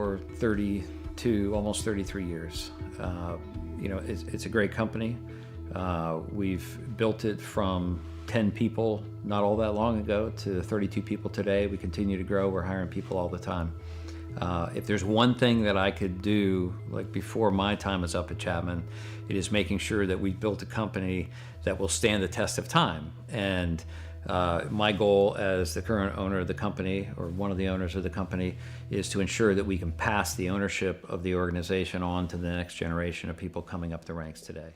for 32, almost 33 years. It's a great company. We've built it from 10 people not all that long ago to 32 people today. We continue to grow. We're hiring people all the time. If there's one thing that I could do, like before my time is up at Chapman, it is making sure that we've built a company that will stand the test of time. And my goal as the current owner of the company, or one of the owners of the company, is to ensure that we can pass the ownership of the organization on to the next generation of people coming up the ranks today.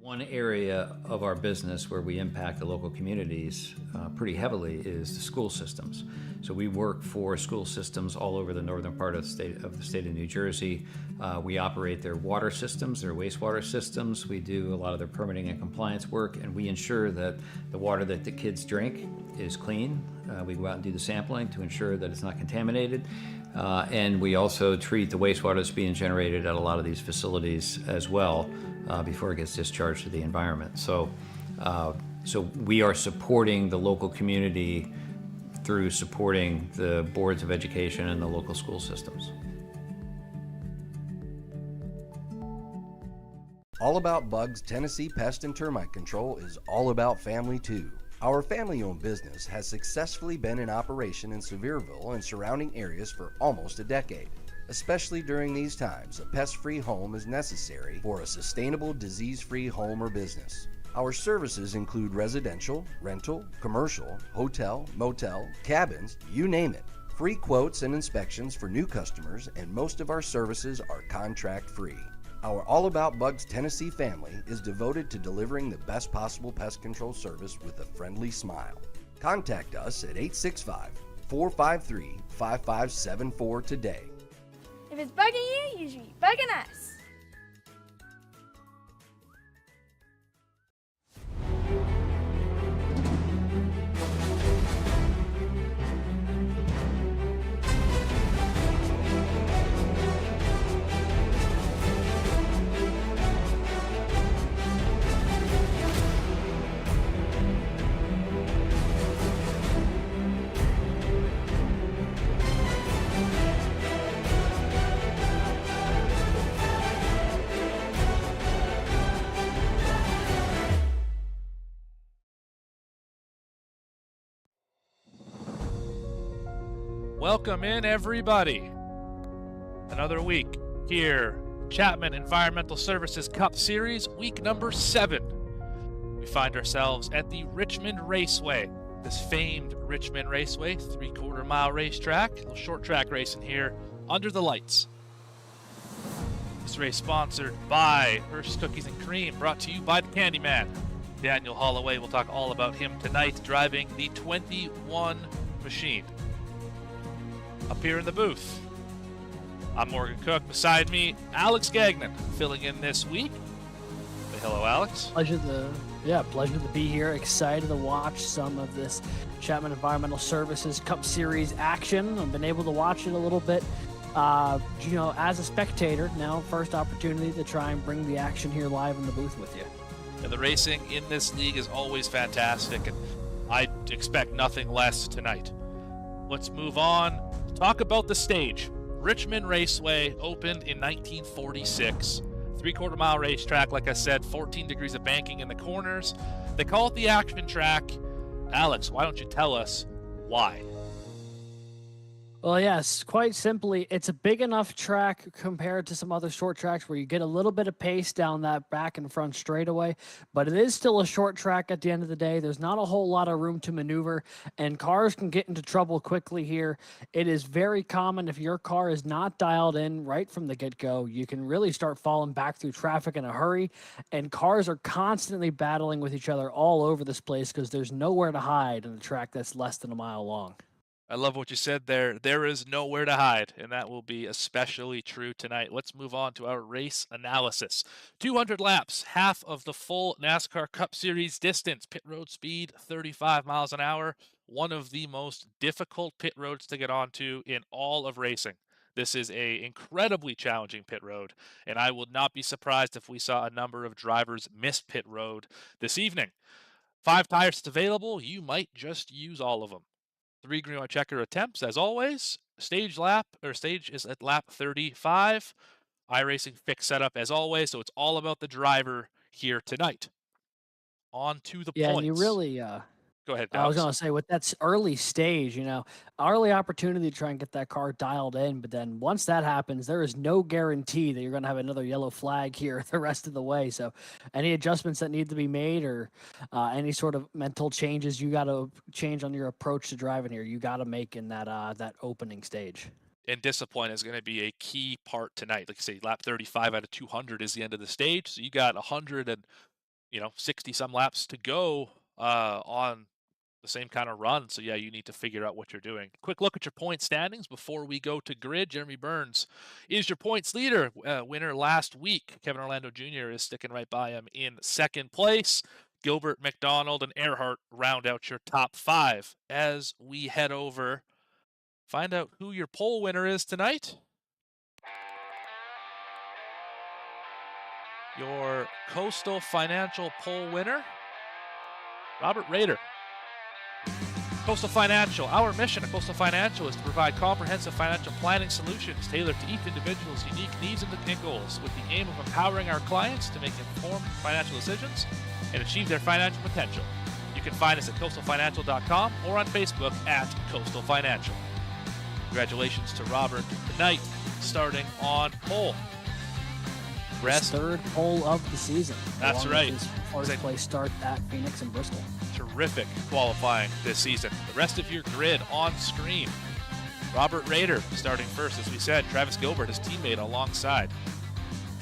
One area of our business where we impact the local communities pretty heavily is the school systems. So we work for school systems all over the northern part of the state of New Jersey. We operate their water systems, their wastewater systems. We do a lot of their permitting and compliance work, and we ensure that the water that the kids drink is clean. We go out and do the sampling to ensure that it's not contaminated. And we also treat the wastewater that's being generated at a lot of these facilities as well before it gets discharged to the environment. So we are supporting the local community through supporting the boards of education and the local school systems. All About Bugs Tennessee Pest and Termite Control is all about family too. Our family-owned business has successfully been in operation in Sevierville and surrounding areas for almost a decade. Especially during these times, a pest-free home is necessary for a sustainable, disease-free home or business. Our services include residential, rental, commercial, hotel, motel, cabins, you name it. Free quotes and inspections for new customers, and most of our services are contract-free. Our All About Bugs Tennessee family is devoted to delivering the best possible pest control service with a friendly smile. Contact us at 865-453-5574 today. If it's bugging you, you should be bugging us. Welcome in, everybody. Another week here, Chapman Environmental Services Cup Series, week number 7. We find ourselves at the Richmond Raceway, this famed Richmond Raceway, 3/4 mile racetrack, a little short track racing here under the lights. This race sponsored by Hershey's Cookies and Cream, brought to you by the Candyman, Daniel Holloway. We'll talk all about him tonight, driving the 21 machine. Up here in the booth, I'm Morgan Cook. Beside me, Alex Gagnon, filling in this week. Say hello, Alex. Pleasure to be here. Excited to watch some of this Chapman Environmental Services Cup Series action. I've been able to watch it a little bit, as a spectator. Now, first opportunity to try and bring the action here live in the booth with you. And the racing in this league is always fantastic, and I expect nothing less tonight. Let's move on. Talk about the stage. Richmond Raceway opened in 1946. 3/4 mile racetrack, like I said, 14 degrees of banking in the corners. They call it the action track. Alex, why don't you tell us why? Well, yes, quite simply, it's a big enough track compared to some other short tracks where you get a little bit of pace down that back and front straightaway, but it is still a short track at the end of the day. There's not a whole lot of room to maneuver, and cars can get into trouble quickly here. It is very common if your car is not dialed in right from the get-go, you can really start falling back through traffic in a hurry, and cars are constantly battling with each other all over this place because there's nowhere to hide in a track that's less than a mile long. I love what you said there. There is nowhere to hide, and that will be especially true tonight. Let's move on to our race analysis. 200 laps, half of the full NASCAR Cup Series distance. Pit road speed, 35 miles an hour. One of the most difficult pit roads to get onto in all of racing. This is a incredibly challenging pit road, and I would not be surprised if we saw a number of drivers miss pit road this evening. 5 tires available. You might just use all of them. 3 green white checker attempts, as always. Stage is at lap 35. iRacing fixed setup, as always, so it's all about the driver here tonight. On to the Yeah, points. and you really, Go ahead, I was Dubs. going to say, with that early stage, early opportunity to try and get that car dialed in. But then once that happens, there is no guarantee that you're going to have another yellow flag here the rest of the way. So any adjustments that need to be made or any sort of mental changes you got to change on your approach to driving here, you got to make in that opening stage. And discipline is going to be a key part tonight. Like I say, lap 35 out of 200 is the end of the stage. So you got 160 some laps to go on the same kind of run. So yeah, you need to figure out what you're doing. Quick look at your point standings before we go to grid. Jeremy Burns is your points leader, winner last week. Kevin Orlando Jr. is sticking right by him in second place. Gilbert, McDonald, and Erhardt round out your top 5 as we head over. Find out who your pole winner is tonight. Your Coastal Financial pole winner, Robert Rader. Coastal Financial. Our mission at Coastal Financial is to provide comprehensive financial planning solutions tailored to each individual's unique needs and goals, with the aim of empowering our clients to make informed financial decisions and achieve their financial potential. You can find us at coastalfinancial.com or on Facebook at Coastal Financial. Congratulations to Robert tonight, starting on pole. His third pole of the season. That's along right. with his first place start at Phoenix and Bristol. Terrific qualifying this season. The rest of your grid on screen. Robert Rader starting first, as we said. Travis Gilbert, his teammate, alongside.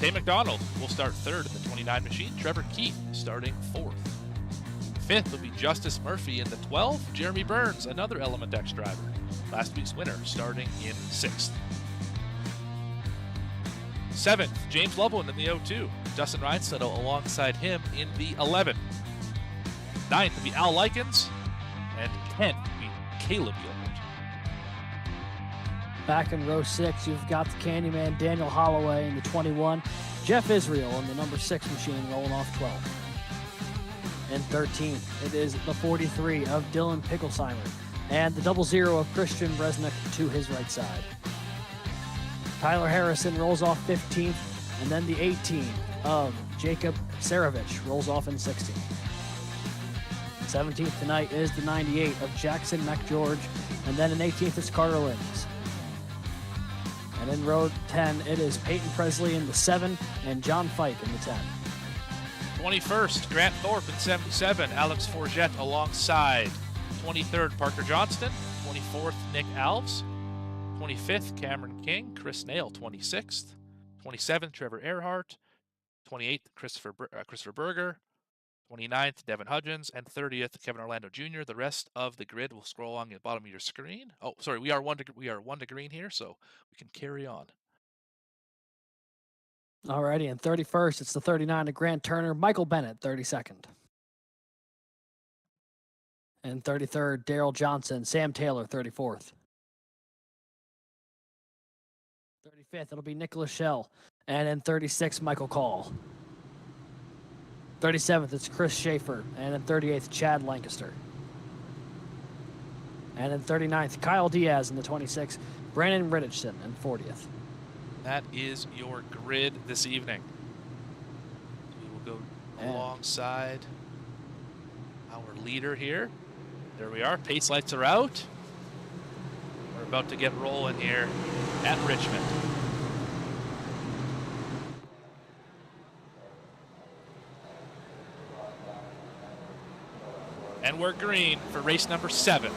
Tay McDonald will start third in the 29 machine. Trevor Keith starting fourth. Fifth will be Justice Murphy in the 12. Jeremy Burns, another Element X driver. Last week's winner, starting in sixth. 7th, James Loveland in the 02. Dustin Reinsettle alongside him in the 11. 9th will be Al Likens. And 10th will be Caleb Gilbert. Back in row 6, you've got the Candyman Daniel Holloway in the 21. Jeff Israel in the number 6 machine rolling off 12. And 13th, it is the 43 of Dylan Picklesheimer. And the 00 of Christian Resnick to his right side. Tyler Harrison rolls off 15th, and then the 18 of Jacob Saravich rolls off in 16th. 17th tonight is the 98 of Jackson McGeorge, and then in 18th is Carter Lins. And in row 10, it is Peyton Presley in the 7 and John Fike in the 10. 21st, Grant Thorpe in 77. Alex Forget alongside. 23rd, Parker Johnston. 24th, Nick Alves. 25th, Cameron King. Chris Nail, 26th. 27th, Trevor Erhardt. 28th, Christopher Berger. 29th, Devin Hudgens. And 30th, Kevin Orlando Jr. The rest of the grid will scroll along the bottom of your screen. Oh, sorry, we are one to green here, so we can carry on. Alrighty, and 31st, it's the 39 of Grant Turner. Michael Bennett, 32nd. And 33rd, Daryl Johnson. Sam Taylor, 34th. 35th, it'll be Nicholas Schell. And in 36th, Michael Call. 37th, it's Chris Schaefer. And in 38th, Chad Lancaster. And in 39th, Kyle Diaz in the 26th. Brandon Richardson in 40th. That is your grid this evening. We will go alongside our leader here. There we are. Pace lights are out. We're about to get rolling here at Richmond. And we're green for race number 7.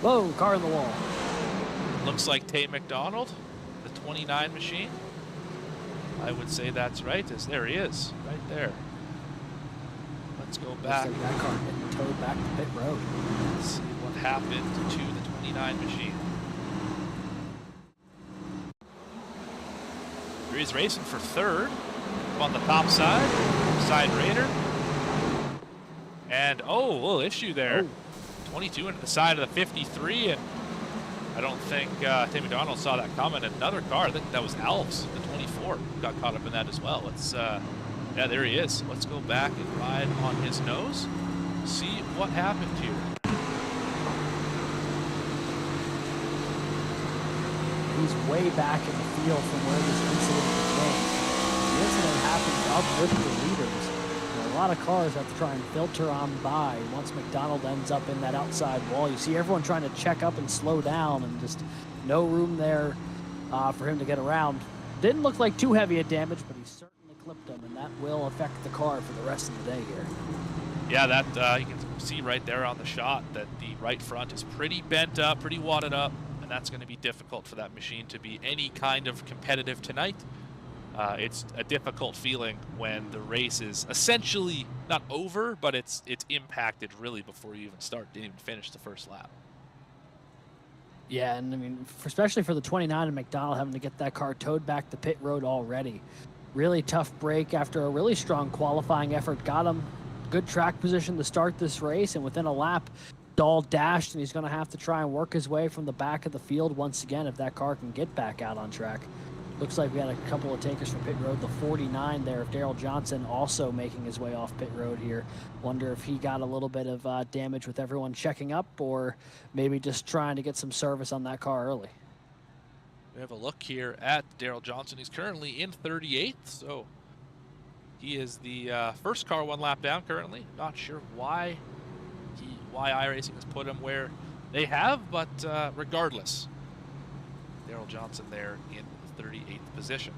Whoa, car in the wall. Looks like Tay McDonald, the 29 machine. I would say that's right, as there he is, right there. Let's go back. Looks like that car getting towed back to pit road. Let's see what happened to the 29 machine. Here he's racing for third on the top side Raider. And a little issue there. 22 into the side of the 53, and I don't think Tay McDonald saw that coming. Another car, I think that was Alves, the 24, got caught up in that as well. Let's, yeah, there he is. Let's go back and ride on his nose, see what happened here. He's way back in the field from where this incident began. The incident happens up with the leaders. And a lot of cars have to try and filter on by once McDonald ends up in that outside wall. You see everyone trying to check up and slow down, and just no room there for him to get around. Didn't look like too heavy a damage, but he certainly clipped him, and that will affect the car for the rest of the day here. Yeah, that you can see right there on the shot that the right front is pretty bent up, pretty wadded up. And that's going to be difficult for that machine to be any kind of competitive tonight. It's a difficult feeling when the race is essentially not over, but it's impacted really before you even start, didn't even finish the first lap. Yeah, and I mean, especially for the 29 and McDonald having to get that car towed back to pit road already. Really tough break after a really strong qualifying effort. Got him good track position to start this race, and within a lap, Dahl dashed, and he's going to have to try and work his way from the back of the field once again if that car can get back out on track. Looks like we had a couple of takers from pit road. The 49 there, Daryl Johnson also making his way off pit road here. Wonder if he got a little bit of damage with everyone checking up, or maybe just trying to get some service on that car early. We have a look here at Daryl Johnson. He's currently in 38th, so he is the first car one lap down currently. Not sure why iRacing has put him where they have, but regardless, Daryl Johnson there in the 38th position.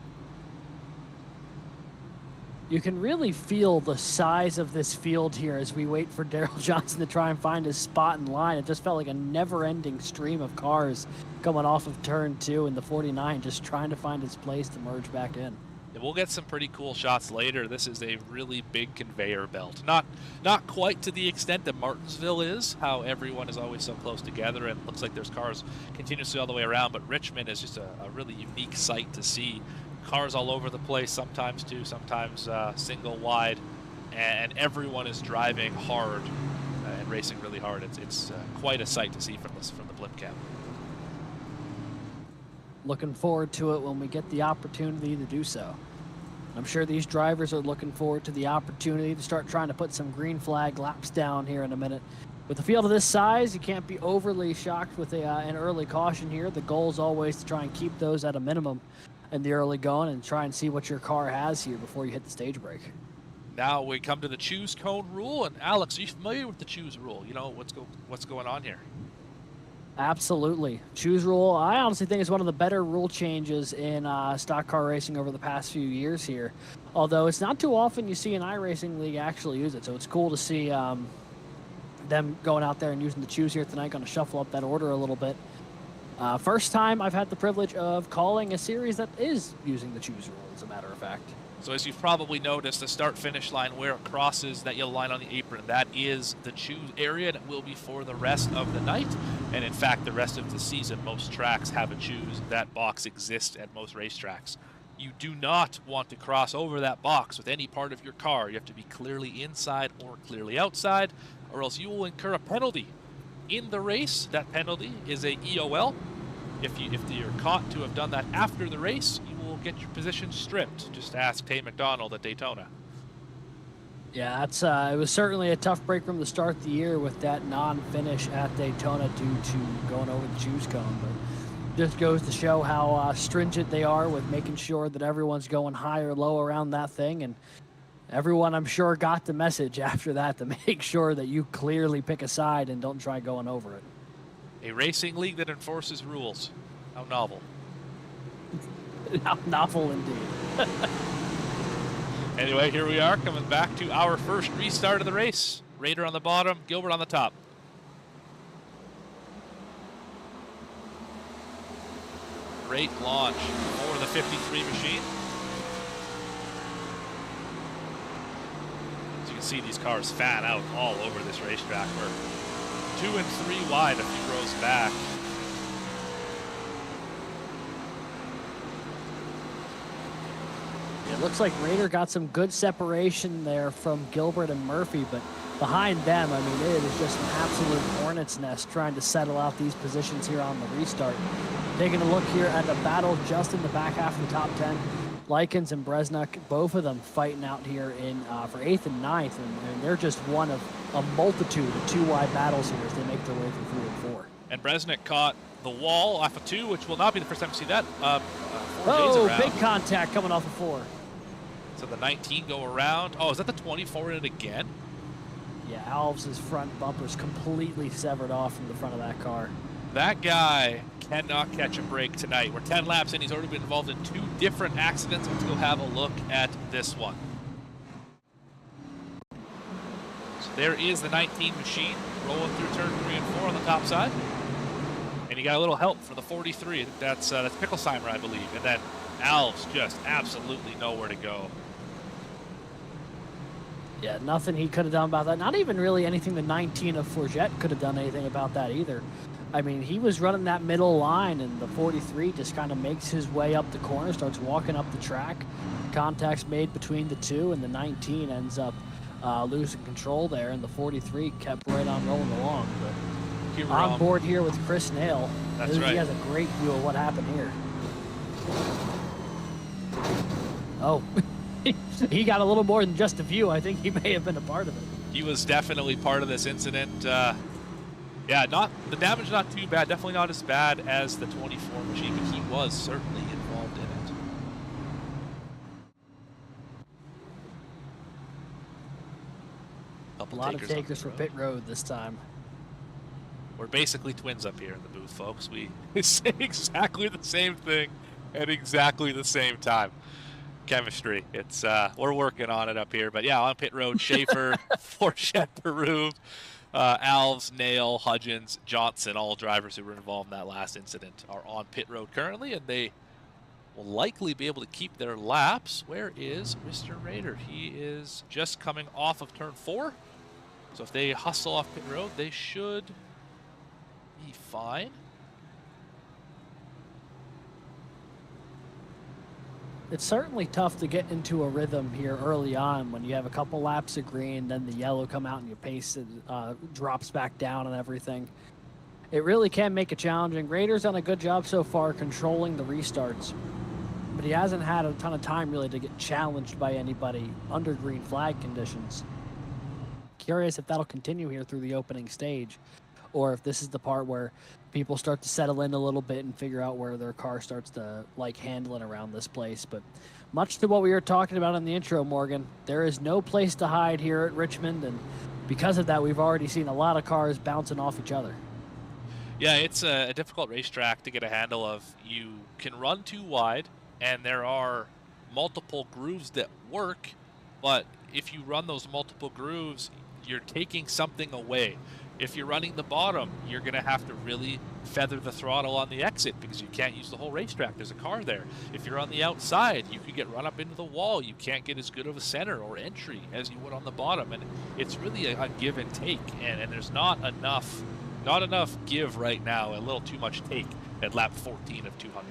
You can really feel the size of this field here as we wait for Daryl Johnson to try and find his spot in line. It just felt like a never-ending stream of cars coming off of turn 2 and the 49 just trying to find his place to merge back in. Yeah, we'll get some pretty cool shots later. This is a really big conveyor belt. Not quite to the extent that Martinsville is, how everyone is always so close together and looks like there's cars continuously all the way around, but Richmond is just a really unique sight to see. Cars all over the place, sometimes two, sometimes single wide, and everyone is driving hard and racing really hard. It's quite a sight to see from the blip cam. Looking forward to it when we get the opportunity to do so. I'm sure these drivers are looking forward to the opportunity to start trying to put some green flag laps down here in a minute. With a field of this size, you can't be overly shocked with an early caution here. The goal is always to try and keep those at a minimum in the early going and try and see what your car has here before you hit the stage break. Now we come to the choose cone rule, and Alex, are you familiar with the choose rule? You know what's going on here? Absolutely. Choose rule, I honestly think is one of the better rule changes in stock car racing over the past few years here. Although it's not too often you see an iRacing league actually use it, so it's cool to see them going out there and using the choose here tonight. Going to shuffle up that order a little bit. First time I've had the privilege of calling a series that is using the choose rule, as a matter of fact. So as you've probably noticed, the start-finish line where it crosses that yellow line on the apron, that is the choose area, and it will be for the rest of the night. And in fact, the rest of the season, most tracks have a choose. That box exists at most racetracks. You do not want to cross over that box with any part of your car. You have to be clearly inside or clearly outside, or else you will incur a penalty. In the race, that penalty is a EOL. If you're caught to have done that after the race, you will get your position stripped. Just ask Tay McDonald at Daytona. Yeah, that's it was certainly a tough break from the start of the year with that non-finish at Daytona due to going over the choose cone. But just goes to show how stringent they are with making sure that everyone's going high or low around that thing. And everyone, I'm sure, got the message after that to make sure that you clearly pick a side and don't try going over it. A racing league that enforces rules. How novel. How novel indeed. Anyway, here we are coming back to our first restart of the race. Raider on the bottom, Gilbert on the top. great launch for the 53 machine. As you can see, these cars fan out all over this racetrack. We're 2 and 3 wide a few rows back. It looks like Raider got some good separation there from Gilbert and Murphy, but behind them, I mean, it is just an absolute hornet's nest trying to settle out these positions here on the restart. Taking a look here at the battle just in the back half of the top 10. Likens and Bresnik, both of them fighting out here in for 8th and 9th, and they're just one of a multitude of 2-wide battles here as they make their way through 3 and 4. And Bresnik caught the wall off of 2, which will not be the first time we see that. 4 Oh, J's around. big contact coming off of 4. So the 19 go around. Oh, is that the 24 in it again? Yeah, Alves' front bumper's completely severed off from the front of that car. That guy cannot catch a break tonight. We're 10 laps in. He's already been involved in 2 different accidents. Let's go have a look at this one. So there is the 19 machine rolling through turn 3 and 4 on the top side. And he got a little help for the 43. I think that's Picklesheimer, I believe. And then Alves just absolutely nowhere to go. Yeah, nothing he could have done about that. Not even really anything the 19 of Forget could have done anything about that either. I mean, he was running that middle line, and the 43 just kind of makes his way up the corner, starts walking up the track. Contact's made between the 2, and the 19 ends up losing control there, and the 43 kept right on rolling along. But on board here with Chris Nail. That's right. He has a great view of what happened here. Oh. He got a little more than just a view. I think he may have been a part of it. He was definitely part of this incident. Yeah, the damage not too bad. Definitely not as bad as the 24 machine, but he was certainly involved in it. A lot of takers for pit road this time. We're basically twins up here in the booth, folks. We say exactly the same thing at exactly the same time. Chemistry. It's we're working on it up here, but yeah, on pit road, Schaefer, Forget, Peru, Alves, Nail, Hudgens, Johnson, all drivers who were involved in that last incident are on pit road currently, and they will likely be able to keep their laps. Where is Mr. Raider? He is just coming off of turn 4, so if they hustle off pit road, they should be fine. It's certainly tough to get into a rhythm here early on when you have a couple laps of green, then the yellow come out and your pace drops back down and everything. It really can make it challenging. Raider's done a good job so far controlling the restarts, but he hasn't had a ton of time really to get challenged by anybody under green flag conditions. Curious if that'll continue here through the opening stage, or if this is the part where people start to settle in a little bit and figure out where their car starts to like handling around this place. But much to what we were talking about in the intro, Morgan, there is no place to hide here at Richmond, and because of that, we've already seen a lot of cars bouncing off each other. Yeah, it's a difficult racetrack to get a handle of. You can run too wide, and there are multiple grooves that work, but if you run those multiple grooves, you're taking something away. If you're running the bottom, you're going to have to really feather the throttle on the exit because you can't use the whole racetrack. There's a car there. If you're on the outside, you could get run up into the wall. You can't get as good of a center or entry as you would on the bottom. And it's really a give and take. And there's not enough give right now, a little too much take at lap 14 of 200.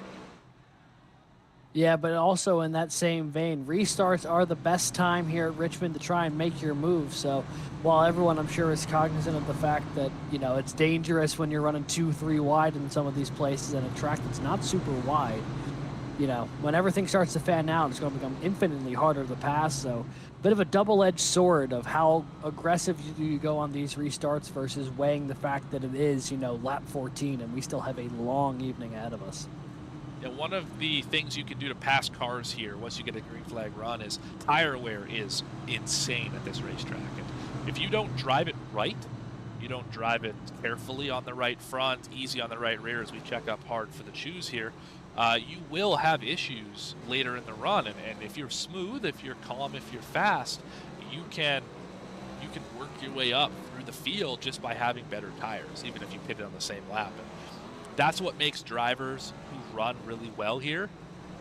Yeah, but also in that same vein, restarts are the best time here at Richmond to try and make your move. So while everyone, I'm sure, is cognizant of the fact that, you know, it's dangerous when you're running 2-3 wide in some of these places and a track that's not super wide, you know, when everything starts to fan out, it's going to become infinitely harder to pass. So a bit of a double-edged sword of how aggressive you go on these restarts versus weighing the fact that it is, you know, lap 14 and we still have a long evening ahead of us. Yeah, one of the things you can do to pass cars here once you get a green flag run is tire wear is insane at this racetrack. And if you don't drive it right, you don't drive it carefully on the right front, easy on the right rear as we check up hard for the choose here, you will have issues later in the run. And if you're smooth, if you're calm, if you're fast, you can work your way up through the field just by having better tires, even if you pit it on the same lap. And That's what makes drivers who run really well here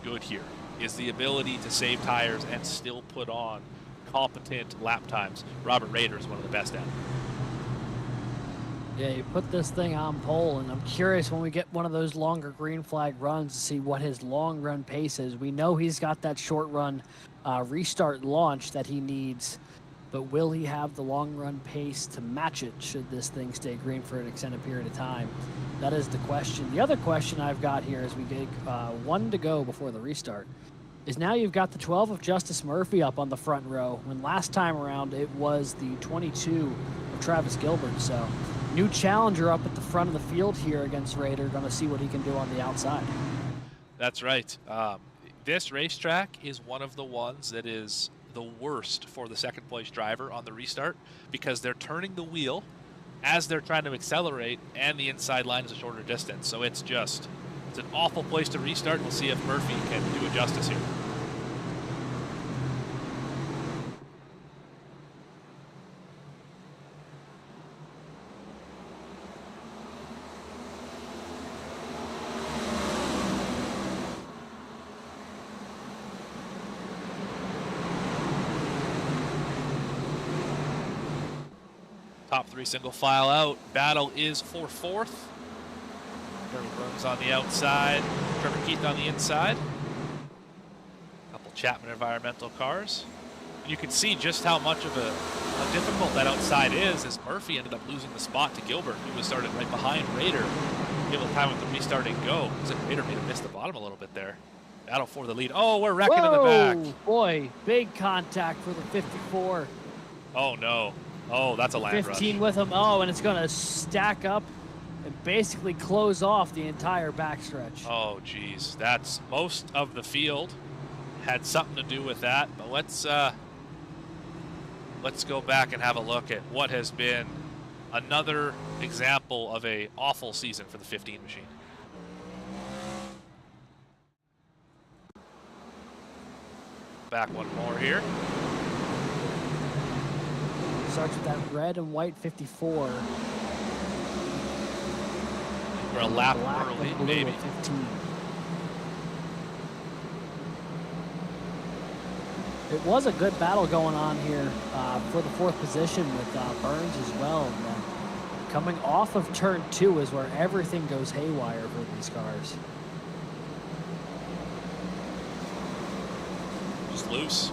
good here, is the ability to save tires and still put on competent lap times. Robert Rader is one of the best at it. Yeah, you put this thing on pole, and I'm curious when we get one of those longer green flag runs to see what his long run pace is. We know he's got that short run restart launch that he needs, but will he have the long run pace to match it should this thing stay green for an extended period of time? That is the question. The other question I've got here as we get one to go before the restart is now you've got the 12 of Justice Murphy up on the front row, when last time around it was the 22 of Travis Gilbert. So new challenger up at the front of the field here against Rader. Going to see what he can do on the outside. That's right. This racetrack is one of the ones that is the worst for the second place driver on the restart, because they're turning the wheel as they're trying to accelerate, and the inside line is a shorter distance. So it's an awful place to restart. We'll see if Murphy can do it justice here. Top three single file out. Battle is for fourth. Trevor Burns on the outside. Trevor Keith on the inside. Couple Chapman environmental cars. And you can see just how much of how difficult that outside is, as Murphy ended up losing the spot to Gilbert, who was started right behind Rader. Able to time with the restart and go. Looks like Rader may have missed the bottom a little bit there. Battle for the lead. Oh, we're wrecking in the back. Boy, big contact for the 54. Oh, no. Oh, that's a land 15 rush. with him. Oh, and it's going to stack up and basically close off the entire backstretch. Oh, geez. That's most of the field had something to do with that. But let's go back and have a look at what has been another example of a awful season for the 15 machine. Back one more here. Starts with that red and white 54. We're a lap Black early, and blue maybe. at 15. It was a good battle going on here for the fourth position with Burns as well. And then coming off of turn 2 is where everything goes haywire for these cars. Just loose.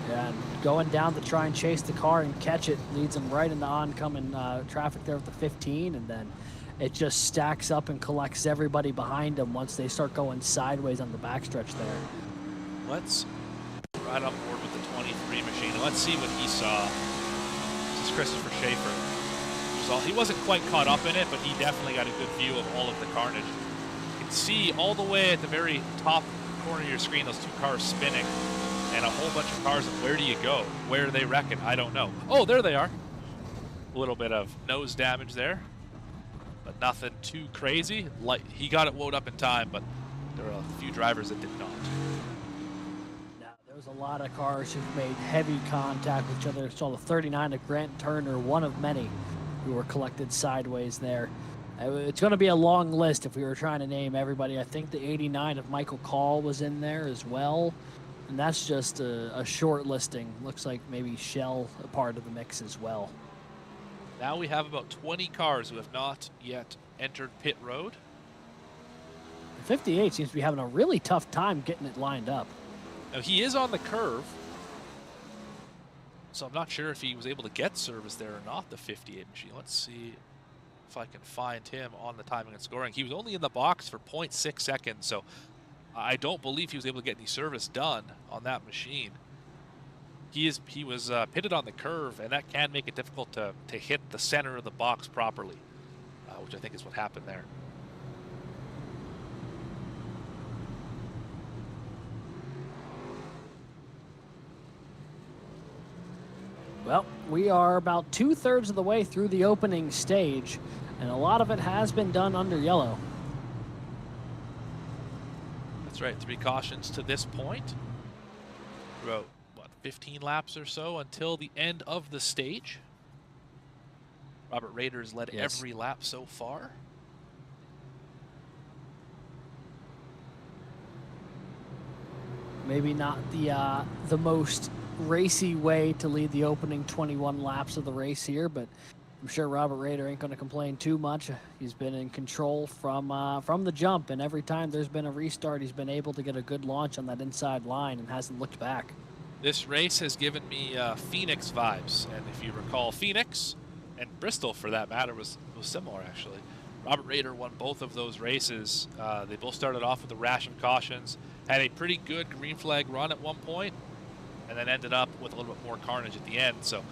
Yeah, and going down to try and chase the car and catch it leads him right into oncoming traffic there with the 15, and then it just stacks up and collects everybody behind him once they start going sideways on the backstretch there. Let's ride on board with the 23 machine and let's see what he saw. This is Christopher Schaefer. He wasn't quite caught up in it, but he definitely got a good view of all of the carnage. You can see all the way at the very top corner of your screen those two cars spinning, and a whole bunch of cars. And where do you go? Where do they reckon? I don't know. Oh, there they are. A little bit of nose damage there, but nothing too crazy. Like, he got it wound up in time, but there are a few drivers that did not. Now, there was a lot of cars who've made heavy contact with each other. Saw the 39 of Grant Turner, one of many who were collected sideways there. It's going to be a long list if we were trying to name everybody. I think the 89 of Michael Call was in there as well. And that's just a short listing. Looks like maybe Shell a part of the mix as well. Now we have about 20 cars who have not yet entered pit road. 58 seems to be having a really tough time getting it lined up. Now he is on the curve, so I'm not sure if he was able to get service there or not, the 58 machine. Let's see if I can find him on the timing and scoring. He was only in the box for 0.6 seconds, so I don't believe he was able to get any service done on that machine. He was pitted on the curve, and that can make it difficult to hit the center of the box properly, which I think is what happened there. Well, we are about 2/3 of the way through the opening stage, and a lot of it has been done under yellow. That's right, 3 cautions to this point. About, 15 laps or so until the end of the stage. Robert Rader's led every lap so far. Maybe not the most racy way to lead the opening 21 laps of the race here, but I'm sure Robert Rader ain't going to complain too much. He's been in control from the jump, and every time there's been a restart, he's been able to get a good launch on that inside line and hasn't looked back. This race has given me Phoenix vibes, and if you recall, Phoenix and Bristol, for that matter, was similar actually. Robert Rader won both of those races. They both started off with a rash of cautions, had a pretty good green flag run at one point, and then ended up with a little bit more carnage at the end. So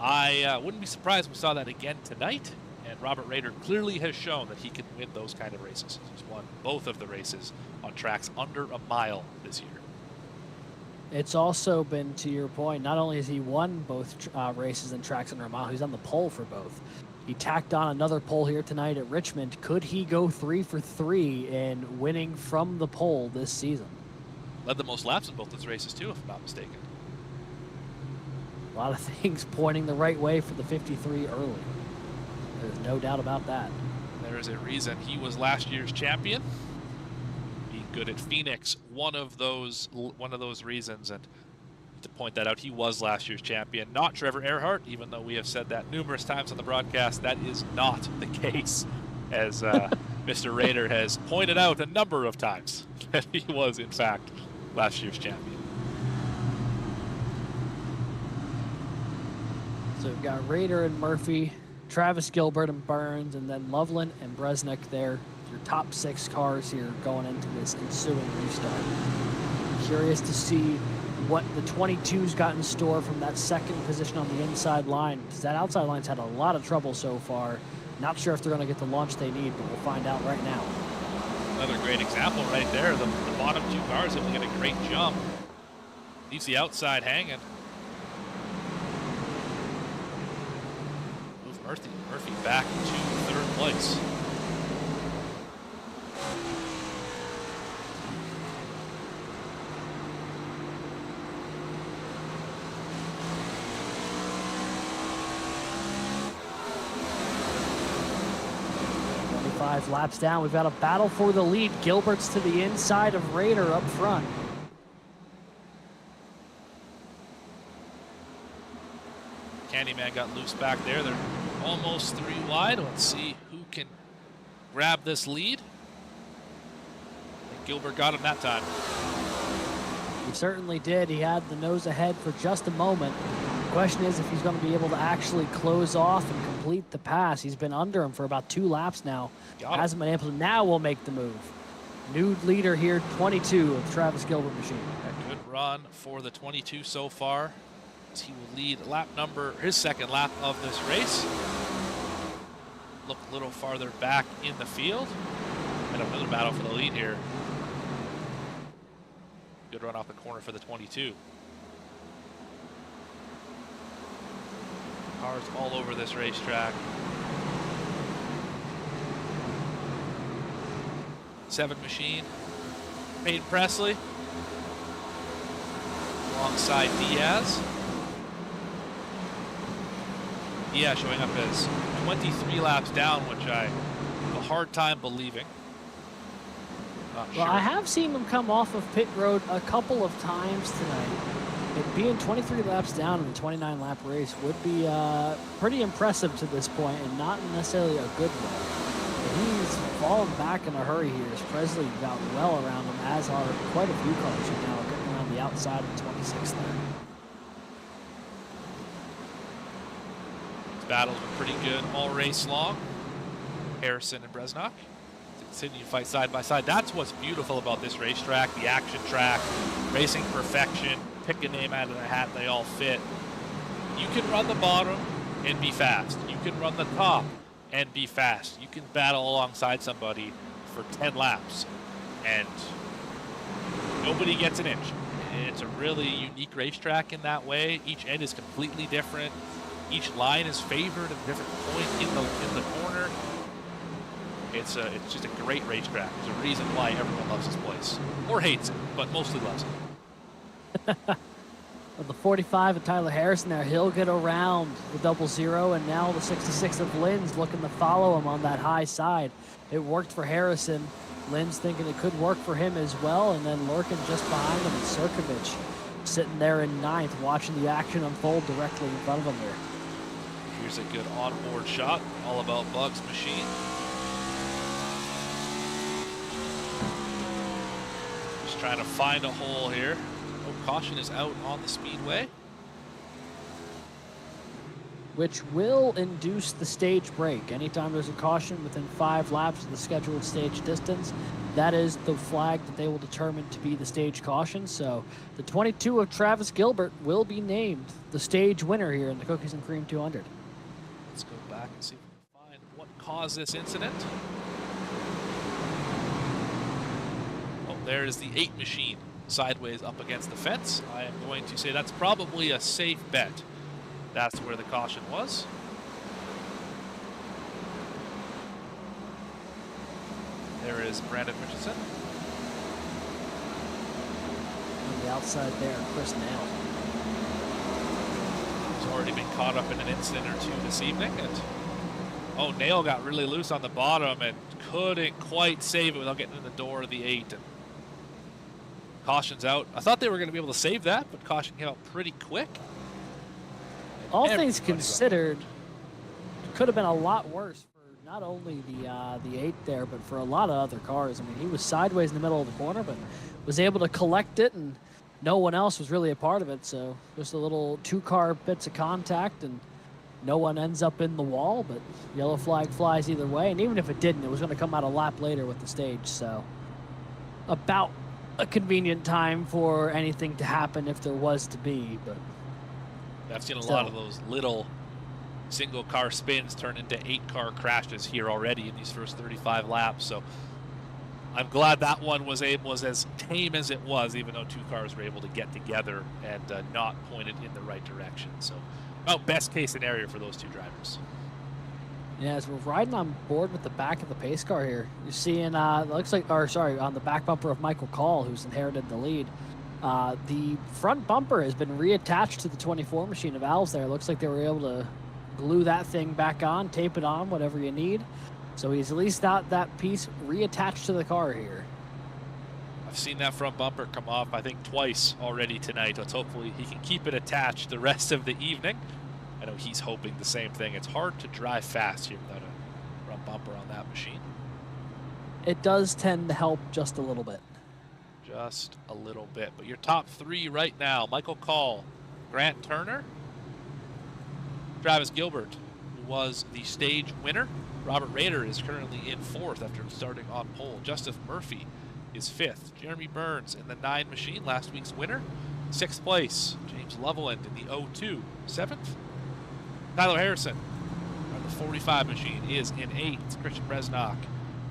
I wouldn't be surprised if we saw that again tonight, and Robert Rader clearly has shown that he can win those kind of races. He's won both of the races on tracks under a mile this year. It's also been, to your point, not only has he won both races and tracks under a mile, he's on the pole for both. He tacked on another pole here tonight at Richmond. Could he go 3 for 3 in winning from the pole this season? Led the most laps in both those races too, if I'm not mistaken. A lot of things pointing the right way for the 53 early. There's no doubt about that. There is a reason he was last year's champion. Being good at Phoenix, one of those reasons, and to point that out, he was last year's champion, not Trevor Erhardt, even though we have said that numerous times on the broadcast. That is not the case, as Mr. Rader has pointed out a number of times that he was, in fact, last year's champion. So we've got Rader and Murphy, Travis Gilbert and Burns, and then Loveland and Bresnik there. Your top 6 cars here going into this ensuing restart. Curious to see what the 22's got in store from that second position on the inside line, because that outside line's had a lot of trouble so far. Not sure if they're going to get the launch they need, but we'll find out right now. Another great example right there. The bottom 2 cars able to get a great jump. Leaves the outside hanging. Move Murphy back to 3rd place. Five laps down, we've got a battle for the lead. Gilbert's to the inside of Rader up front. Candyman got loose back there. They're almost 3 wide. Let's see who can grab this lead. I think Gilbert got him that time. He certainly did. He had the nose ahead for just a moment. The question is if he's going to be able to actually close off and complete the pass. He's been under him for about 2 laps now. Hasn't been able to. Now will make the move. New leader here, 22 of Travis Gilbert machine. A good run for the 22 so far, as he will lead his second lap of this race. Look a little farther back in the field. And another battle for the lead here. Good run off the corner for the 22. Cars all over this racetrack. 7 machine. Peyton Presley alongside Diaz. Diaz showing up as 23 laps down, which I have a hard time believing. Not Well, sure. I have seen him come off of pit road a couple of times tonight. It being 23 laps down in the 29-lap race would be pretty impressive to this point, and not necessarily a good one. He's fallen back in a hurry here as Presley got well around him, as are quite a few cars who now are getting around the outside of 26 there. This battle's been pretty good all race long. Harrison and Bresnock continue to fight side by side. That's what's beautiful about this racetrack, the action track, racing perfection. Pick a name out of the hat, they all fit. You can run the bottom and be fast. You can run the top and be fast. You can battle alongside somebody for 10 laps and nobody gets an inch. It's a really unique racetrack in that way. Each end is completely different. Each line is favored at a different point in the corner. It's just a great racetrack. There's a reason why everyone loves this place. Or hates it, but mostly loves it. With the 45 of Tyler Harrison there, he'll get around the 00, and now the 66 of Lynn's looking to follow him on that high side. It worked for Harrison Lynn's thinking it could work for him as well, and then lurking just behind him is Sirkovich, sitting there in 9th, watching the action unfold directly in front of him here. Here's a good onboard shot, all about Bug's machine. Just trying to find a hole here. No caution is out on the speedway. Which will induce the stage break. Anytime there's a caution within 5 laps of the scheduled stage distance, that is the flag that they will determine to be the stage caution. So the 22 of Travis Gilbert will be named the stage winner here in the Cookies and Cream 200. Let's go back and see if we can find what caused this incident. Oh, there is the 8 machine sideways up against the fence. I am going to say that's probably a safe bet. That's where the caution was. There is Brandon Richardson. On the outside there, Chris Nail. He's already been caught up in an incident or two this evening. And oh, Nail got really loose on the bottom and couldn't quite save it without getting in the door of the 8. And caution's out. I thought they were going to be able to save that, but caution came out pretty quick. All things considered, it could have been a lot worse for not only the 8 there, but for a lot of other cars. I mean, he was sideways in the middle of the corner, but was able to collect it, and no one else was really a part of it. So just a little 2-car bits of contact, and no one ends up in the wall, but yellow flag flies either way. And even if it didn't, it was going to come out a lap later with the stage. So about a convenient time for anything to happen if there was to be, but I've seen a lot of those little single car spins turn into 8-car crashes here already in these first 35 laps. So I'm glad that one was as tame as it was, even though 2 cars were able to get together and not pointed in the right direction. So about best case scenario for those 2 drivers. Yeah, as we're riding on board with the back of the pace car here, you're seeing, looks like, or sorry, on the back bumper of Michael Call, who's inherited the lead. The front bumper has been reattached to the 24 machine of Al's there. It looks like they were able to glue that thing back on, tape it on, whatever you need. So he's at least got that piece reattached to the car here. I've seen that front bumper come off, I think, twice already tonight. Let's hopefully he can keep it attached the rest of the evening. I know he's hoping the same thing. It's hard to drive fast here without a front bumper on that machine. It does tend to help just a little bit. Just a little bit. But your top 3 right now, Michael Call, Grant Turner, Travis Gilbert, who was the stage winner. Robert Rader is currently in 4th after starting on pole. Justice Murphy is 5th. Jeremy Burns in the 9 machine, last week's winner. 6th place, James Loveland in the 02, 7th. Tyler Harrison on the 45 machine is in 8th. Christian Bresnock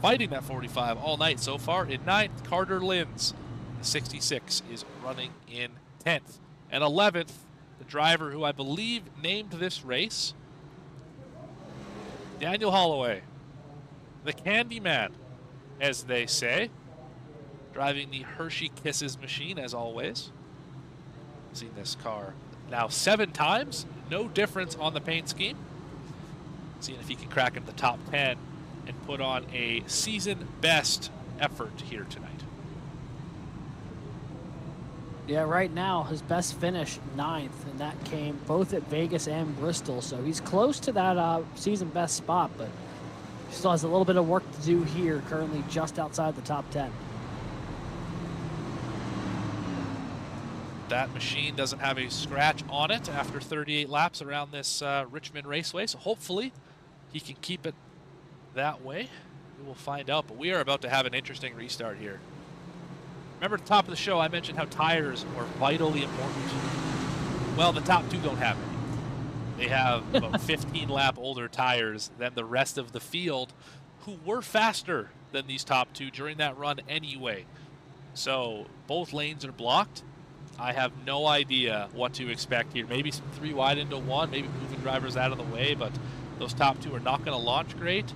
fighting that 45 all night so far in 9th. Carter Linz, the 66, is running in 10th. And 11th, the driver who I believe named this race, Daniel Holloway, the Candyman, as they say, driving the Hershey Kisses machine as always. Seen this car now 7 times, no difference on the paint scheme. Seeing if he can crack into the top 10 and put on a season best effort here tonight. Yeah, right now his best finish 9th, and that came both at Vegas and Bristol. So he's close to that season best spot, but still has a little bit of work to do here, currently just outside the top 10. That machine doesn't have a scratch on it after 38 laps around this Richmond Raceway, so hopefully he can keep it that way. We will find out, but we are about to have an interesting restart here. Remember at the top of the show, I mentioned how tires were vitally important. Well, the top 2 don't have any. They have about 15 lap older tires than the rest of the field, who were faster than these top 2 during that run anyway. So both lanes are blocked. I have no idea what to expect here. Maybe some 3 wide into 1, maybe moving drivers out of the way, but those top 2 are not going to launch great.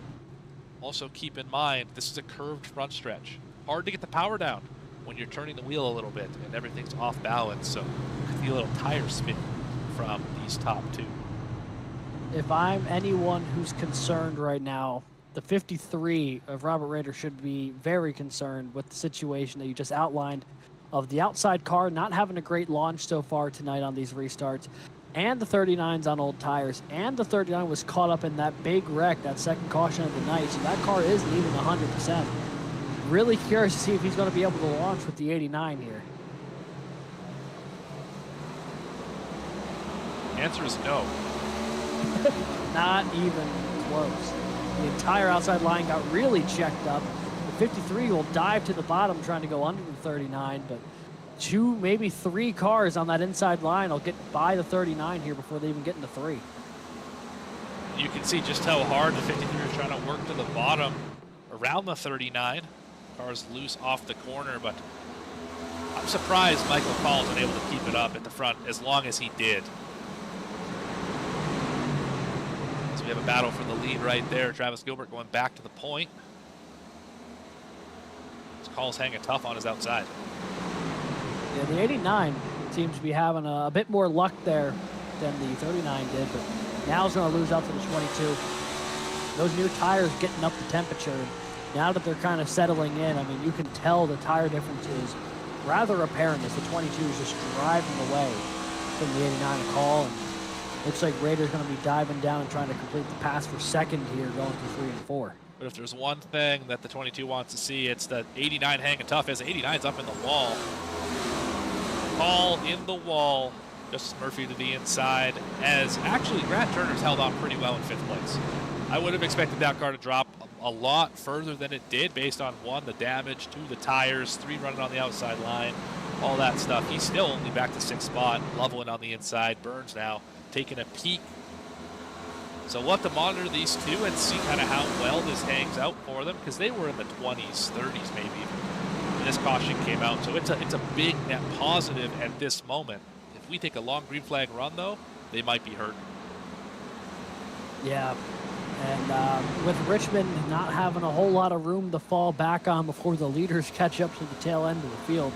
Also keep in mind, this is a curved front stretch. Hard to get the power down when you're turning the wheel a little bit and everything's off balance, so you could see a little tire spin from these top 2. If I'm anyone who's concerned right now, the 53 of Robert Rader should be very concerned with the situation that you just outlined of the outside car not having a great launch so far tonight on these restarts, and the 39's on old tires, and the 39 was caught up in that big wreck, that second caution of the night, so that car isn't even 100%. Really curious to see if he's going to be able to launch with the 89 here. The answer is no. Not even close. The entire outside line got really checked up. The 53 will dive to the bottom trying to go under the 39, but 2, maybe 3 cars on that inside line will get by the 39 here before they even get into 3. You can see just how hard the 53 is trying to work to the bottom around the 39. Car's loose off the corner, but I'm surprised Michael Paul was able to keep it up at the front as long as he did. So we have a battle for the lead right there. Travis Gilbert going back to the point. Paul's hanging tough on his outside. Yeah, the 89 seems to be having a bit more luck there than the 39 did, but now he's going to lose out to the 22. Those new tires getting up the temperature. Now that they're kind of settling in, I mean, you can tell the tire difference is rather apparent as the 22 is just driving away from the 89 call. And looks like Rader's going to be diving down and trying to complete the pass for second here, going through 3 and 4. But if there's one thing that the 22 wants to see, it's that 89 hanging tough as 89's up in the wall. Paul in the wall. Justice Murphy to the inside, as actually Grant Turner's held on pretty well in 5th place. I would have expected that car to drop a lot further than it did based on 1, the damage, 2, the tires, 3, running on the outside line, all that stuff. He's still only back to 6th spot. Loveland on the inside. Burns now taking a peek. So we'll have to monitor these two and see kind of how well this hangs out for them, because they were in the 20s, 30s maybe when this caution came out. So it's a big net positive at this moment. If we take a long green flag run, though, they might be hurt. Yeah, and with Richmond not having a whole lot of room to fall back on before the leaders catch up to the tail end of the field,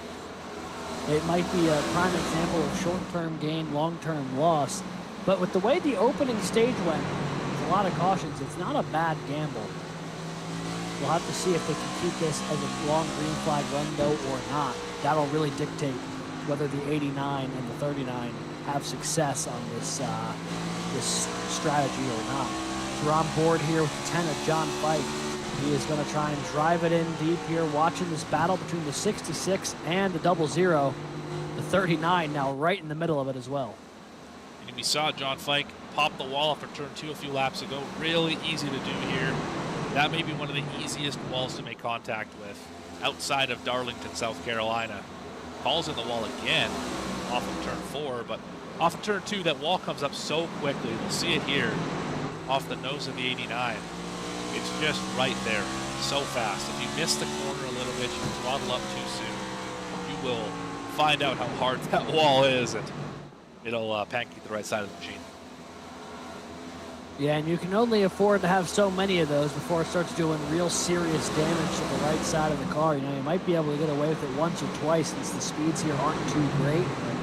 it might be a prime example of short-term gain, long-term loss. But with the way the opening stage went, with a lot of cautions, it's not a bad gamble. We'll have to see if they can keep this as a long green flag run, though, or not. That'll really dictate whether the 89 and the 39 have success on this this strategy or not. So we're on board here with the 10 of John Fike. He is going to try and drive it in deep here, watching this battle between the 66 and the 00. The 39 now right in the middle of it as well. And we saw John Fike pop the wall off of turn 2 a few laps ago. Really easy to do here. That may be one of the easiest walls to make contact with outside of Darlington, South Carolina. Paul's in the wall again off of turn 4, but off of turn 2, that wall comes up so quickly. We'll see it here off the nose of the 89. It's just right there, so fast. If you miss the corner a little bit, you throttle up too soon, you will find out how hard that wall is, and it'll pancake the right side of the machine. Yeah, and you can only afford to have so many of those before it starts doing real serious damage to the right side of the car. You know, you might be able to get away with it once or twice since the speeds here aren't too great. But,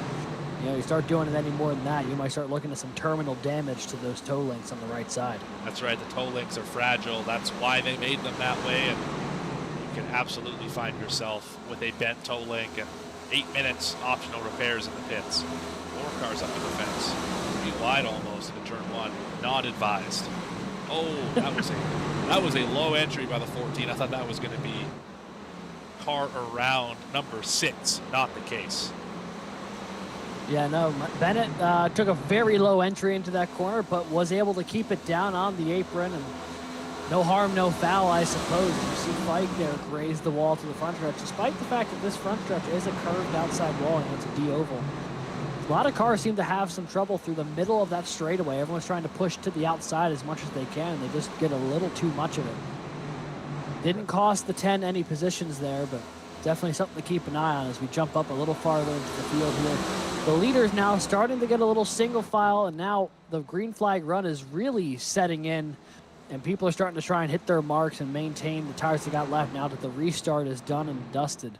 you know, you start doing it any more than that, you might start looking at some terminal damage to those toe links on the right side. That's right, the toe links are fragile. That's why they made them that way, and you can absolutely find yourself with a bent toe link and 8 minutes optional repairs in the pits. 4 cars up to the fence. 3 wide almost into turn 1. Not advised. Oh, that was a low entry by the 14. I thought that was going to be car around number 6. Not the case. Yeah, no, Bennett took a very low entry into that corner, but was able to keep it down on the apron, and no harm, no foul, I suppose. You see Fike there graze the wall to the front stretch, despite the fact that this front stretch is a curved outside wall and it's a D-oval. A lot of cars seem to have some trouble through the middle of that straightaway. Everyone's trying to push to the outside as much as they can. They just get a little too much of it. Didn't cost the 10 any positions there, but definitely something to keep an eye on as we jump up a little farther into the field here. The leader's now starting to get a little single file, and now the green flag run is really setting in, and people are starting to try and hit their marks and maintain the tires they got left now that the restart is done and dusted,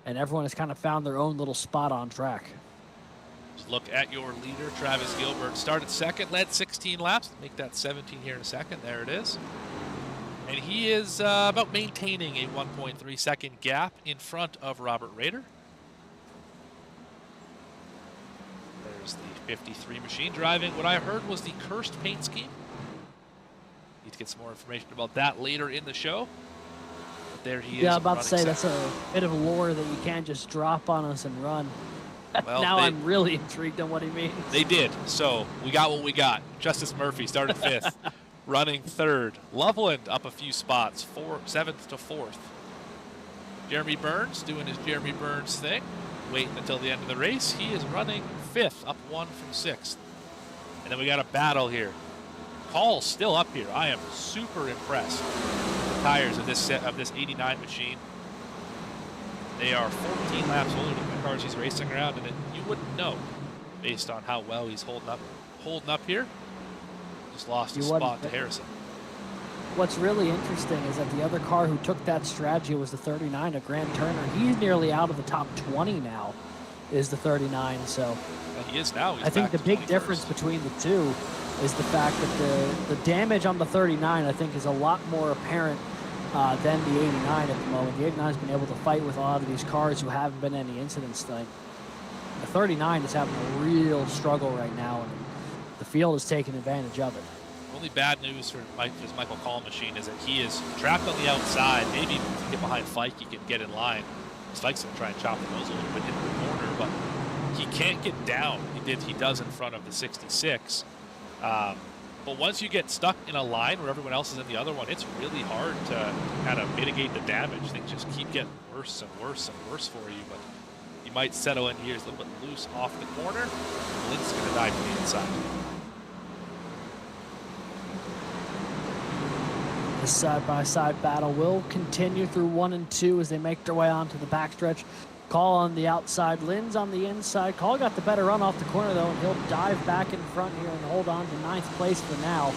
and everyone has kind of found their own little spot on track. Just look at your leader, Travis Gilbert. Started second, led 16 laps. Make that 17 here in a second. There it is. And he is about maintaining a 1.3 second gap in front of Robert Rader. There's the 53 machine driving what I heard was the cursed paint scheme. Need to get some more information about that later in the show. But there he is. Yeah, I'm about to say running that's a bit of lore that you can't just drop on us and run. Well, now I'm really intrigued on what he means. They did. So we got what we got. Justice Murphy started 5th, running 3rd. Loveland up a few spots, 7th to 4th. Jeremy Burns doing his Jeremy Burns thing, waiting until the end of the race. He is running 5th, up 1 from 6th. And then we got a battle here. Call's still up here. I am super impressed with the tires of this 89 machine. They are 14 laps older than the cars he's racing around, and you wouldn't know based on how well he's holding up here. Just lost his spot to Harrison. What's really interesting is that the other car who took that strategy was the 39 of Grant Turner. He's nearly out of the top 20 now, is the 39. So and he is now. I think the big difference between the two is the fact that the damage on the 39, I think, is a lot more apparent than the 89 at the moment. The 89 has been able to fight with a lot of these cars who haven't been any incidents tonight. The 39 is having a real struggle right now, and the field is taking advantage of it. Only bad news for his Michael Call machine is that he is trapped on the outside. Maybe if he can get behind Fike, he can get in line. Fike's going to try and chop the nose a little bit into the corner, but he can't get down. He does in front of the 66. But once you get stuck in a line where everyone else is in the other one, it's really hard to kind of mitigate the damage. Things just keep getting worse and worse and worse for you. But you might settle in here a little bit loose off the corner. Lynn's going to dive to the inside. The side-by-side battle will continue through 1 and 2 as they make their way onto the backstretch. Call on the outside, Lynn's on the inside. Call got the better run off the corner though, and he'll dive back in front here and hold on to 9th place for now.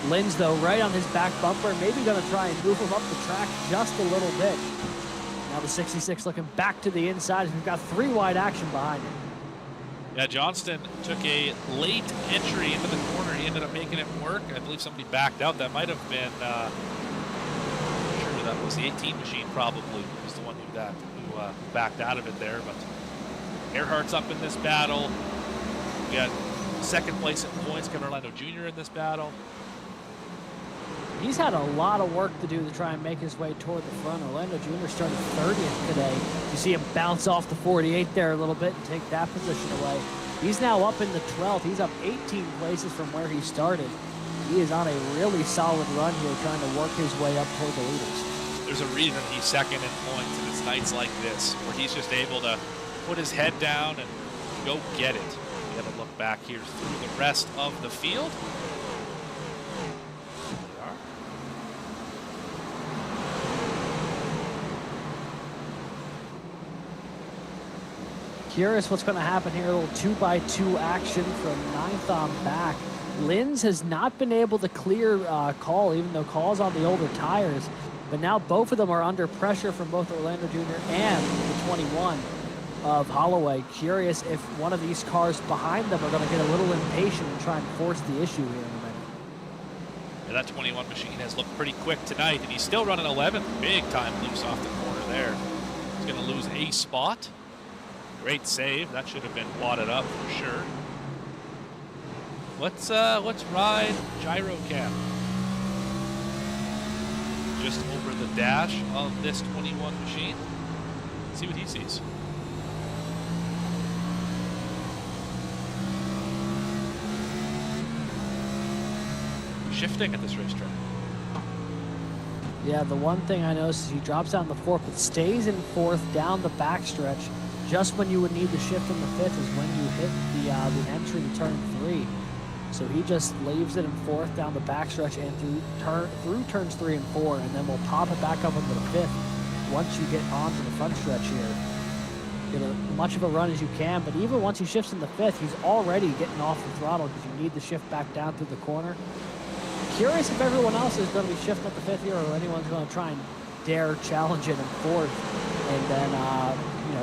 Lynn's though right on his back bumper, maybe gonna try and move him up the track just a little bit. Now the 66 looking back to the inside as we've got 3 wide action behind him. Yeah, Johnston took a late entry into the corner. He ended up making it work. I believe somebody backed out. That might have been, I'm sure that was the 18 machine probably was the one who backed out of it there. But Erhardt's up in this battle. We got 2nd place in points, Kevin Orlando Jr. in this battle. He's had a lot of work to do to try and make his way toward the front. Orlando Jr. started 30th today. You see him bounce off the 48 there a little bit and take that position away. He's now up in the 12th. He's up 18 places from where he started. He is on a really solid run here, trying to work his way up toward the leaders. There's a reason he's 2nd in points, and it's nights like this where he's just able to put his head down and go get it. We have a look back here through the rest of the field. Curious what's going to happen here. A little 2x2 action from 9th on back. Lynn's has not been able to clear Call, even though Call's on the older tires. But now both of them are under pressure from both Orlando Jr. and the 21 of Holloway. Curious if one of these cars behind them are going to get a little impatient and try and force the issue here in a minute. Yeah, that 21 machine has looked pretty quick tonight, and he's still running 11th. Big time loose off the corner there. He's going to lose a spot. Great save. That should have been wadded up for sure. Let's ride Gyro Cam. Just over the dash of this 21 machine. Let's see what he sees. Shifting at this racetrack. Yeah, the one thing I noticed is he drops down the 4th, but stays in 4th down the backstretch. Just when you would need the shift in the 5th is when you hit the entry to turn 3. So he just leaves it in 4th down the backstretch and through turns 3 and 4, and then we'll pop it back up into the 5th once you get onto the front stretch here. Get as much of a run as you can, but even once he shifts in the 5th, he's already getting off the throttle because you need the shift back down through the corner. Curious if everyone else is going to be shifting up the 5th here, or anyone's going to try and dare challenge it in 4th, and then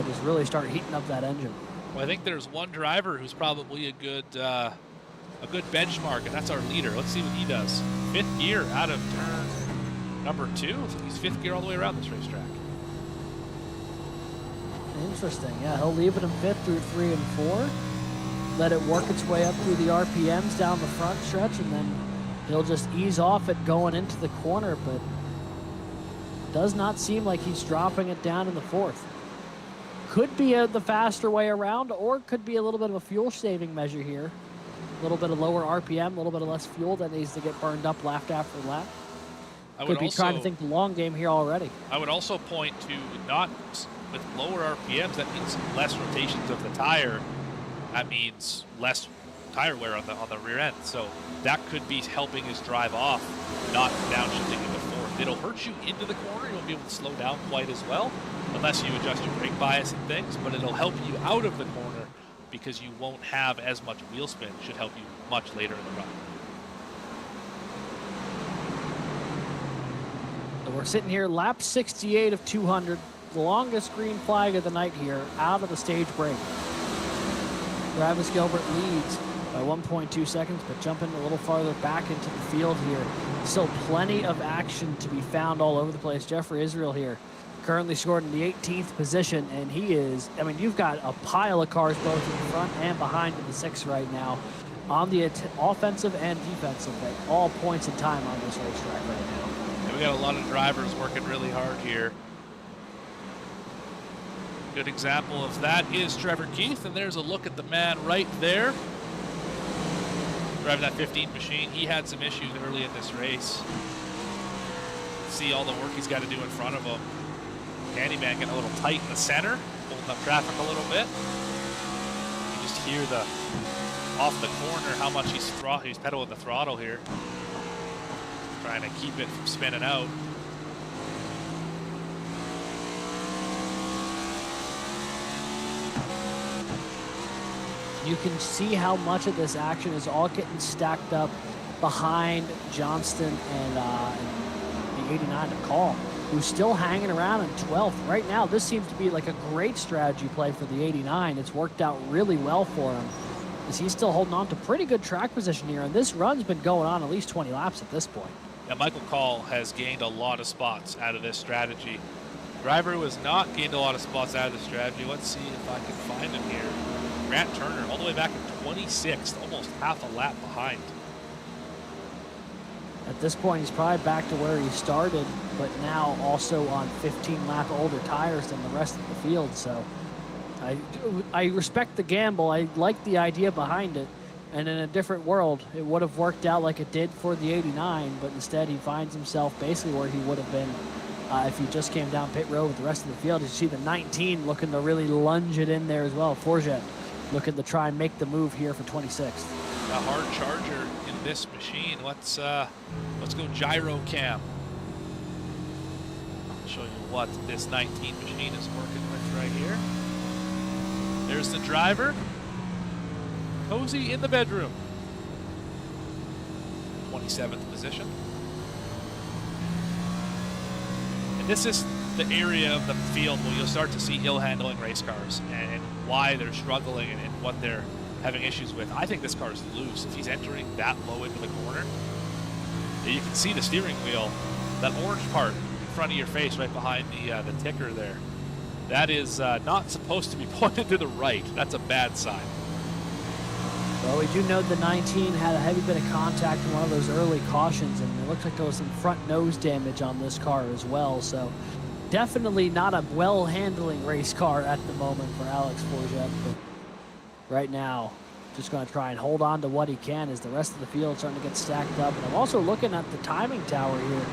just really start heating up that engine. Well, I think there's one driver who's probably a good benchmark, and that's our leader. Let's see what he does. 5th gear out of turn number 2. I think he's 5th gear all the way around this racetrack. Interesting. Yeah, he'll leave it in 5th through 3 and 4. Let it work its way up through the RPMs down the front stretch, and then he'll just ease off it going into the corner, but does not seem like he's dropping it down in the 4th. Could be the faster way around, or could be a little bit of a fuel saving measure here. A little bit of lower RPM, a little bit of less fuel that needs to get burned up lap after lap. Could be trying to think the long game here already. I would also point to not with lower RPMs, that means less rotations of the tire. That means less tire wear on the rear end. So that could be helping his drive off, not downshifting into 4th. It'll hurt you into the corner. You won't be able to slow down quite as well, unless you adjust your brake bias and things, but it'll help you out of the corner because you won't have as much wheel spin. It should help you much later in the run. So we're sitting here, lap 68 of 200. The longest green flag of the night here, out of the stage break. Travis Gilbert leads by 1.2 seconds, but jumping a little farther back into the field here. Still plenty of action to be found all over the place. Jeffrey Israel here, currently scored in the 18th position, and he is, I mean, you've got a pile of cars both in front and behind in the 6th right now on the offensive and defensive at all points in time on this racetrack right now. And we got a lot of drivers working really hard here. Good example of that is Trevor Keith, and there's a look at the man right there. Driving that 15 machine, he had some issues early in this race. See all the work he's got to do in front of him. Candyman getting a little tight in the center, holding up traffic a little bit. You just hear the off the corner how much he's pedaling the throttle here, trying to keep it from spinning out. You can see how much of this action is all getting stacked up behind Johnston and the 89 McCall, who's still hanging around in 12th. Right now, this seems to be like a great strategy play for the 89. It's worked out really well for him, as he's still holding on to pretty good track position here, and this run's been going on at least 20 laps at this point. Yeah, Michael Call has gained a lot of spots out of this strategy. Driver who has not gained a lot of spots out of this strategy, let's see if I can find him here. Grant Turner, all the way back in 26th, almost half a lap behind. At this point, he's probably back to where he started, but now also on 15-lap older tires than the rest of the field. So I respect the gamble. I like the idea behind it. And in a different world, it would have worked out like it did for the 89, but instead he finds himself basically where he would have been if he just came down pit road with the rest of the field. You see the 19 looking to really lunge it in there as well. Forget looking to try and make the move here for 26th. A hard charger in this machine. Let's go gyro cam. I'll show you what this 19 machine is working with right here. There's the driver. Cozy in the bedroom. 27th position. And this is the area of the field where you'll start to see ill-handling race cars and why they're struggling and what they're having issues with. I think this car is loose. If he's entering that low into the corner, you can see the steering wheel, that orange part in front of your face right behind the ticker there. That is not supposed to be pointed to the right. That's a bad sign. Well, we do know the 19 had a heavy bit of contact in one of those early cautions, and it looks like there was some front nose damage on this car as well. So definitely not a well-handling race car at the moment for Alex Forget. But right now, just going to try and hold on to what he can as the rest of the field is starting to get stacked up. And I'm also looking at the timing tower here.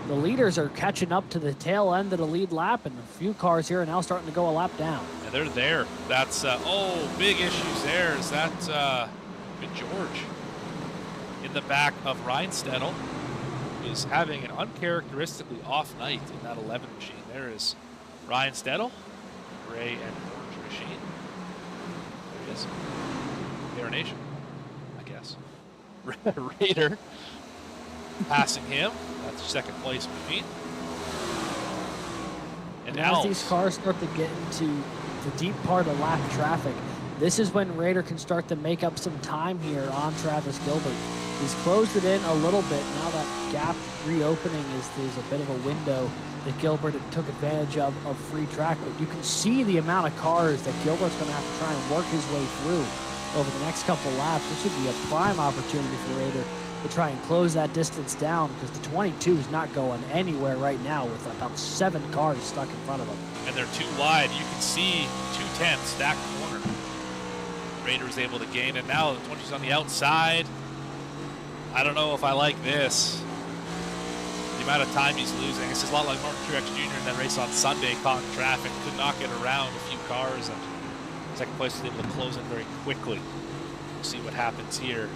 The leaders are catching up to the tail end of the lead lap, and a few cars here are now starting to go a lap down. And they're there. That's, big issues there. Is that good George in the back of Reinstedel is having an uncharacteristically off night in that 11 machine. There is Reinstedel, gray and orange machine. There he is. Air Nation, I guess. Raider passing him. That's second place machine. And as these cars start to get into the deep part of lap traffic, this is when Raider can start to make up some time here on Travis Gilbert. He's closed it in a little bit. Now that gap reopening there's a bit of a window that Gilbert took advantage of free track. But you can see the amount of cars that Gilbert's going to have to try and work his way through over the next couple laps. This should be a prime opportunity for Rader to try and close that distance down, because the 22 is not going anywhere right now with about 7 cars stuck in front of him. And they're too wide. You can see 210 stacked corner. Rader is able to gain, and now the 20's on the outside. I don't know if I like this. The amount of time he's losing. This is a lot like Martin Truex Jr. in that race on Sunday, caught in traffic, could not get around a few cars, and second place was able to close in very quickly. We'll see what happens here.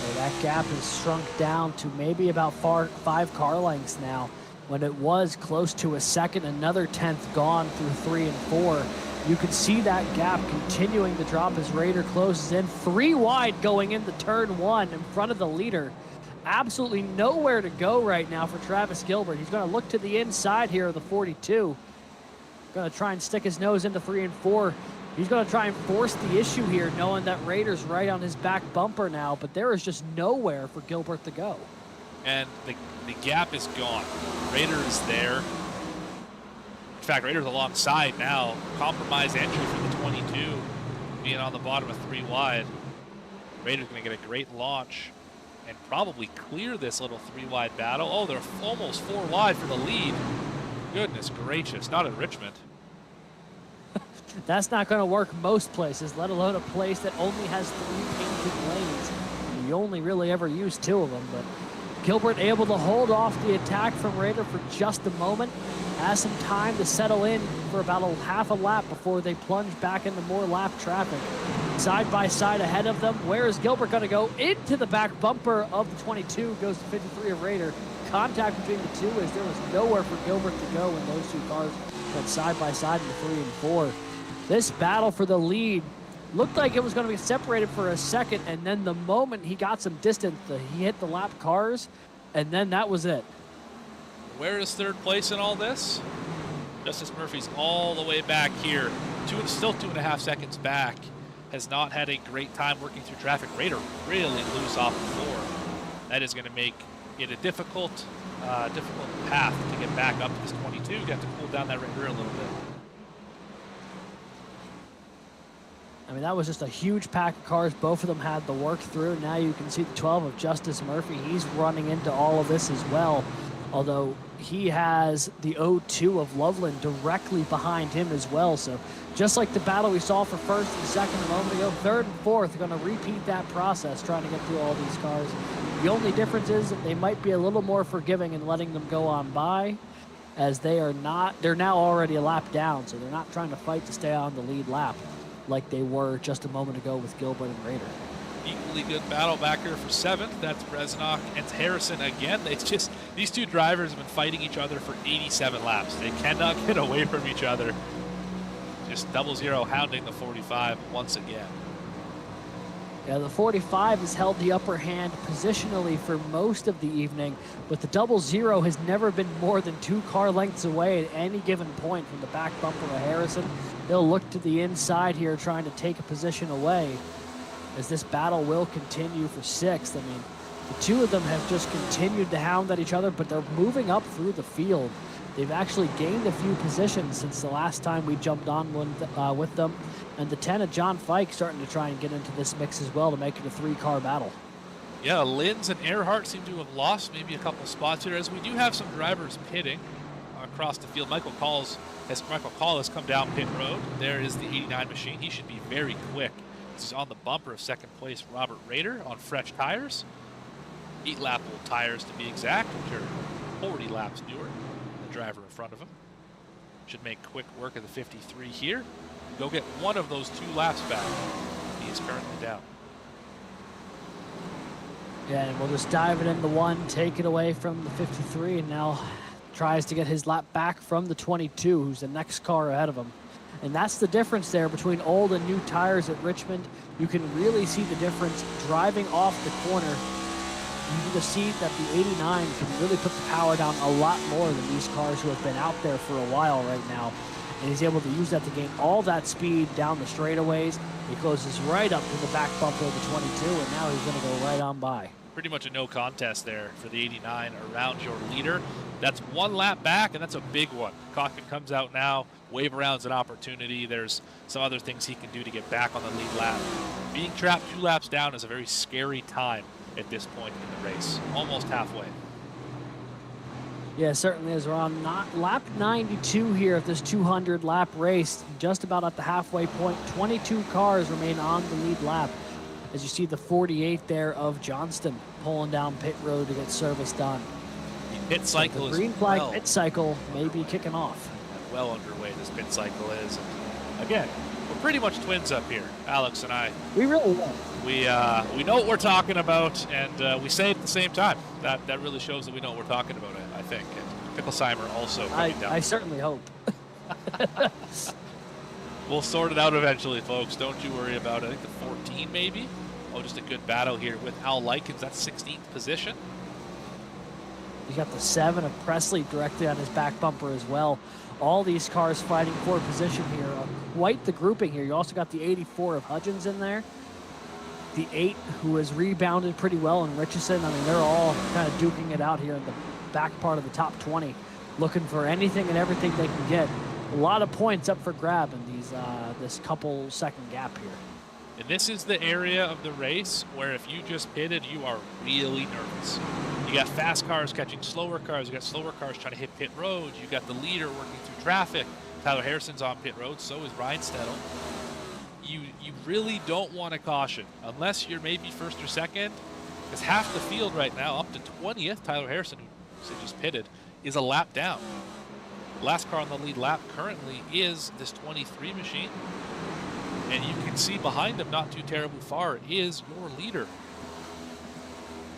So that gap has shrunk down to maybe about 5 car lengths now, when it was close to a second. Another 10th gone through 3 and 4. You can see that gap continuing to drop as Rader closes in. 3 wide going into turn 1 in front of the leader. Absolutely nowhere to go right now for Travis Gilbert. He's going to look to the inside here of the 42. Going to try and stick his nose into 3 and 4. He's going to try and force the issue here, knowing that Rader's right on his back bumper now, but there is just nowhere for Gilbert to go. And the gap is gone. Rader is there. In fact, Rader's alongside now. Compromised entry for the 22, being on the bottom of 3 wide. Rader's going to get a great launch and probably clear this little 3 wide battle. Oh, they're almost 4 wide for the lead. Goodness gracious, not in Richmond. That's not going to work most places, let alone a place that only has 3 painted lanes. You only really ever use 2 of them, but Gilbert able to hold off the attack from Rader for just a moment. Has some time to settle in for about half a lap before they plunge back into more lap traffic. Side by side ahead of them. Where is Gilbert going to go? Into the back bumper of the 22, goes to 53 of Rader. Contact between the two as there was nowhere for Gilbert to go when those 2 cars went side by side in the 3 and 4. This battle for the lead looked like it was going to be separated for a second, and then the moment he got some distance, he hit the lap cars, and then that was it. Where is 3rd place in all this? Justice Murphy's all the way back here. Still 2.5 seconds back. Has not had a great time working through traffic. Rader really loose off the floor. That is going to make it a difficult path to get back up to this 22. You have to cool down that rear a little bit. I mean, that was just a huge pack of cars. Both of them had to work through. Now you can see the 12 of Justice Murphy. He's running into all of this as well, although he has the 02 of Loveland directly behind him as well. So just like the battle we saw for 1st and 2nd a moment ago, 3rd and 4th are going to repeat that process, trying to get through all these cars. The only difference is that they might be a little more forgiving in letting them go on by, as they're now already a lap down, so they're not trying to fight to stay on the lead lap like they were just a moment ago with Gilbert and Rader. Equally good battle back here for 7th. That's Bresnock and Harrison again. It's just, these 2 drivers have been fighting each other for 87 laps. They cannot get away from each other. Just 00 hounding the 45 once again. Yeah, the 45 has held the upper hand positionally for most of the evening, but the 00 has never been more than 2 car lengths away at any given point from the back bumper of Harrison. They'll look to the inside here, trying to take a position away, as this battle will continue for 6th. I mean, the 2 of them have just continued to hound at each other, but they're moving up through the field. They've actually gained a few positions since the last time we jumped on with them. And the 10 of John Fike starting to try and get into this mix as well to make it a 3-car battle. Yeah, Linz and Erhardt seem to have lost maybe a couple spots here, as we do have some drivers pitting across the field. Michael Call has come down pit road. There is the 89 machine. He should be very quick. This is on the bumper of 2nd place Robert Rader on fresh tires. 8-lap old tires to be exact, which are 40 laps newer than the driver in front of him. Should make quick work of the 53 here. Go get one of those 2 laps back. He is currently down. Yeah, and we'll just dive it into 1, take it away from the 53, and now tries to get his lap back from the 22, who's the next car ahead of him. And that's the difference there between old and new tires at Richmond. You can really see the difference driving off the corner. You can just see that the 89 can really put the power down a lot more than these cars who have been out there for a while right now. And he's able to use that to gain all that speed down the straightaways He closes right up to the back bumper of the 22, and now he's going to go right on by. Pretty much a no contest there for the 89 around your leader. That's one lap back, and that's a big one. Cochran comes out now. Wave around's an opportunity. There's some other things he can do to get back on the lead lap. Being trapped 2 laps down is a very scary time at this point in the race. Almost halfway. Yeah, certainly is. We're on lap 92 here of this 200-lap race, just about at the halfway point. 22 cars remain on the lead lap. As you see the 48 there of Johnston pulling down pit road to get service done. The pit cycle the is green flag pit cycle may be kicking off. Well underway, this pit cycle is. Again, we're pretty much twins up here, Alex and I. We really are. We know what we're talking about, and we say it at the same time. That really shows that we know what we're talking about, I think. And Picklesheimer also coming down. I certainly hope. We'll sort it out eventually, folks. Don't you worry about it. I think the 14 maybe. Oh, just a good battle here with Al Likens. That's 16th position. You got the 7 of Presley directly on his back bumper as well. All these cars fighting for position here. Quite the grouping here. You also got the 84 of Hudgens in there. The 8 who has rebounded pretty well in Richardson. I mean, they're all kind of duking it out here in the back part of the top 20, looking for anything and everything they can get. A lot of points up for grab in these this couple second gap here. And this is the area of the race where if you just pitted, you are really nervous. You got fast cars catching slower cars. You got slower cars trying to hit pit road. You got the leader working through traffic. Tyler Harrison's on pit road. So is Ryan Stedel. You really don't want to caution unless you're maybe first or second, because half the field right now, up to 20th, Tyler Harrison, who just pitted, is a lap down. Last car on the lead lap currently is this 23 machine. And you can see behind him, not too terribly far, is your leader.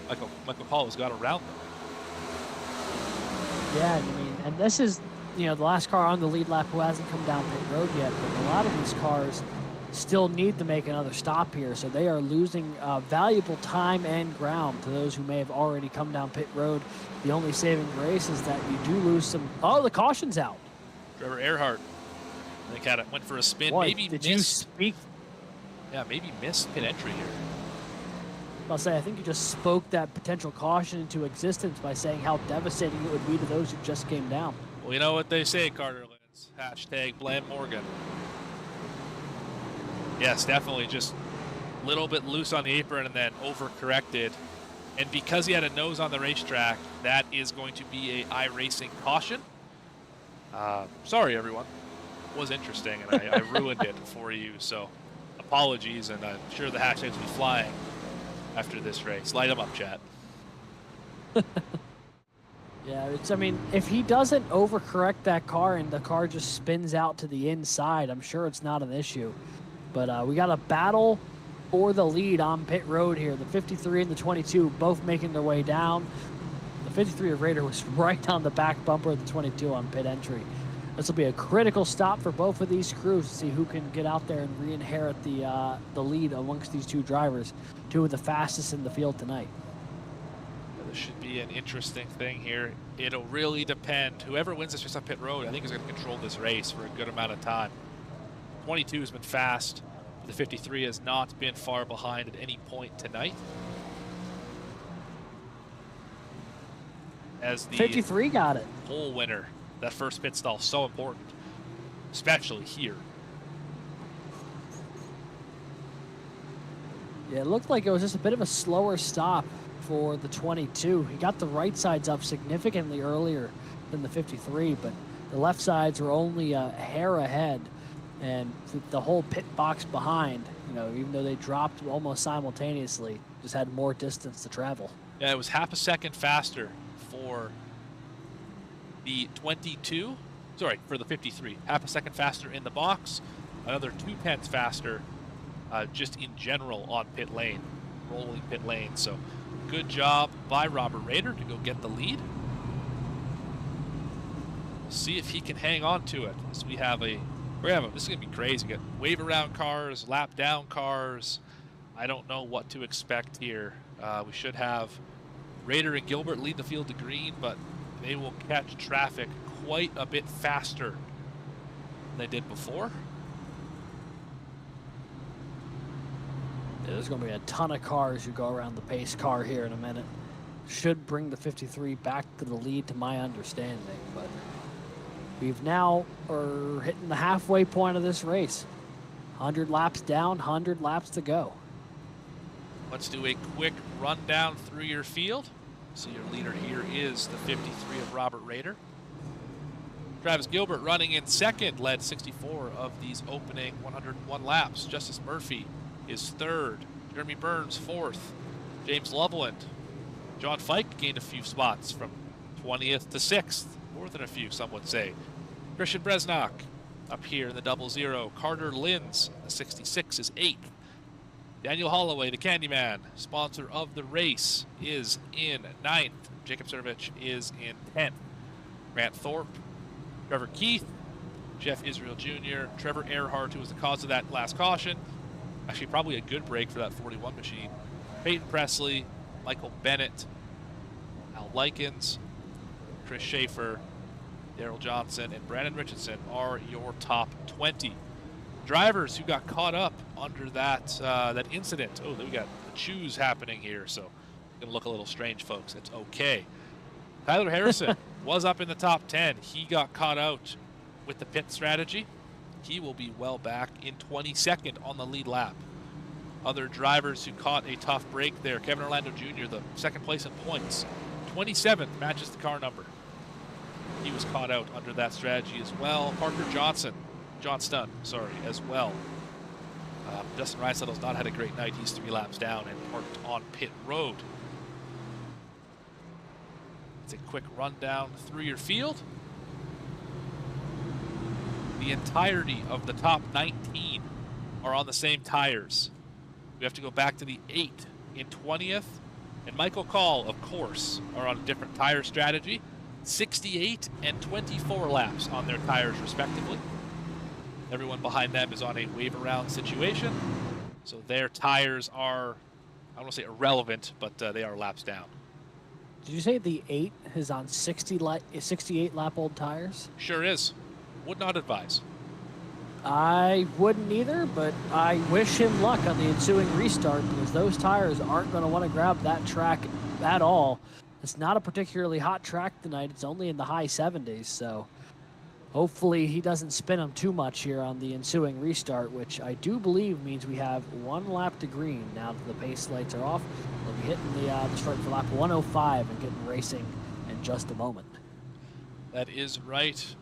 Michael Paul has got around them. Yeah, I mean, and this is, the last car on the lead lap who hasn't come down pit road yet, but a lot of these cars still need to make another stop here, so they are losing valuable time and ground to those who may have already come down pit road. The only saving grace is that you do lose some. Oh, the caution's out. Trevor Erhardt, I think went for a spin. Boy, maybe did missed. you speak? Yeah, maybe missed pit entry here. I'll say, I think you just spoke that potential caution into existence by saying how devastating it would be to those who just came down. Well, you know what they say, Carter Lentz. Hashtag blame Morgan. Yes, definitely just a little bit loose on the apron and then overcorrected. And because he had a nose on the racetrack, that is going to be a iRacing caution. Sorry, everyone. It was interesting, and I ruined it for you. So apologies, and I'm sure the hashtags will be flying after this race. Light them up, chat. Yeah, I mean, if he doesn't overcorrect that car and the car just spins out to the inside, I'm sure it's not an issue. But we got a battle for the lead on pit road here. The 53 and the 22 both making their way down. The 53 of Raider was right on the back bumper of the 22 on pit entry. This will be a critical stop for both of these crews to see who can get out there and re-inherit the lead amongst these two drivers, two of the fastest in the field tonight. This should be an interesting thing here. It'll really depend. Whoever wins this race on pit road, I think is going to control this race for a good amount of time. 22 has been fast. The 53 has not been far behind at any point tonight. As the 53 got it. pole winner, that first pit stall so important, especially here. Yeah, it looked like it was just a bit of a slower stop for the 22. He got the right sides up significantly earlier than the 53, but the left sides were only a hair ahead. And the whole pit box behind, even though they dropped almost simultaneously, just had more distance to travel. Yeah, it was half a second faster for the 22. Sorry, for the 53. Half a second faster in the box. Another 0.2 faster just in general on pit lane, rolling pit lane. So good job by Robert Rader to go get the lead. We'll see if he can hang on to it as we have this is going to be crazy. We got wave around cars, lap down cars. I don't know what to expect here. We should have Rader and Gilbert lead the field to green, but they will catch traffic quite a bit faster than they did before. There's going to be a ton of cars who go around the pace car here in a minute. Should bring the 53 back to the lead, to my understanding. But we've now are hitting the halfway point of this race. 100 laps down, 100 laps to go. Let's do a quick rundown through your field. So your leader here is the 53 of Robert Rader. Travis Gilbert running in second, led 64 of these opening 101 laps. Justice Murphy is third. Jeremy Burns fourth. James Loveland. John Fike gained a few spots from 20th to 6th. More than a few, some would say. Christian Bresnock up here in the 00. Carter Linz, the 66, is 8th. Daniel Holloway, the Candyman, sponsor of the race, is in 9th. Jacob Servich is in 10th. Grant Thorpe, Trevor Keith, Jeff Israel Jr., Trevor Erhardt, who was the cause of that last caution. Actually, probably a good break for that 41 machine. Peyton Presley, Michael Bennett, Al Likens, Chris Schaefer, Daryl Johnson, and Brandon Richardson are your top 20. Drivers who got caught up under that that incident. Oh, we got the choose happening here, so it's going to look a little strange, folks. It's okay. Tyler Harrison was up in the top 10. He got caught out with the pit strategy. He will be well back in 22nd on the lead lap. Other drivers who caught a tough break there. Kevin Orlando Jr., the second place in points. 27th matches the car number. He was caught out under that strategy as well. Parker Johnston, as well. Justin Reisettle's not had a great night. He's 3 laps down and parked on pit road. It's a quick rundown through your field. The entirety of the top 19 are on the same tires. We have to go back to the 8 in 20th. And Michael Call, of course, are on a different tire strategy. 68 and 24 laps on their tires, respectively. Everyone behind them is on a wave around situation. So their tires are, I don't want to say irrelevant, but they are laps down. Did you say the 8 is on 68 lap old tires? Sure is. Would not advise. I wouldn't either, but I wish him luck on the ensuing restart because those tires aren't going to want to grab that track at all. It's not a particularly hot track tonight. It's only in the high 70s, so hopefully he doesn't spin them too much here on the ensuing restart, which I do believe means we have 1 lap to green now that the pace lights are off. We'll be hitting the start for lap 105 and getting racing in just a moment. That is right.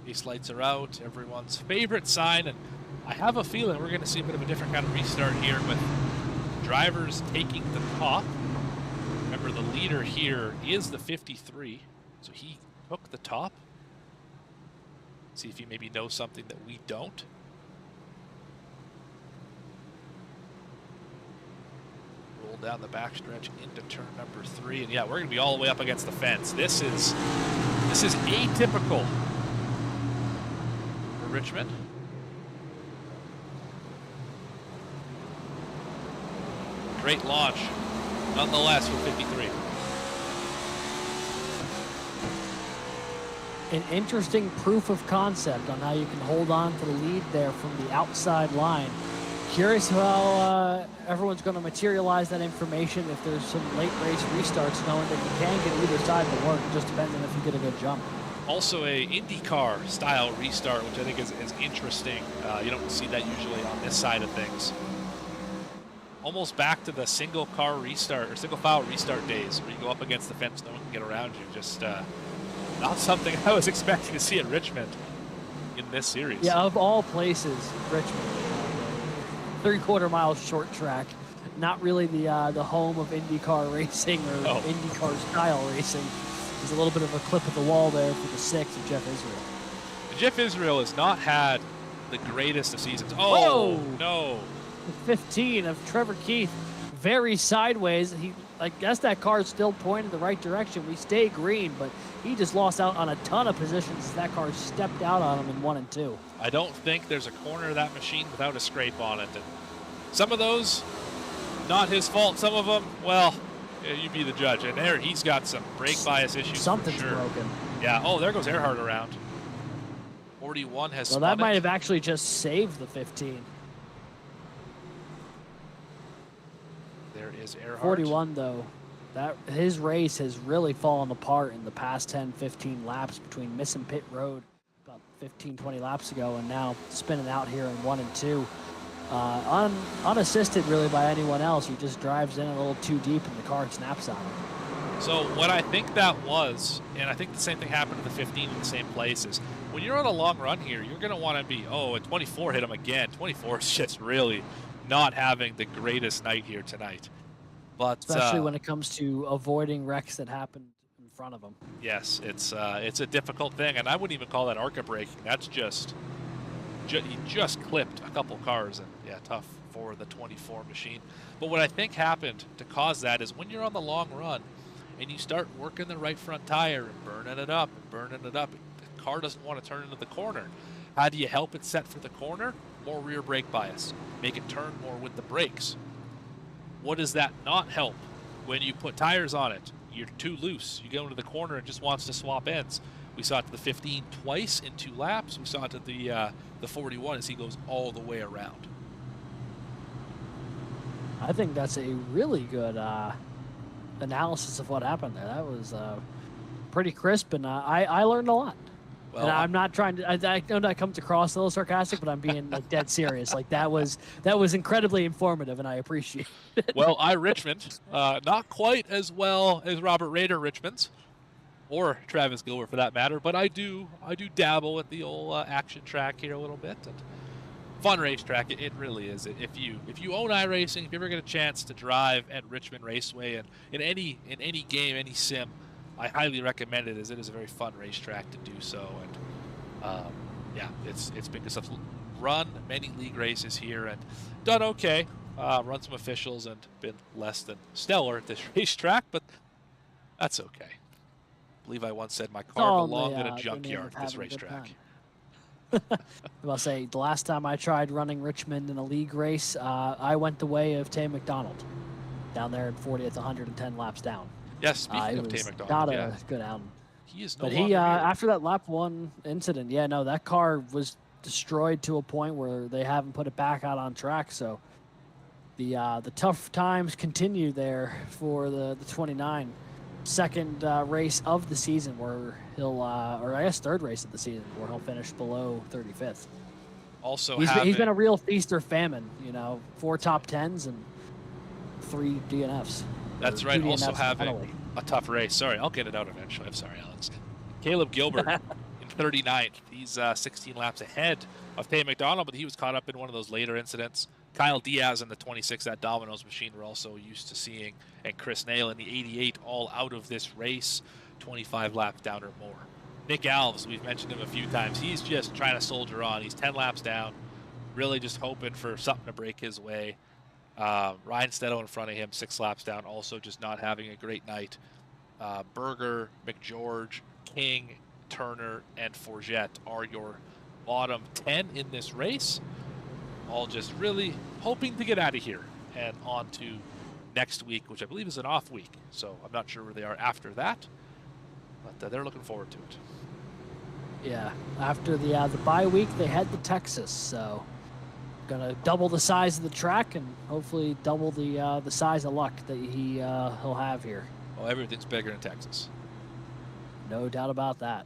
Pace lights are out, everyone's favorite sign, and I have a feeling we're going to see a bit of a different kind of restart here with drivers taking the top. Remember, the leader here is the 53, so he took the top. See if he maybe knows something that we don't. Roll down the backstretch into turn number 3, and yeah, we're going to be all the way up against the fence. This is atypical for Richmond. Great launch, nonetheless, for 53. An interesting proof of concept on how you can hold on to the lead there from the outside line. Curious how everyone's going to materialize that information if there's some late race restarts, knowing that you can get either side to work. It just depends on if you get a good jump. Also a IndyCar style restart, which I think is interesting. You don't see that usually on this side of things. Almost back to the single car restart or single file restart days where you go up against the fence, no one can get around you. Just not something I was expecting to see at Richmond in this series. Yeah, of all places, Richmond. 3/4 mile short track. Not really the home of IndyCar racing or IndyCar style racing. There's a little bit of a clip at the wall there for the 6 of Jeff Israel. Jeff Israel has not had the greatest of seasons. Oh, no. The 15 of Trevor Keith, very sideways. I guess that car's still pointing the right direction. We stay green, but he just lost out on a ton of positions as that car stepped out on him in 1 and 2. I don't think there's a corner of that machine without a scrape on it. And some of those, not his fault. Some of them, well, you be the judge. And there, he's got some brake bias issues. Something's for sure. broken. Yeah. Oh, there goes Erhardt around. 41 has. Well, that might have actually just saved the 15. There is Erhardt. 41 though, that his race has really fallen apart in the past 10, 15 laps between missing pit road about 15, 20 laps ago, and now spinning out here in 1 and 2. Unassisted really by anyone else. He just drives in a little too deep and the car snaps on him. So what I think that was, and I think the same thing happened to the 15 in the same places, when you're on a long run here, you're going to want to be, and 24 hit him again. 24 is just really not having the greatest night here tonight. But especially when it comes to avoiding wrecks that happened in front of him. Yes, it's a difficult thing, and I wouldn't even call that ARCA braking. That's he just clipped a couple cars, and yeah, tough for the 24 machine. But what I think happened to cause that is when you're on the long run and you start working the right front tire and burning it up, the car doesn't want to turn into the corner. How do you help it set for the corner? More rear brake bias. Make it turn more with the brakes. What does that not help? When you put tires on it, you're too loose. You go into the corner and just wants to swap ends. We saw it to the 15 twice in 2 laps. We saw it to the 41 as he goes all the way around. I think that's a really good analysis of what happened there. That was pretty crisp, and I learned a lot. Well, and I'm not trying to. I know that comes across a little sarcastic, but I'm being like dead serious. Like that was incredibly informative, and I appreciate it. Well, Richmond, not quite as well as Robert Rader Richmond's, or Travis Gilbert for that matter, but I do dabble at the old action track here a little bit. And fun racetrack, it really is. If you own iRacing, if you ever get a chance to drive at Richmond Raceway and in any game, any sim, I highly recommend it, as it is a very fun racetrack to do so. And yeah, it's been good stuff. Run many league races here and done okay. Run some officials and been less than stellar at this racetrack, but that's okay. I believe I once said my car belonged in a junkyard at this racetrack. I'll say the last time I tried running Richmond in a league race, I went the way of Tay McDonald down there at 40th, 110 laps down. Yes, speaking of Tay McDonald, not a good outing. He is no but longer he here. after that lap 1 incident, that car was destroyed to a point where they haven't put it back out on track. So the tough times continue there for the 29. Second race of the season where he'll, or I guess third race of the season where he'll finish below 35th. Also, he's been a real feast or famine. 4 top 10s and 3 DNFs. That's right. Also having a tough race. Sorry, I'll get it out eventually. I'm sorry, Alex. Caleb Gilbert in 39th. He's 16 laps ahead of Tay McDonald, but he was caught up in one of those later incidents. Kyle Diaz in the 26, that Domino's machine we're also used to seeing, and Chris Nail in the 88, all out of this race, 25 laps down or more. Nick Alves, we've mentioned him a few times. He's just trying to soldier on. He's 10 laps down, really just hoping for something to break his way. Ryan Stedo in front of him, 6 laps down, also just not having a great night. Berger, McGeorge, King, Turner, and Forget are your bottom 10 in this race. All just really hoping to get out of here and on to next week, which I believe is an off week. So I'm not sure where they are after that, but they're looking forward to it. Yeah, after the bye week, they head to Texas. So gonna double the size of the track and hopefully double the size of luck that he'll have here. Well, everything's bigger in Texas. No doubt about that.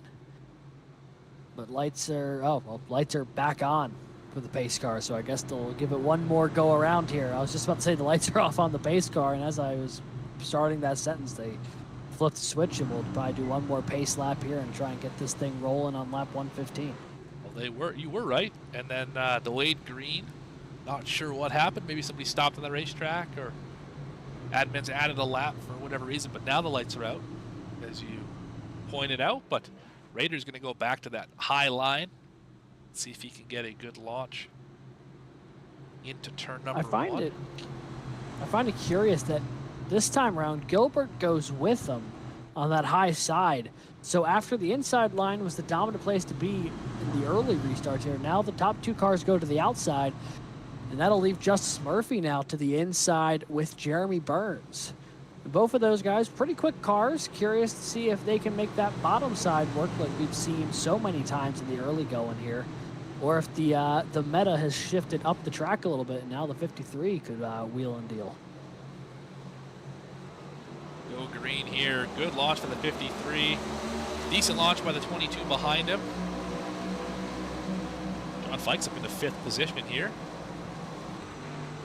But lights are back on for the pace car, so I guess they'll give it one more go around here. I was just about to say the lights are off on the pace car, and as I was starting that sentence, they flipped the switch, and we'll probably do one more pace lap here and try and get this thing rolling on lap 115. Well, you were right, and then delayed green. Not sure what happened. Maybe somebody stopped on the racetrack, or admins added a lap for whatever reason. But now the lights are out, as you pointed out. But Rader's going to go back to that high line. See if he can get a good launch into turn number 1. I find it curious that this time around Gilbert goes with them on that high side. So after the inside line was the dominant place to be in the early restarts here, now the top 2 cars go to the outside, and that'll leave Justice Murphy now to the inside with Jeremy Burns. Both of those guys, pretty quick cars. Curious to see if they can make that bottom side work like we've seen so many times in the early going here, or if the meta has shifted up the track a little bit, and now the 53 could wheel and deal. green here. Good launch for the 53. Decent launch by the 22 behind him. John Fikes up in the 5th position here.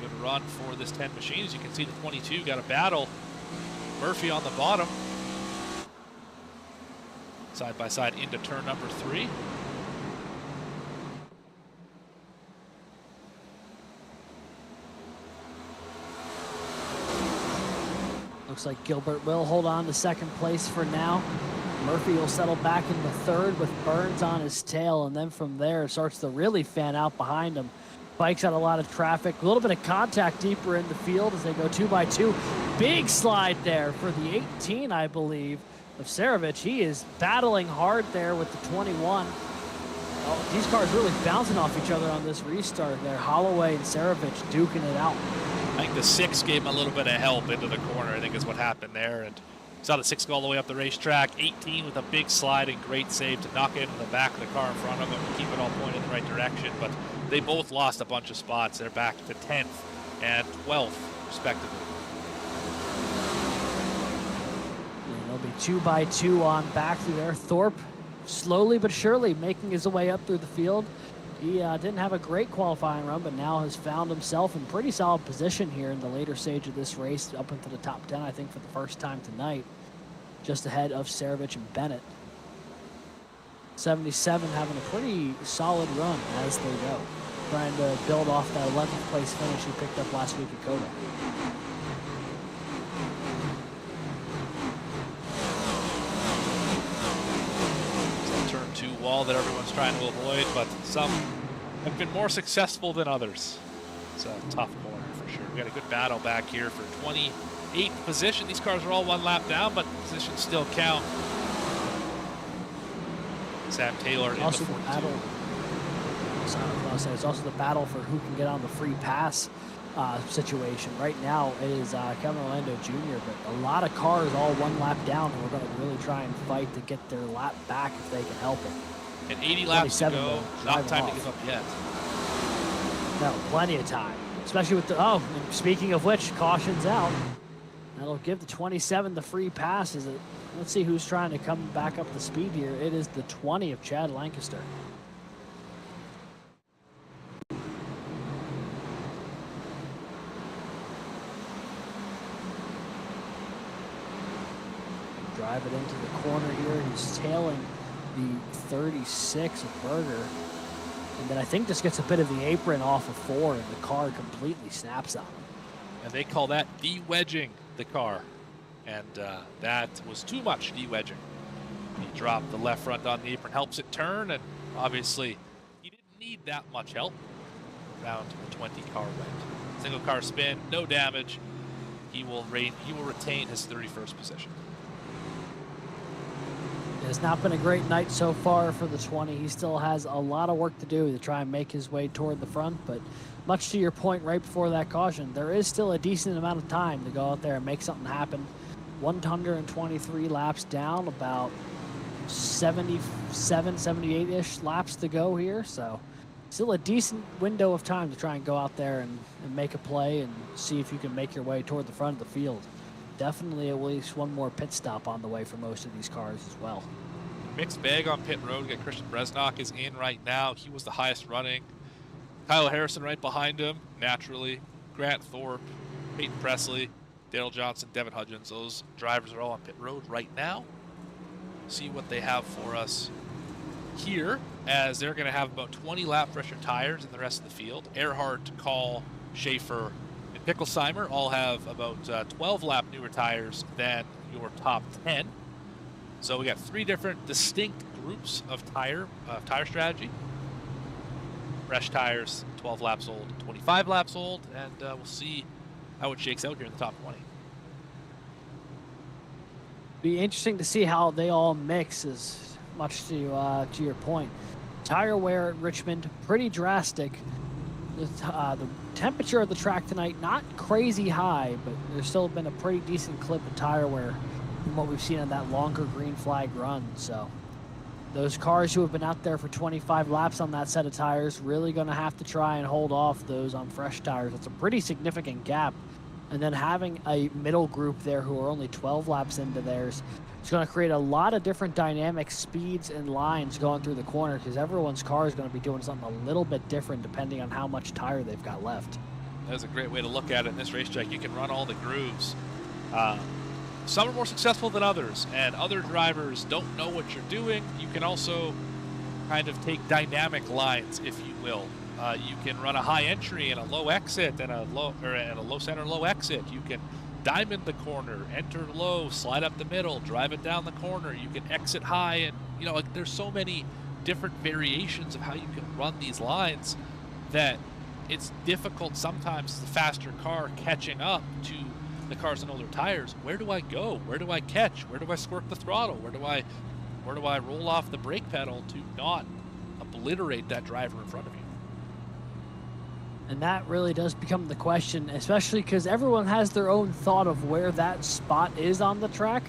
Good run for this 10 machine. As you can see, the 22 got a battle. Murphy on the bottom. Side by side into turn number 3. Looks like Gilbert will hold on to 2nd place for now. Murphy will settle back into 3rd with Burns on his tail, and then from there it starts to really fan out behind him. Bikes out a lot of traffic, a little bit of contact deeper in the field as they go 2x2. Big slide there for the 18, I believe, of Saravich. He is battling hard there with the 21. Oh, these cars really bouncing off each other on this restart there. Holloway and Saravich duking it out. I think the 6 gave him a little bit of help into the corner, I think is what happened there. And saw the 6 go all the way up the racetrack. 18 with a big slide and great save to knock it into the back of the car in front of him and keep it all pointed in the right direction. But they both lost a bunch of spots. They're back to 10th and 12th, respectively. And it'll be 2x2 on back through there. Thorpe slowly but surely making his way up through the field. He didn't have a great qualifying run, but now has found himself in pretty solid position here in the later stage of this race, up into the top 10, I think, for the first time tonight, just ahead of Saravich and Bennett. 77 having a pretty solid run as they go, trying to build off that 11th place finish he picked up last week at Coda. Turn 2 wall that everyone's trying to avoid, but some have been more successful than others. It's a tough corner for sure. We got a good battle back here for 28th position. These cars are all 1 lap down, but positions still count. Sam Taylor in the 42. It's also the battle for who can get on the free pass situation. Right now it is Kevin Orlando Jr., but a lot of cars all 1 lap down who are going to really try and fight to get their lap back if they can help it. And 80 laps to go, not time to give up yet. No, plenty of time, especially with the, and speaking of which, caution's out. That'll give the 27 the free pass. Let's see who's trying to come back up the speed here. It is the 20 of Chad Lancaster. Drive it into the corner here. He's tailing the 36 of Berger. And then I think just gets a bit of the apron off of 4, and the car completely snaps on him. And they call that de-wedging the car. And that was too much de-wedging. He dropped the left front on the apron, helps it turn, and obviously he didn't need that much help. Round the 20 car went. Single car spin, no damage. He will retain his 31st position. It has not been a great night so far for the 20. He still has a lot of work to do to try and make his way toward the front, but much to your point right before that caution, there is still a decent amount of time to go out there and make something happen. 123 laps down, about 77, 78-ish laps to go here, so still a decent window of time to try and go out there and make a play and see if you can make your way toward the front of the field. Definitely at least one more pit stop on the way for most of these cars as well. Mixed bag on pit road. We got Christian Bresnock is in right now. He was the highest running. Kyle Harrison right behind him, naturally. Grant Thorpe, Peyton Presley, Daryl Johnson, Devin Hudgens. Those drivers are all on pit road right now. See what they have for us here, as they're going to have about 20 lap fresher tires in the rest of the field. Erhardt, Call, Schaefer, and Picklesheimer all have about 12 lap newer tires than your top 10. So we got 3 different distinct groups of tire strategy. Fresh tires, 12 laps old, 25 laps old, and we'll see how it shakes out here in the top 20. Be interesting to see how they all mix, as much to your point. Tire wear at Richmond, pretty drastic. The temperature of the track tonight, not crazy high, but there's still been a pretty decent clip of tire wear from what we've seen on that longer green flag run. So those cars who have been out there for 25 laps on that set of tires really going to have to try and hold off those on fresh tires. It's a pretty significant gap and then having a middle group there who are only 12 laps into theirs, it's going to create a lot of different dynamic speeds and lines going through the corner because everyone's car is going to be doing something a little bit different depending on how much tire they've got left. That's a great way to look at it in this racetrack. You can run all the grooves. Some are more successful than others, and other drivers don't know what you're doing. You can also kind of take dynamic lines, if you will. You can run a high entry and a low exit and a low center, low exit. You can diamond the corner, enter low, slide up the middle, drive it down the corner. You can exit high, and like there's so many different variations of how you can run these lines that it's difficult sometimes, the faster car catching up to the cars on older tires. Where do I go? Where do I catch? Where do I squirt the throttle? Where do I roll off the brake pedal to not obliterate that driver in front of you? And that really does become the question, especially because everyone has their own thought of where that spot is on the track,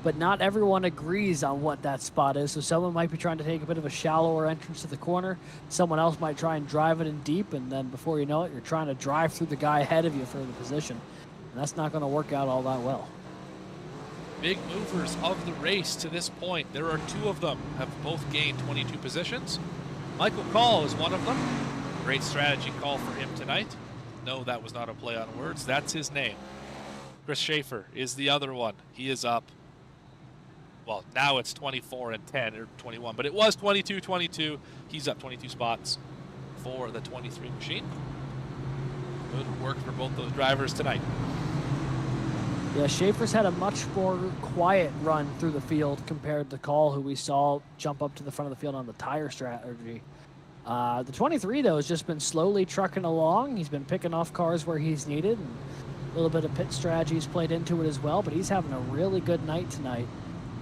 but not everyone agrees on what that spot is. So someone might be trying to take a bit of a shallower entrance to the corner. Someone else might try and drive it in deep, and then before you know it, you're trying to drive through the guy ahead of you for the position. And that's not going to work out all that well. Big movers of the race to this point. There are two of them, have both gained 22 positions. Michael Call is one of them. Great strategy call for him tonight. No, that was not a play on words. That's his name. Chris Schaefer is the other one. He is up. Well, now it's 24 and 10, or 21, but it was 22-22. He's up 22 spots for the 23 machine. Good work for both those drivers tonight. Yeah, Schaefer's had a much more quiet run through the field compared to Call, who we saw jump up to the front of the field on the tire strategy. The 23, though, has just been slowly trucking along. He's been picking off cars where he's needed, and a little bit of pit strategies played into it as well, but he's having a really good night tonight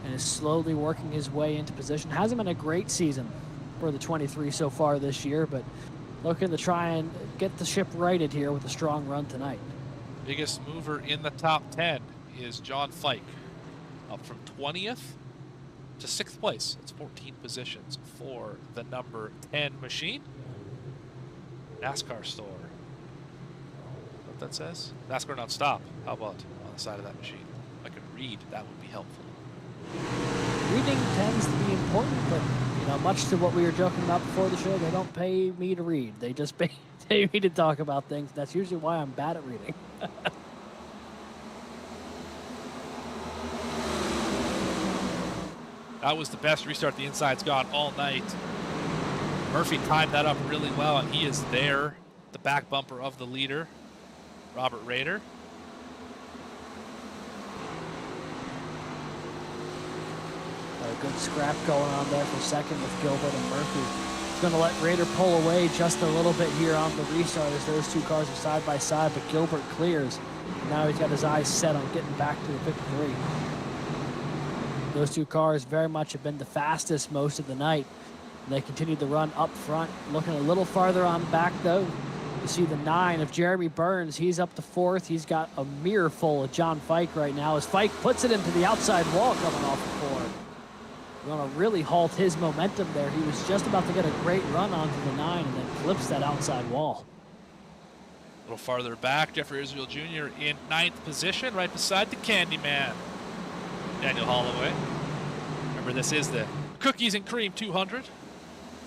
and is slowly working his way into position. Hasn't been a great season for the 23 so far this year, but looking to try and get the ship righted here with a strong run tonight. Biggest mover in the top 10 is John Fike, up from 20th to 6th place. It's 14 positions for the number 10 machine. NASCAR store. What that says? NASCAR non-stop. How about on the side of that machine? If I could read, that would be helpful. Reading tends to be important, but much to what we were joking about before the show, they don't pay me to read. They just pay me to talk about things. That's usually why I'm bad at reading. That was the best restart the inside's got all night. Murphy timed that up really well, and he is there, the back bumper of the leader, Robert Rader. A good scrap going on there for second with Gilbert and Murphy. He's going to let Rader pull away just a little bit here on the restart as those two cars are side by side, but Gilbert clears. Now he's got his eyes set on getting back to the 53. Those two cars very much have been the fastest most of the night. And they continued to run up front, looking a little farther on back though. You see the 9 of Jeremy Burns. He's up to 4th. He's got a mirror full of John Fike right now as Fike puts it into the outside wall coming off the 4. Going to really halt his momentum there. He was just about to get a great run onto the 9 and then flips that outside wall. A little farther back, Jeffrey Israel Jr. in 9th position, right beside the Candyman, Daniel Holloway. Remember, this is the Cookies and Cream 200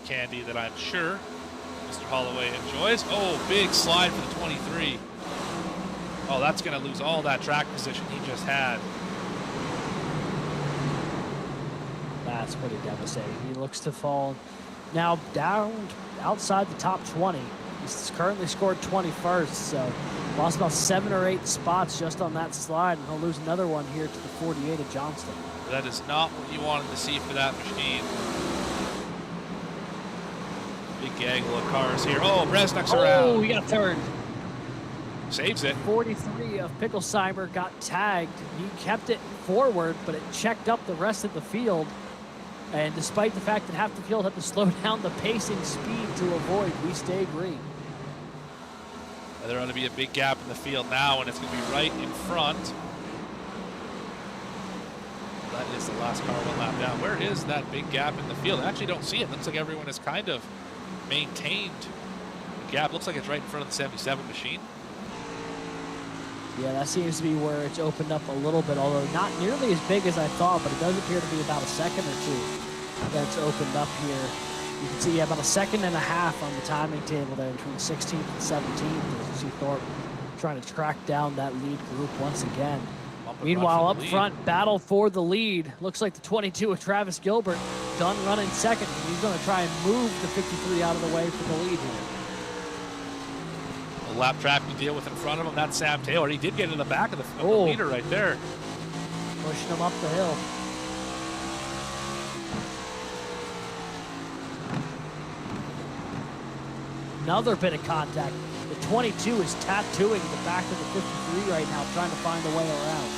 candy that I'm sure Mr. Holloway enjoys. Oh, big slide for the 23. Oh, that's going to lose all that track position he just had. That's pretty devastating. He looks to fall now down outside the top 20. He's currently scored 21st, so lost about 7 or 8 spots just on that slide, and he'll lose another one here to the 48 of Johnston. That is not what you wanted to see for that machine. Big gaggle of cars here. Oh, Bresnik's around. Oh, he got turned. Saves it. 43 of Picklesheimer got tagged. He kept it forward, but it checked up the rest of the field. And despite the fact that half the field had to slow down the pacing speed to avoid, we stay green. There ought to be a big gap in the field now, and it's going to be right in front. That is the last car one lap down. Where is that big gap in the field? I actually don't see it. Looks like everyone has kind of maintained the gap. Looks like it's right in front of the 77 machine. Yeah, that seems to be where it's opened up a little bit, although not nearly as big as I thought, but it does appear to be about a second or two that's opened up here. You can see about a second and a half on the timing table there between 16th and 17th as you see Thorpe trying to track down that lead group once again. Meanwhile, up front, battle for the lead. Looks like the 22 of Travis Gilbert done running second. He's going to try and move the 53 out of the way for the lead here. A lap traffic to deal with in front of him. That's Sam Taylor. He did get in the back of the leader right there. Pushing him up the hill. Another bit of contact. The 22 is tattooing the back of the 53 right now, trying to find a way around.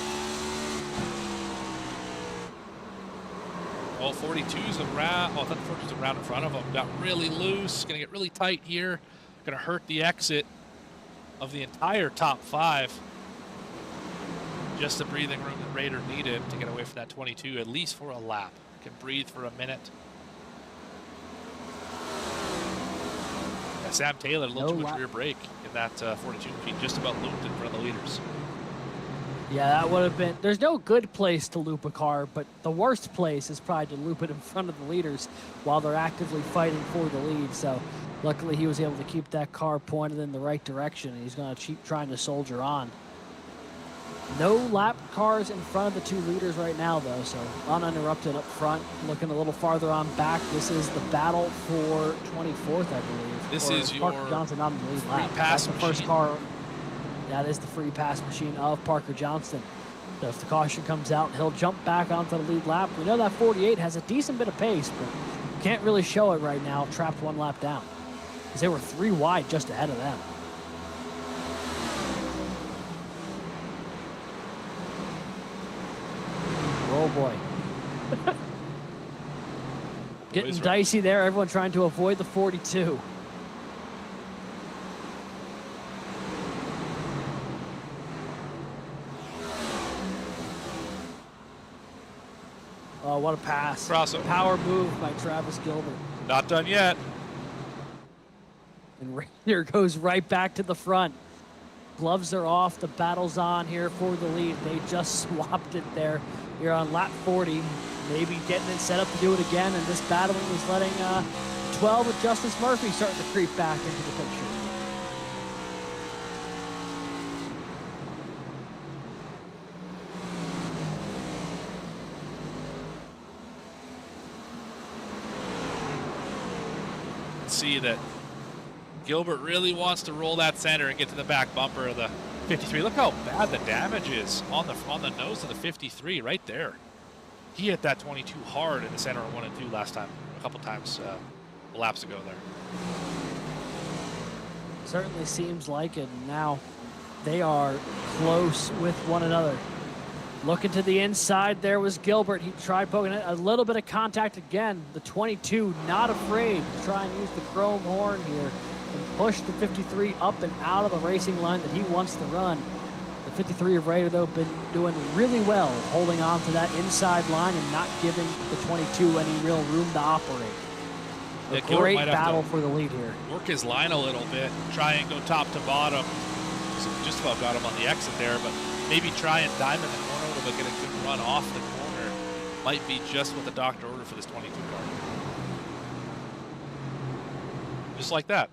Oh, 42's around. Oh, I thought the 42's around in front of him. Got really loose. Going to get really tight here. Going to hurt the exit of the entire top 5. Just the breathing room that Raider needed to get away from that 22, at least for a lap. Can breathe for a minute. Yeah, Sam Taylor, a little too much rear brake in that 42 machine, just about looped in front of the leaders. Yeah, that would have been, there's no good place to loop a car, but the worst place is probably to loop it in front of the leaders while they're actively fighting for the lead. So luckily he was able to keep that car pointed in the right direction, and he's going to keep trying to soldier on. No lap cars in front of the 2 leaders right now, though, so uninterrupted up front. Looking a little farther on back, this is the battle for 24th, I believe. This is Parker your Johnson on the lead lap. pass That's the first machine. car. That is the free pass machine of Parker Johnston. So if the caution comes out, he'll jump back onto the lead lap. We know that 48 has a decent bit of pace, but can't really show it right now, trapped 1 lap down, because they were 3 wide just ahead of them. Oh boy. Getting dicey there, everyone trying to avoid the 42. Oh, what a pass. Crossover. Power move by Travis Gilbert. Not done yet. And Raider goes right back to the front. Gloves are off. The battle's on here for the lead. They just swapped it there. Here on lap 40. Maybe getting it set up to do it again. And this battling is letting 12 of Justice Murphy starting to creep back into the picture. See that Gilbert really wants to roll that center and get to the back bumper of the 53. Look how bad the damage is on the nose of the 53 right there. He hit that 22 hard in the center on 1 and 2 last time, a couple times laps ago there. Certainly seems like it. Now they are close with one another. Looking to the inside, there was Gilbert. He tried poking it. A little bit of contact again. The 22 not afraid to try and use the chrome horn here and push the 53 up and out of the racing line that he wants to run. The 53 of Raider, though, been doing really well, holding on to that inside line and not giving the 22 any real room to operate. A great battle for the lead here. Work his line a little bit, try and go top to bottom. So just about got him on the exit there, but maybe try and diamond the corner a little bit, get a good run off the corner. Might be just what the doctor ordered for this 22 car. Just like that.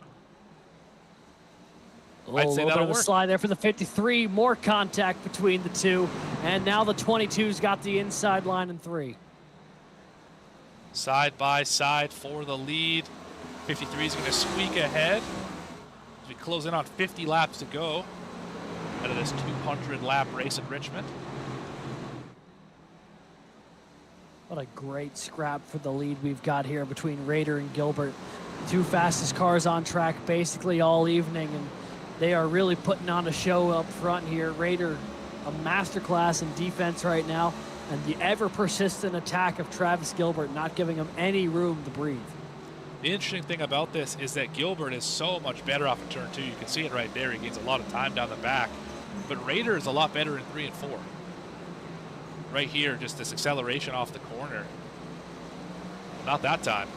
I'd say that'll work. Slide there for the 53. More contact between the two. And now the 22's got the inside line in 3. Side by side for the lead. 53 is going to squeak ahead as we close in on 50 laps to go out of this 200 lap race at Richmond. What a great scrap for the lead we've got here between Raider and Gilbert. 2 fastest cars on track basically all evening, and they are really putting on a show up front here. Raider, a masterclass in defense right now, and the ever-persistent attack of Travis Gilbert, not giving him any room to breathe. The interesting thing about this is that Gilbert is so much better off of turn 2. You can see it right there. He gains a lot of time down the back. But Raider is a lot better in 3 and 4. Right here, just this acceleration off the corner. Not that time.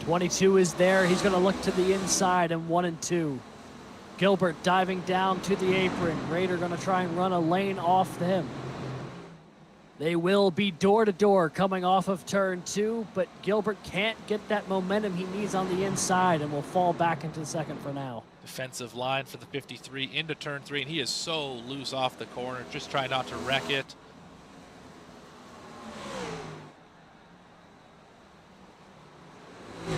22 is there. He's going to look to the inside in 1 and 2. Gilbert diving down to the apron. Raider going to try and run a lane off him. They will be door to door coming off of turn 2, but Gilbert can't get that momentum he needs on the inside and will fall back into second for now. Defensive line for the 53 into turn 3, and he is so loose off the corner. Just try not to wreck it.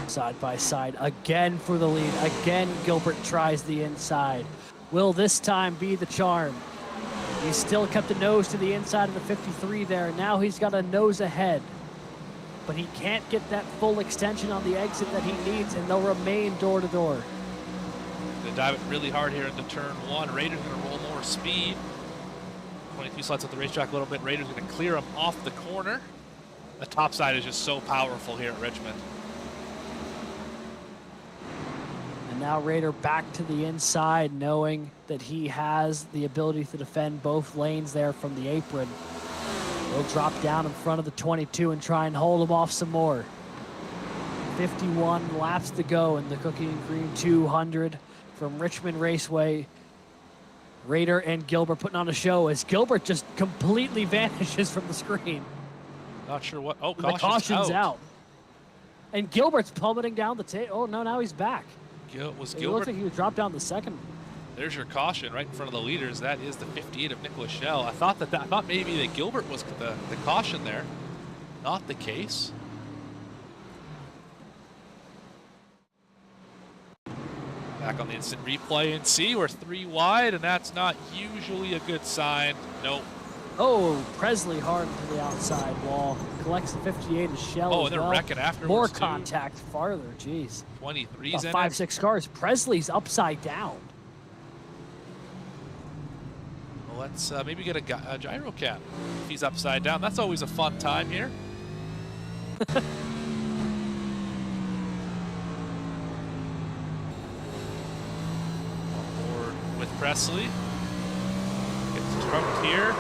Side by side again for the lead. Again, Gilbert tries the inside. Will this time be the charm? He's still kept a nose to the inside of the 53 there. Now he's got a nose ahead. But he can't get that full extension on the exit that he needs, and they'll remain door to door. They dive it really hard here into turn 1. Raiders going to roll more speed. 22 slots at the racetrack a little bit. Raiders going to clear him off the corner. The top side is just so powerful here at Richmond. Now Raider back to the inside, knowing that he has the ability to defend both lanes there from the apron. He'll drop down in front of the 22 and try and hold him off some more. 51 laps to go in the Cookie and Cream 200 from Richmond Raceway. Raider and Gilbert putting on a show as Gilbert just completely vanishes from the screen. Not sure what. Oh, The caution's out. And Gilbert's plummeting down the tail. Oh, no, now he's back. Was It Gilbert? looks like he was dropped down the second. There's your caution right in front of the leaders. That is the 58 of Nicholas Schell. I thought maybe that Gilbert was the caution there. Not the case. Back on the instant replay and see we're 3 wide, and that's not usually a good sign. Nope. Oh, Presley hard to the outside wall. Collects the 58 of Shell. Oh, as and they're well. wrecking afterwards. More too. contact farther. Jeez. 23's in 5-6 cars. Presley's upside down. Well, let's maybe get a gyro cam if he's upside down. That's always a fun time here. On board with Presley. Gets trucked here.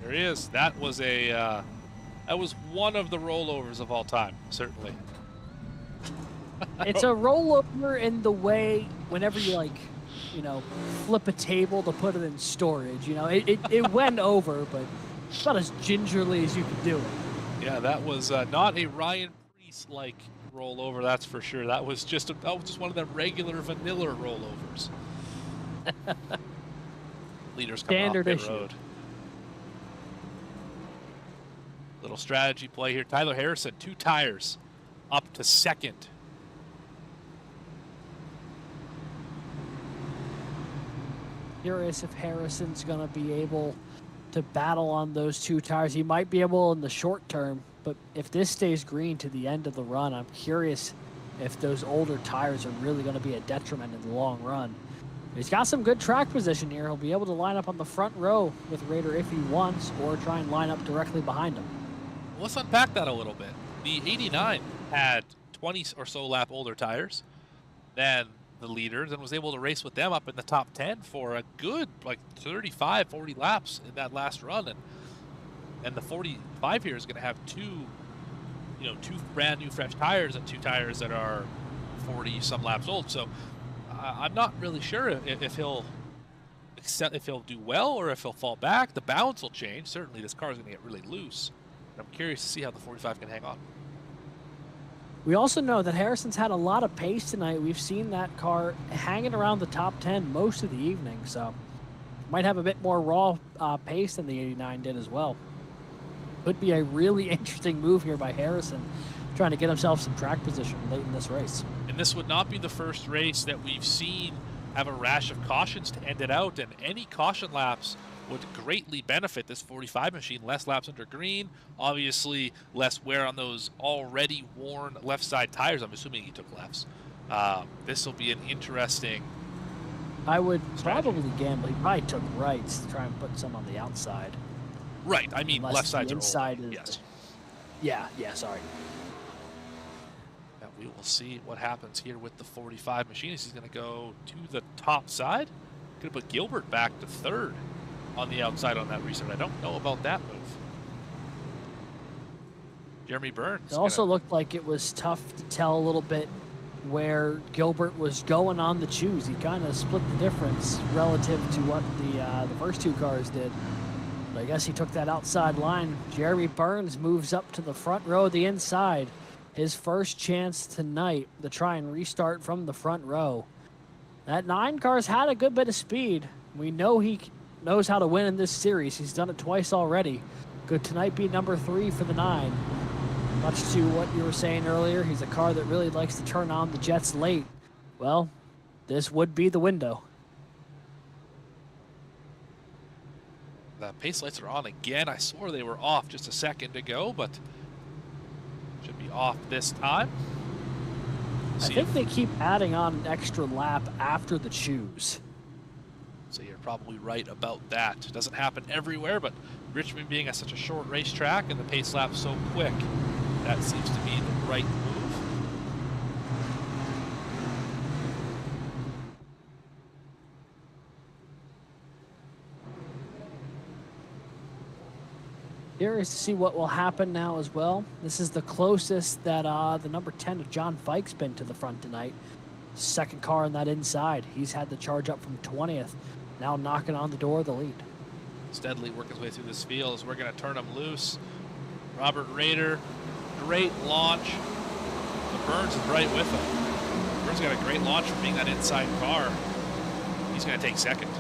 There he is. That was one of the rollovers of all time, certainly. It's a rollover in the way whenever you flip a table to put it in storage. It went over, but about as gingerly as you could do it. Yeah, that was not a Ryan Priest-like rollover, that's for sure. That was just one of the regular vanilla rollovers. Leaders coming Standard off pit issue. road. Little strategy play here. Tyler Harrison, 2 tires, up to second. Curious if Harrison's going to be able to battle on those 2 tires. He might be able in the short term, but if this stays green to the end of the run, I'm curious if those older tires are really going to be a detriment in the long run. He's got some good track position here. He'll be able to line up on the front row with Raider if he wants, or try and line up directly behind him. Let's unpack that a little bit. The 89 had 20 or so lap older tires than the leaders and was able to race with them up in the top 10 for a good 35, 40 laps in that last run. And the 45 here is going to have two brand new fresh tires and 2 tires that are 40 some laps old. So I'm not really sure if he'll do well or if he'll fall back. The balance will change. Certainly this car is going to get really loose. I'm curious to see how the 45 can hang on. We also know that Harrison's had a lot of pace tonight. We've seen that car hanging around the top 10 most of the evening, so might have a bit more raw pace than the 89 did as well. Could be a really interesting move here by Harrison, trying to get himself some track position late in this race. And this would not be the first race that we've seen have a rash of cautions to end it out, and any caution laps would greatly benefit this 45 machine. Less laps under green, obviously less wear on those already worn left side tires. I'm assuming he took lefts. This will be an interesting I would strategy. probably gamble. He probably took rights to try and put some on the outside. Right, I mean Unless left sides the are inside old. is- Yes. Yeah, sorry. Yeah, we will see what happens here with the 45 machine. He's going to go to the top side. Going to put Gilbert back to third on the outside on that restart. I don't know about that move. Jeremy Burns. It also looked like it was tough to tell a little bit where Gilbert was going on the choose. He kind of split the difference relative to what the first two cars did. But I guess he took that outside line. Jeremy Burns moves up to the front row of the inside. His first chance tonight to try and restart from the front row. That 9 car's had a good bit of speed. We know he knows how to win in this series. He's done it twice already. Could tonight be number 3 for the 9? Much to what you were saying earlier, he's a car that really likes to turn on the jets late. Well, this would be the window. The pace lights are on again. I swore they were off just a second ago, but should be off this time. I think they keep adding on an extra lap after the choose. So you're probably right about that. Doesn't happen everywhere, but Richmond being such a short racetrack and the pace lap so quick, that seems to be the right move. Curious to see what will happen now as well. This is the closest that the number 10 of John Fike's been to the front tonight. Second car on that inside. He's had the charge up from 20th. Now knocking on the door of the lead. Steadily working his way through this field as we're going to turn him loose. Robert Rader, great launch. But Burns is right with him. Burns got a great launch from being that inside car. He's going to take second.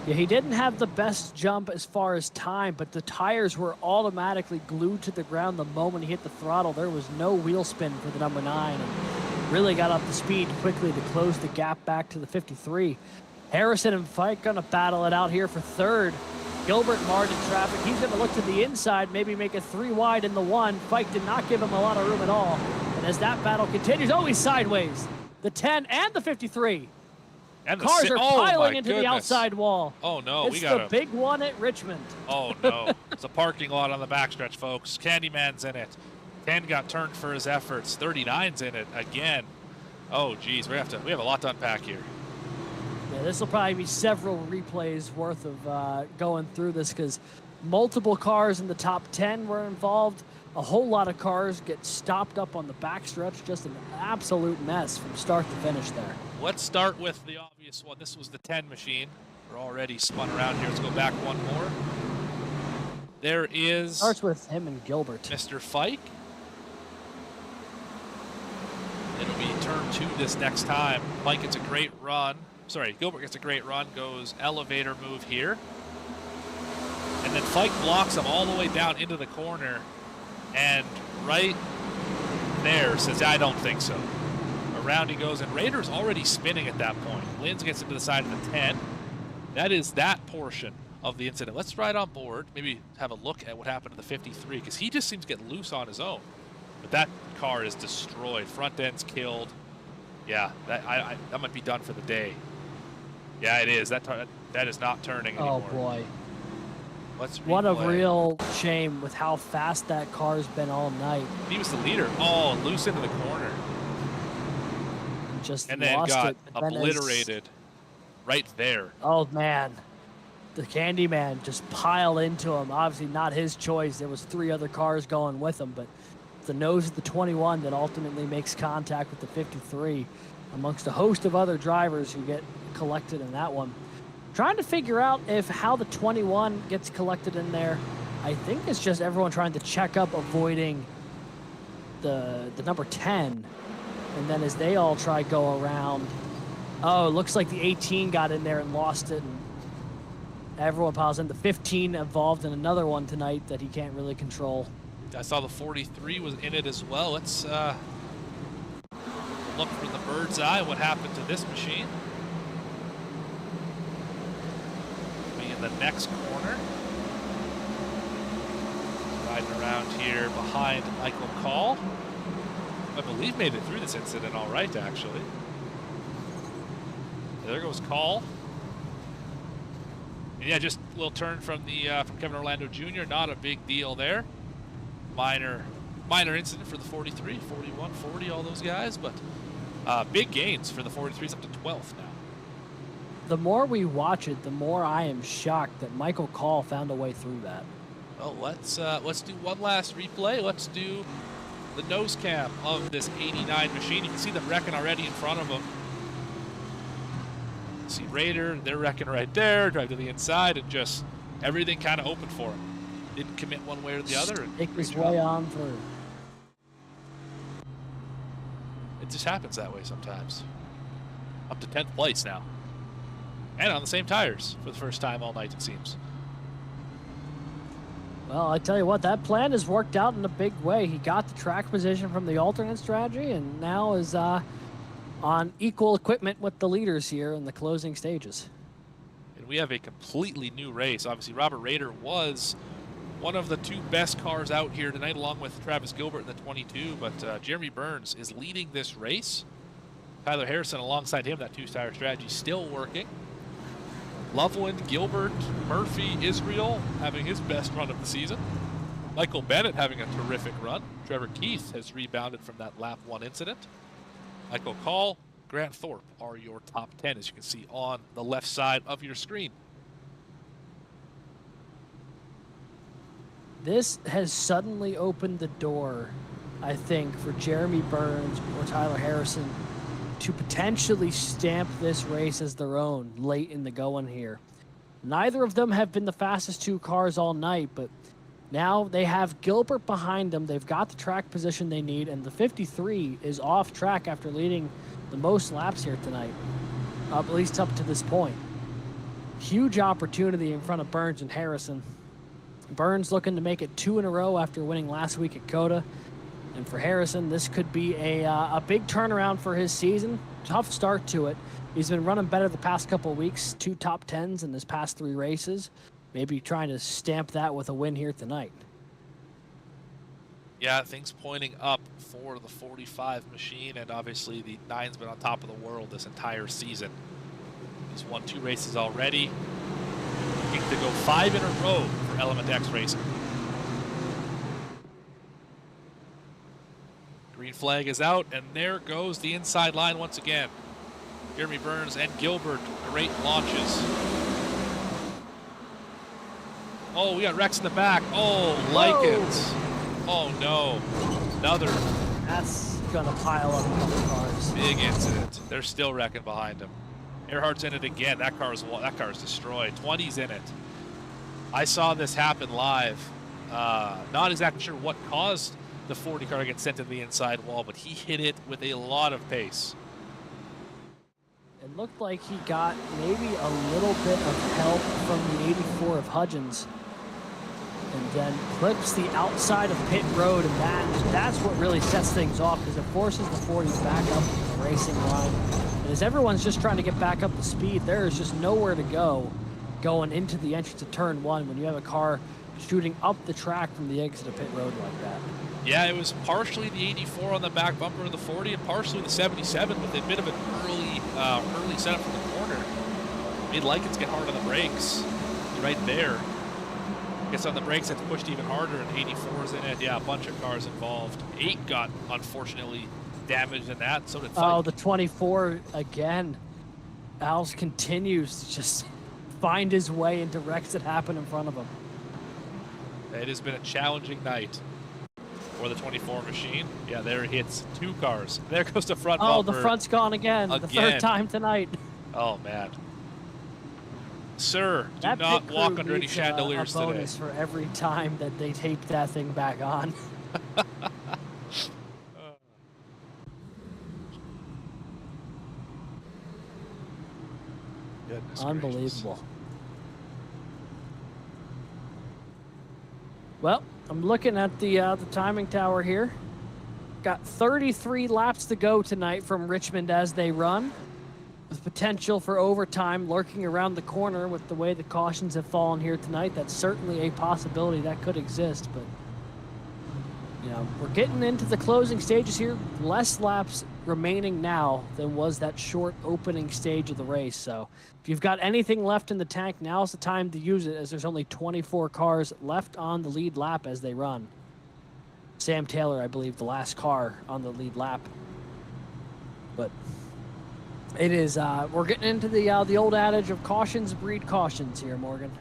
Yeah, he didn't have the best jump as far as time, but the tires were automatically glued to the ground the moment he hit the throttle. There was no wheel spin for the number 9, and really got up to speed quickly to close the gap back to the 53. Harrison and Fike gonna battle it out here for third. Gilbert marred in traffic. He's gonna look to the inside, maybe make it 3 wide in the 1. Fike did not give him a lot of room at all. And as that battle continues, oh, he's sideways. The 10 and the 53. And Cars are piling into the outside wall. Oh no, it's the big one at Richmond. Oh no, it's a parking lot on the backstretch, folks. Candyman's in it. 10 got turned for his efforts. 39's in it again. Oh geez, we have a lot to unpack here. Yeah, this will probably be several replays worth of going through this because multiple cars in the top 10 were involved. A whole lot of cars get stopped up on the backstretch. Just an absolute mess from start to finish there. Let's start with the obvious one. This was the 10 machine. We're already spun around here. Let's go back one more. There is... Starts with him and Gilbert. Mr. Fike. It'll be turn 2 this next time. Fike gets a great run. Sorry, Gilbert gets a great run. Goes elevator move here. And then Fike blocks him all the way down into the corner. And right there says, I don't think so. Around he goes, and Rader's already spinning at that point. Linz gets into the side of the 10. That is that portion of the incident. Let's ride on board, maybe have a look at what happened to the 53, because he just seems to get loose on his own. But that car is destroyed. Front end's killed. Yeah, that might be done for the day. Yeah, it is. That is not turning anymore. Oh, boy. Let's replay. What a real shame with how fast that car's been all night. He was the leader. Oh, loose into the corner. Just and then lost got it. obliterated right there. Oh, man. The Candyman just piled into him. Obviously not his choice. There was 3 other cars going with him, but the nose of the 21 that ultimately makes contact with the 53 amongst a host of other drivers who get collected in that one. Trying to figure out how the 21 gets collected in there. I think it's just everyone trying to check up, avoiding the number 10. And then as they all try go around, oh, it looks like the 18 got in there and lost it. And everyone piles in. The 15 involved in another one tonight that he can't really control. I saw the 43 was in it as well. Let's look from the bird's eye what happened to this machine. Be in the next corner. Riding around here behind Michael Call. I believe made it through this incident all right, actually. There goes Call. And yeah, just a little turn from the from Kevin Orlando Jr. Not a big deal there. Minor incident for the 43, 41, 40, all those guys, but big gains for the 43s up to 12th now. The more we watch it, the more I am shocked that Michael Call found a way through that. Well, let's do one last replay. Let's do the nose cam of this 89 machine. You can see them wrecking already in front of them. See Raider, they're wrecking right there. Drive to the inside, and just everything kind of open for him. Didn't commit one way or the other. Take his way on through. It just happens that way sometimes. Up to 10th place now. And on the same tires for the first time all night, it seems. Well, I tell you what, that plan has worked out in a big way. He got the track position from the alternate strategy and now is on equal equipment with the leaders here in the closing stages. And we have a completely new race. Obviously, Robert Raider was one of the two best cars out here tonight, along with Travis Gilbert in the 22, but Jeremy Burns is leading this race. Tyler Harrison alongside him, that two-tire strategy still working. Loveland, Gilbert, Murphy, Israel having his best run of the season. Michael Bennett having a terrific run. Trevor Keith has rebounded from that lap 1 incident. Michael Call, Grant Thorpe are your top 10, as you can see on the left side of your screen. This has suddenly opened the door, I think, for Jeremy Burns or Tyler Harrison to potentially stamp this race as their own late in the going here. Neither of them have been the fastest two cars all night, but now they have Gilbert behind them. They've got the track position they need, and the 53 is off track after leading the most laps here tonight, at least up to this point. Huge opportunity in front of Burns and Harrison. Burns looking to make it 2 in a row after winning last week at COTA. And for Harrison, this could be a big turnaround for his season. Tough start to it. He's been running better the past couple of weeks, 2 top 10s in his past 3 races. Maybe trying to stamp that with a win here tonight. Yeah, things pointing up for the 45 machine, and obviously the 9's been on top of the world this entire season. He's won 2 races already. Looking to go 5 in a row for Element X Racing. Green flag is out, and there goes the inside line once again. Jeremy Burns and Gilbert, great launches. Oh, we got Rex in the back. Oh, Likens. Oh, no. Another That's going to pile up a couple cars. big incident. They're still wrecking behind him. Erhardt's in it again. That car is destroyed. 20's in it. I saw this happen live. Not exactly sure what caused the 40 car to get sent to the inside wall, but he hit it with a lot of pace. It looked like he got maybe a little bit of help from the 84 of Hudgens, and then clips the outside of pit road, and that's what really sets things off, because it forces the 40s back up to the racing line. And as everyone's just trying to get back up to speed, there is just nowhere to go going into the entrance of turn 1 when you have a car shooting up the track from the exit of pit road like that. Yeah, it was partially the 84 on the back bumper of the 40 and partially the 77 with a bit of an early setup from the corner. Made Likens get hard on the brakes right there. Gets on the brakes, it's pushed even harder, and 84's in it. Yeah, a bunch of cars involved. 8 got, unfortunately, damaged in that, so did 5. Oh, the 24 again. Al's continues to just find his way into wrecks that happen in front of him. It has been a challenging night for the 24 machine. Yeah, there it hits 2 cars. There goes the front bumper. Oh, the front's gone again. The 3rd time tonight. Oh, man. Sir, do That not pit walk crew under any needs chandeliers a today. bonus for every time that they tape that thing back on. Goodness Unbelievable. gracious. Well, I'm looking at the timing tower here. Got 33 laps to go tonight from Richmond as they run, with potential for overtime lurking around the corner with the way the cautions have fallen here tonight. That's certainly a possibility that could exist, but you know, we're getting into the closing stages here. Less laps remaining now than was that short opening stage of the race. So if you've got anything left in the tank, now's the time to use it, as there's only 24 cars left on the lead lap as they run. Sam Taylor, I believe, the last car on the lead lap. But it is, we're getting into the old adage of cautions breed cautions here, Morgan.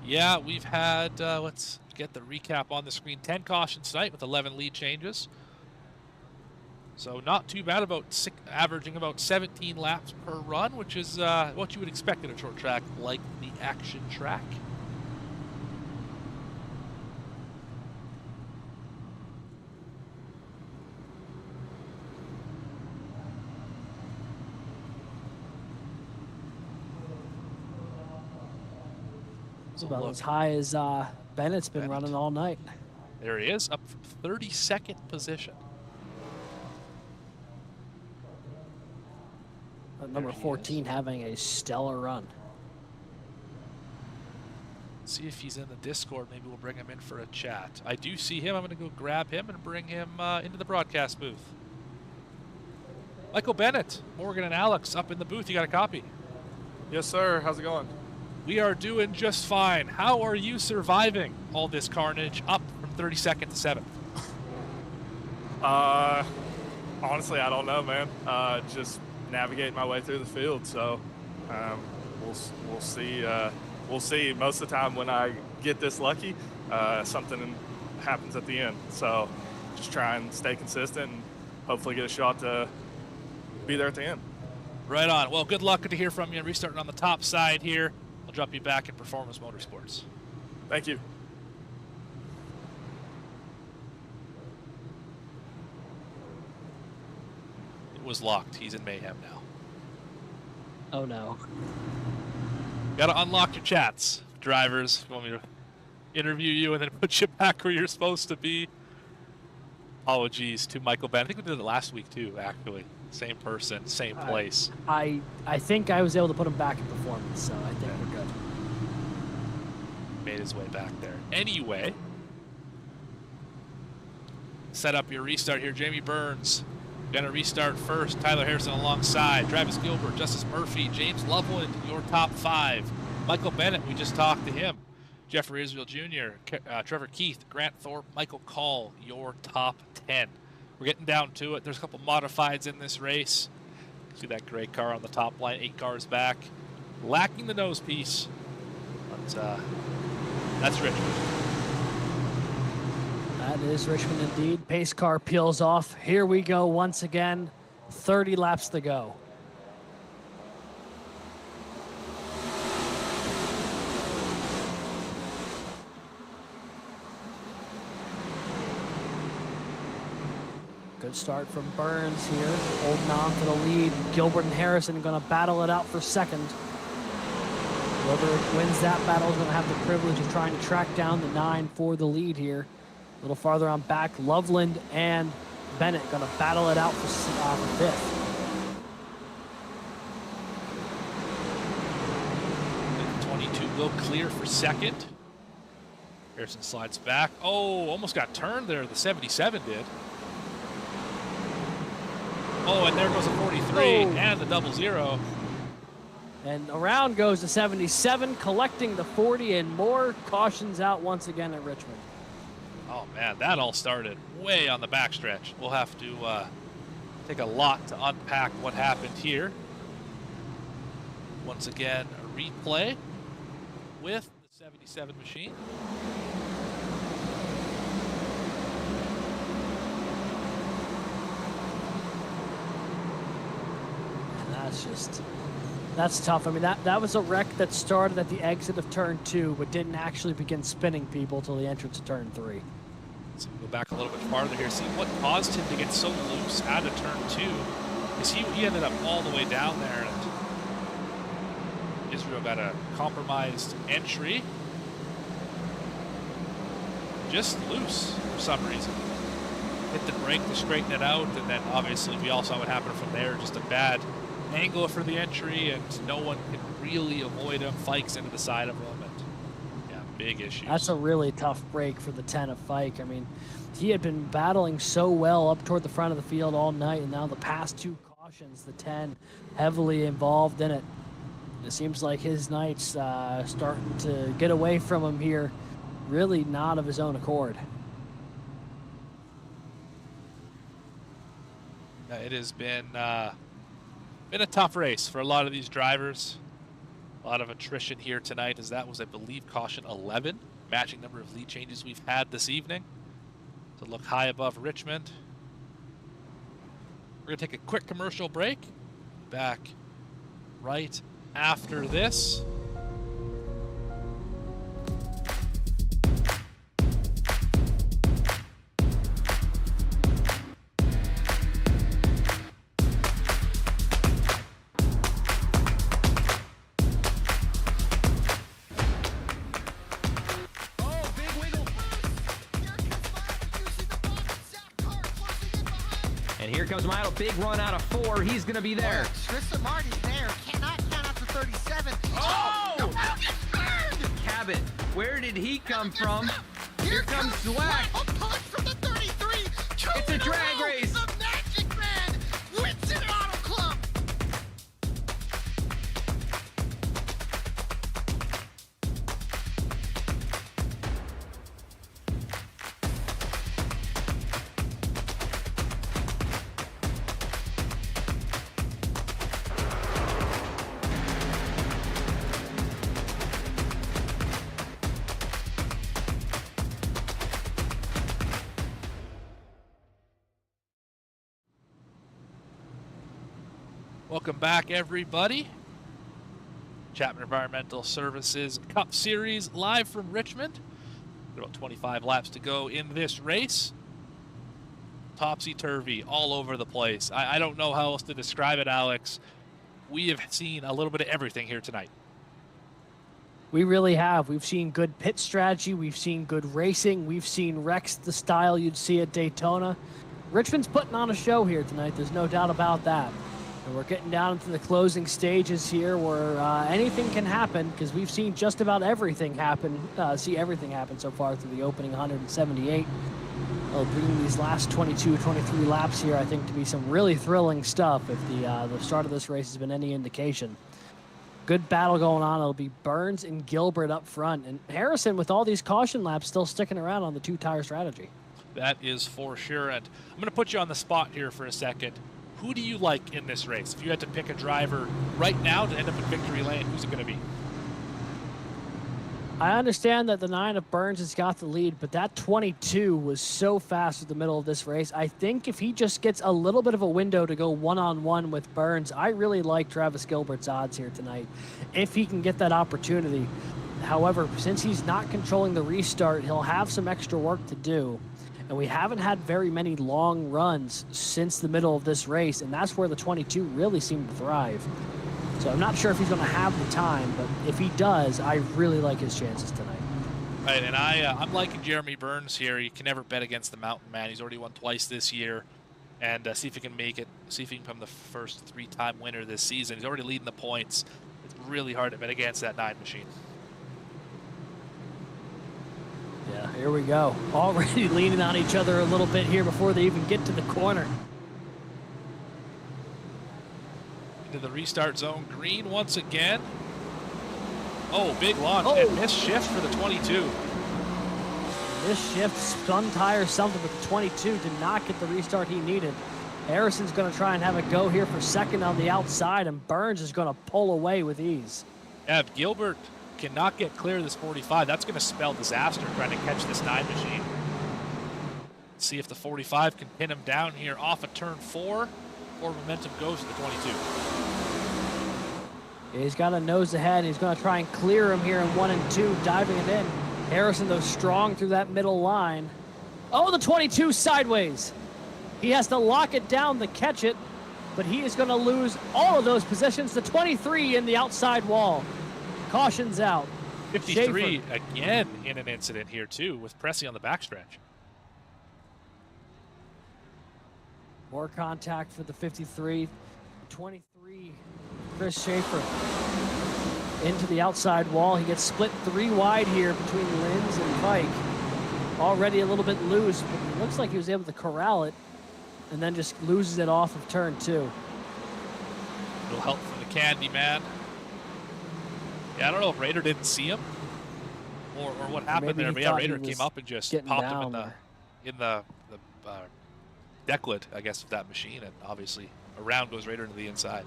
Yeah, we've had, let's get the recap on the screen. 10 cautions tonight with 11 lead changes. So not too bad, averaging about 17 laps per run, which is what you would expect at a short track like the Action Track. It's about as high as Bennett's been running all night. There he is, up from 32nd position. Number 14 having a stellar run. See if he's in the Discord. Maybe we'll bring him in for a chat. I do see him. I'm going to go grab him and bring him into the broadcast booth. Michael Bennett, Morgan and Alex up in the booth. You got a copy? Yes, sir. How's it going? We are doing just fine. How are you surviving all this carnage up from 32nd to 7th? Honestly, I don't know, man. Just navigate my way through the field. So we'll see. We'll see. Most of the time when I get this lucky, something happens at the end. So just try and stay consistent and hopefully get a shot to be there at the end. Right on. Well, good luck. Good to hear from you. Restarting on the top side here. I'll drop you back in Performance Motorsports. Thank you. It was locked. He's in mayhem now. Oh no. Got to unlock your chats, drivers. You want me to interview you and then put you back where you're supposed to be? Apologies to Michael Bennett. I think we did it last week too, actually. Same person, same place. I think I was able to put him back in performance, so I think we're good. Made his way back there. Anyway, set up your restart here. Jamie Burns gonna restart first. Tyler Harrison alongside. Travis Gilbert, Justice Murphy, James Loveland, your top 5. Michael Bennett, we just talked to him. Jeffrey Israel Jr., Trevor Keith, Grant Thorpe, Michael Call, your top 10. We're getting down to it. There's a couple modifieds in this race. See that gray car on the top line, 8 cars back. Lacking the nose piece, but that's Richmond. That is Richmond indeed. Pace car peels off. Here we go once again. 30 laps to go. Good start from Burns here, holding on to the lead. Gilbert and Harrison going to battle it out for second. Whoever wins that battle is going to have the privilege of trying to track down the 9 for the lead here. A little farther on back, Loveland and Bennett going to battle it out for 5th. The 22 will clear for second. Harrison slides back. Oh, almost got turned there. The 77 did. Oh, and there goes a 43 and the 00. And around goes the 77, collecting the 40, and more cautions out once again at Richmond. Oh, man, that all started way on the backstretch. We'll have to take a lot to unpack what happened here. Once again, a replay with the 77 machine. That's tough. I mean, that was a wreck that started at the exit of turn 2, but didn't actually begin spinning people till the entrance of turn 3. So we'll go back a little bit farther here. See what caused him to get so loose out of turn 2. Because he ended up all the way down there, and Israel got a compromised entry. Just loose for some reason. Hit the brake to straighten it out, and then obviously we all saw what happened from there. Just a bad angle for the entry, and no one can really avoid him. Fikes into the side of him, and yeah, big issues. That's a really tough break for the 10 of Fike. I mean, he had been battling so well up toward the front of the field all night, and now the past 2 cautions, the 10 heavily involved in it. It seems like his night's starting to get away from him here, really not of his own accord. It has been a tough race for a lot of these drivers. A lot of attrition here tonight, as that was, I believe, caution 11 matching number of lead changes we've had this evening to look high above Richmond. We're going to take a quick commercial break. Back right after this. And here comes Milo, big run out of 4. He's going to be there. Tristan Marty's there. Cannot count out to 37. Oh! No, Milo gets burned! Cabot, where did he come from? Here comes Swag. Zwack. A punch from the 33. It's a drag race. The Magic Man wins it at Auto Club. Welcome back, everybody. Chapman Environmental Services Cup Series live from Richmond. About 25 laps to go in this race. Topsy-turvy all over the place. I don't know how else to describe it, Alex. We have seen a little bit of everything here tonight. We really have. We've seen good pit strategy. We've seen good racing. We've seen wrecks the style you'd see at Daytona. Richmond's putting on a show here tonight. There's no doubt about that. And we're getting down into the closing stages here where anything can happen because we've seen just about everything happen, everything happen so far through the opening 178. Bringing these last 22, 23 laps here, I think, to be some really thrilling stuff if the start of this race has been any indication. Good battle going on. It'll be Burns and Gilbert up front. And Harrison, with all these caution laps, still sticking around on the two-tire strategy. That is for sure. And I'm going to put you on the spot here for a second. Who do you like in this race? If you had to pick a driver right now to end up in victory lane, who's it going to be? I understand that the 9 of Burns has got the lead, but that 22 was so fast at the middle of this race. I think if he just gets a little bit of a window to go one-on-one with Burns, I really like Travis Gilbert's odds here tonight, if he can get that opportunity. However, since he's not controlling the restart, he'll have some extra work to do. And we haven't had very many long runs since the middle of this race, and that's where the 22 really seemed to thrive. So I'm not sure if he's going to have the time, but if he does, I really like his chances tonight. Right, and I'm liking Jeremy Burns here. You can never bet against the mountain man. He's already won twice this year, and see if he can make it. See if he can become the first 3-time winner this season. He's already leading the points. It's really hard to bet against that 9 machine. Yeah, here we go. Already leaning on each other a little bit here before they even get to the corner. Into the restart zone. Green once again. Oh, big launch. Oh. And missed shift for the 22. This shift, spun tire, something, but the 22 did not get the restart he needed. Harrison's going to try and have a go here for second on the outside, and Burns is going to pull away with ease. Yeah, if Gilbert cannot get clear of this 45, that's going to spell disaster trying to catch this 9 machine. See if the 45 can pin him down here off of turn 4, or momentum goes to the 22. He's got a nose ahead. He's going to try and clear him here in 1 and 2, diving it in. Harrison, though, strong through that middle line. Oh, the 22 sideways. He has to lock it down to catch it, but he is going to lose all of those positions. The 23 in the outside wall. Caution's out. 53 Schaefer. again in an incident here, too, with Pressey on the backstretch. More contact for the 53. 23, Chris Schaefer into the outside wall. He gets split 3 wide here between Linz and Pike. Already a little bit loose, but it looks like he was able to corral it and then just loses it off of turn 2. Little help from the Candy Man. Yeah, I don't know if Raider didn't see him or what happened Maybe there, he but yeah, thought Raider he was came up and just getting popped him down in the deck lid, I guess, of that machine, and obviously around goes Raider to the inside.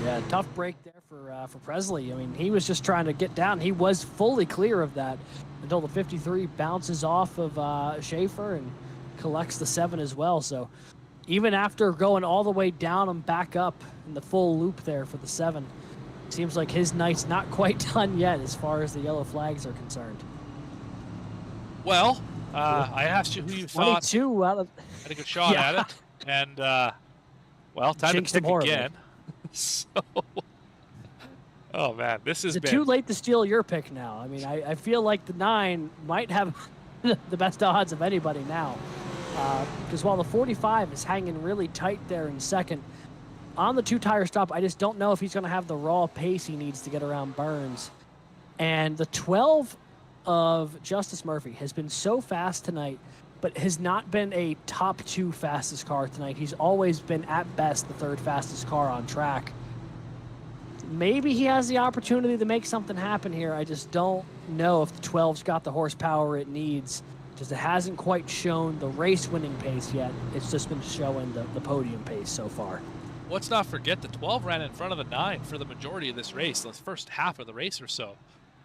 Yeah, tough break there for Presley. I mean, he was just trying to get down. He was fully clear of that until the 53 bounces off of Schaefer and collects the 7 as well. So even after going all the way down and back up in the full loop there for the 7, seems like his night's not quite done yet as far as the yellow flags are concerned. Well, I asked you who you thought 22 out of... had a good shot Yeah. at it, and well, time Jinxed to him pick horribly. again. So, oh man, this has Is it been too late to steal your pick now? I mean, I feel like the 9 might have the best odds of anybody now. Because while the 45 is hanging really tight there in second, on the 2-tire stop, I just don't know if he's going to have the raw pace he needs to get around Burns. And the 12 of Justice Murphy has been so fast tonight, but has not been a top 2 fastest car tonight. He's always been, at best, the 3rd fastest car on track. Maybe he has the opportunity to make something happen here. I just don't know if the 12's got the horsepower it needs, because it hasn't quite shown the race-winning pace yet. It's just been showing the podium pace so far. Let's not forget the 12 ran in front of the 9 for the majority of this race, the first half of the race or so.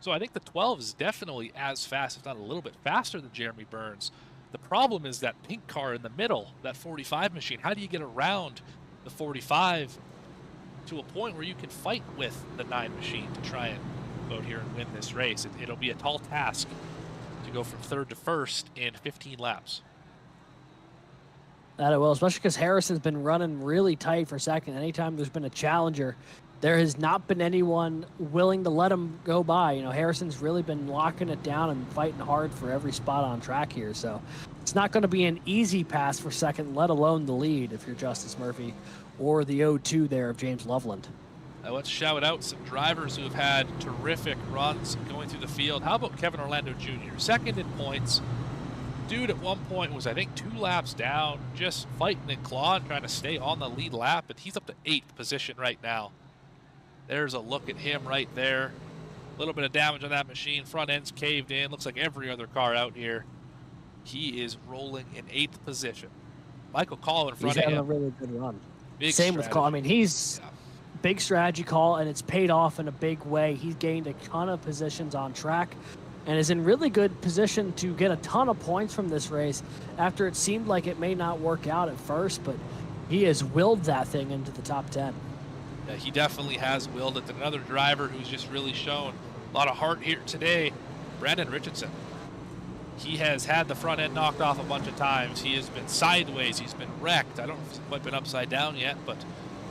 So I think the 12 is definitely as fast, if not a little bit faster than Jeremy Burns. The problem is that pink car in the middle, that 45 machine. How do you get around the 45 to a point where you can fight with the 9 machine to try and go out here and win this race? It'll be a tall task to go from 3rd to 1st in 15 laps. That it will, especially because Harrison's been running really tight for second. Anytime there's been a challenger, there has not been anyone willing to let him go by. You know, Harrison's really been locking it down and fighting hard for every spot on track here. So it's not going to be an easy pass for second, let alone the lead if you're Justice Murphy or the 0-2 there of James Loveland. Now let's shout out some drivers who have had terrific runs going through the field. How about Kevin Orlando Jr., second in points. Dude at one point was, I think, 2 laps down, just fighting and clawing, trying to stay on the lead lap, and he's up to 8th position right now. There's a look at him right there. A little bit of damage on that machine. Front end's caved in. Looks like every other car out here. He is rolling in 8th position. Michael Call in front He's of having him. a really good run. Big Same with Call. I strategy. mean, he's Yeah. big strategy call, and it's paid off in a big way. He's gained a ton of positions on track and is in really good position to get a ton of points from this race after it seemed like it may not work out at first, but he has willed that thing into the top 10. Yeah, he definitely has willed it. Another driver who's just really shown a lot of heart here today, Brandon Richardson. He has had the front end knocked off a bunch of times. He has been sideways. He's been wrecked. I don't know if he's quite been upside down yet, but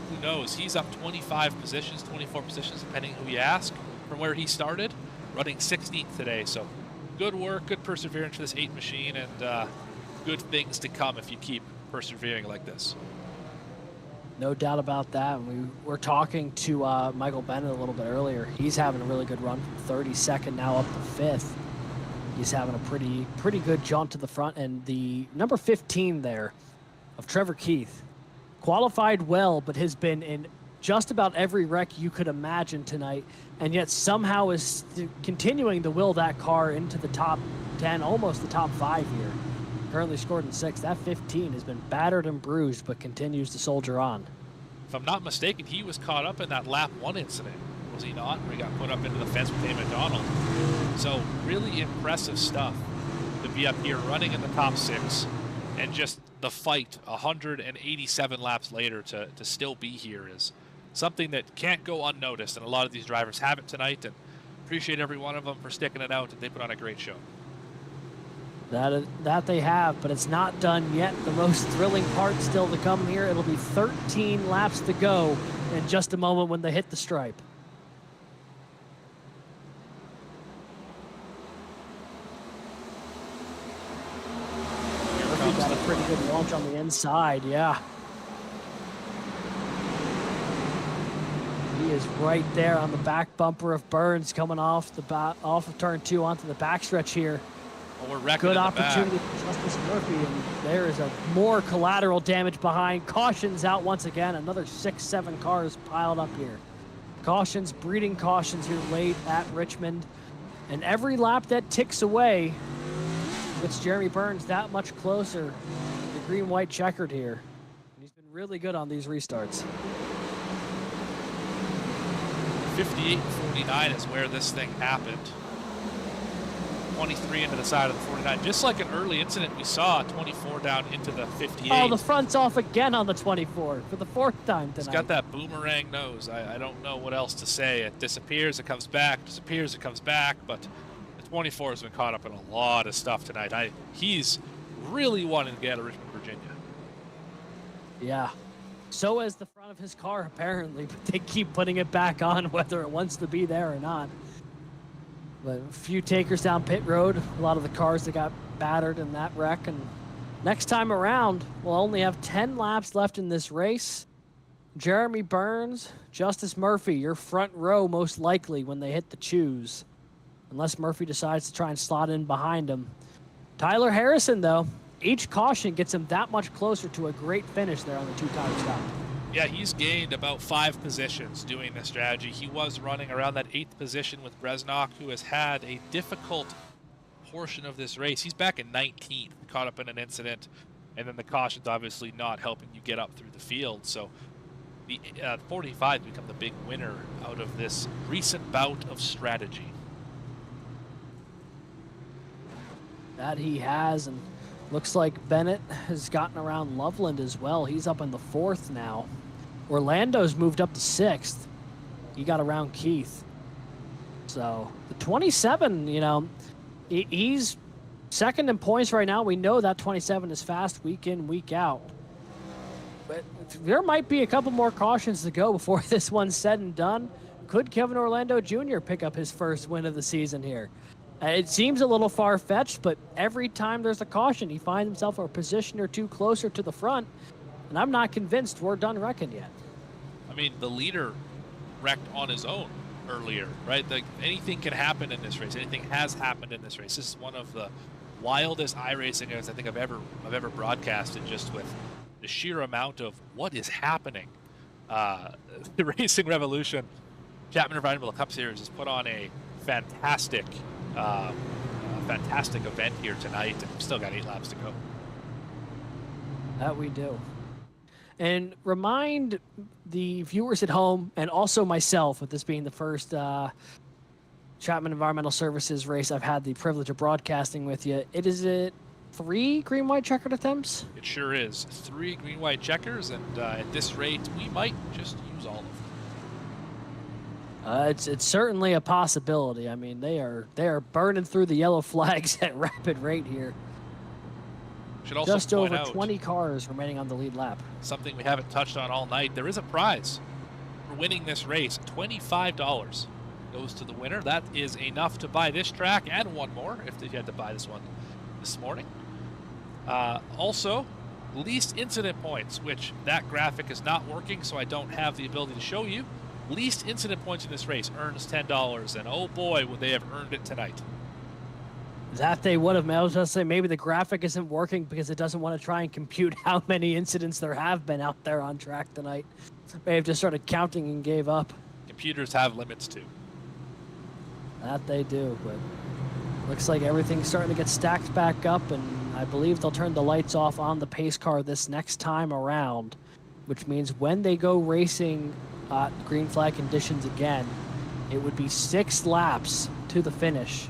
who knows? He's up 25 positions, 24 positions, depending who you ask, from where he started, running 16th today. So good work, good perseverance for this 8 machine, and good things to come if you keep persevering like this. No doubt about that. And we were talking to Michael Bennett a little bit earlier. He's having a really good run from 32nd now up to 5th. He's having a pretty good jaunt to the front. And the number 15 there of Trevor Keith qualified well, but has been in just about every wreck you could imagine tonight, and yet somehow is continuing to will that car into the top 10, almost the top 5 here. Currently scored in 6th. That 15 has been battered and bruised, but continues to soldier on. If I'm not mistaken, he was caught up in that lap 1 incident, was he not? Where he got put up into the fence with Dave McDonald. So really impressive stuff to be up here running in the top 6, and just the fight 187 laps later to still be here is something that can't go unnoticed, and a lot of these drivers have it tonight, and appreciate every one of them for sticking it out, and they put on a great show. That they have, but it's not done yet. The most thrilling part still to come here. It'll be 13 laps to go in just a moment when they hit the stripe. Murphy got a pretty good launch on the inside, yeah. He is right there on the back bumper of Burns, coming off of turn 2 onto the backstretch here. Well, we're wrecking Good in the back. opportunity for Justice Murphy, and there is a more collateral damage behind. Cautions out once again. Another 6-7 cars piled up here. Cautions, breeding cautions here late at Richmond. And every lap that ticks away gets Jeremy Burns that much closer to the green-white checkered here. He's been really good on these restarts. 58 and 49 is where this thing happened. 23 into the side of the 49. Just like an early incident we saw, 24 down into the 58. Oh, the front's off again on the 24 for the 4th time tonight. It's got that boomerang nose. I don't know what else to say. It disappears, it comes back, disappears, it comes back, but the 24 has been caught up in a lot of stuff tonight. He's really wanting to get out of Richmond, Virginia. Yeah. So is the front of his car, apparently, but they keep putting it back on whether it wants to be there or not. But a few takers down pit road, a lot of the cars that got battered in that wreck. And next time around, we'll only have 10 laps left in this race. Jeremy Burns, Justice Murphy, your front row most likely when they hit the choose. Unless Murphy decides to try and slot in behind him. Tyler Harrison, though, each caution gets him that much closer to a great finish there on the two-tire stop. Yeah, he's gained about 5 positions doing this strategy. He was running around that 8th position with Bresnock, who has had a difficult portion of this race. He's back in 19th, caught up in an incident, and then the caution's obviously not helping you get up through the field. So the 45 become the big winner out of this recent bout of strategy. That he has, and looks like Bennett has gotten around Loveland as well. He's up in the 4th now. Orlando's moved up to 6th. He got around Keith. So the 27, you know, he's second in points right now. We know that 27 is fast week in, week out. But there might be a couple more cautions to go before this one's said and done. Could Kevin Orlando Jr. pick up his first win of the season here? It seems a little far-fetched, but every time there's a caution, he finds himself a position or two closer to the front, and I'm not convinced we're done wrecking yet. I mean, the leader wrecked on his own earlier, right? Like, anything can happen in this race. Anything has happened in this race. This is one of the wildest iRacing events I think I've ever broadcasted, just with the sheer amount of what is happening. The Racing Revolution Chapman Environmental Cup Series has put on a fantastic event here tonight, and we've still got 8 laps to go. That we do. And remind the viewers at home, and also myself, with this being the first Chapman Environmental Services race I've had the privilege of broadcasting with you, it 3 green-white checkered attempts? It sure is. 3 green-white checkers, and at this rate, we might just use all of them. It's certainly a possibility. I mean, they are burning through the yellow flags at rapid rate here. Should also just point over out 20 cars remaining on the lead lap. something we haven't touched on all night. There is a prize for winning this race. $25 goes to the winner. That is enough to buy this track and one more if you had to buy this one this morning. Also, least incident points, which that graphic is not working, so I don't have the ability to show you. Least incident points in this race earns $10, and oh boy, would they have earned it tonight. That they would have. I was going to say maybe the graphic isn't working because it doesn't want to try and compute how many incidents there have been out there on track tonight. May have just started counting and gave up. Computers have limits too. That they do, but looks like everything's starting to get stacked back up, and I believe they'll turn the lights off on the pace car this next time around, which means when they go racing green flag conditions again, it would be 6 laps to the finish.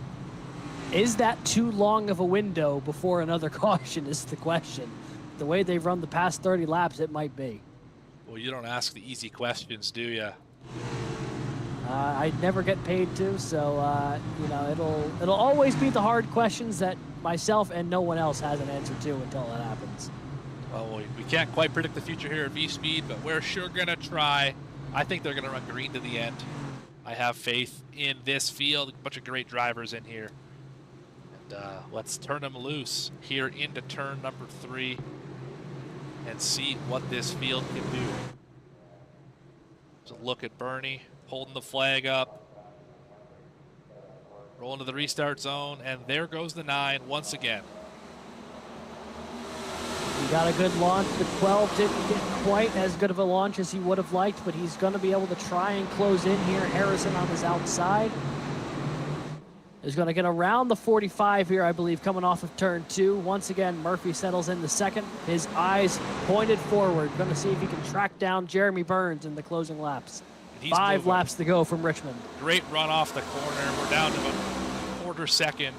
Is that too long of a window before another caution is the question. The way they've run the past 30 laps, it might be. Well, you don't ask the easy questions, do you? I never get paid to, so you know, it'll always be the hard questions that myself and no one else has an answer to until that happens. Well, we can't quite predict the future here at V-Speed, but we're sure gonna try. I think they're gonna run green to the end. I have faith in this field. A bunch of great drivers in here. And let's turn them loose here into turn number 3 and see what this field can do. So look at Bernie holding the flag up. Roll into the restart zone, and there goes the 9 once again. He got a good launch. The 12 didn't get quite as good of a launch as he would have liked, but he's going to be able to try and close in here. Harrison on his outside is going to get around the 45 here, I believe, coming off of turn 2. Once again, Murphy settles in the second. His eyes pointed forward. Going to see if he can track down Jeremy Burns in the closing laps. He's 5 moving. laps to go from Richmond. Great run off the corner. We're down to about a quarter second.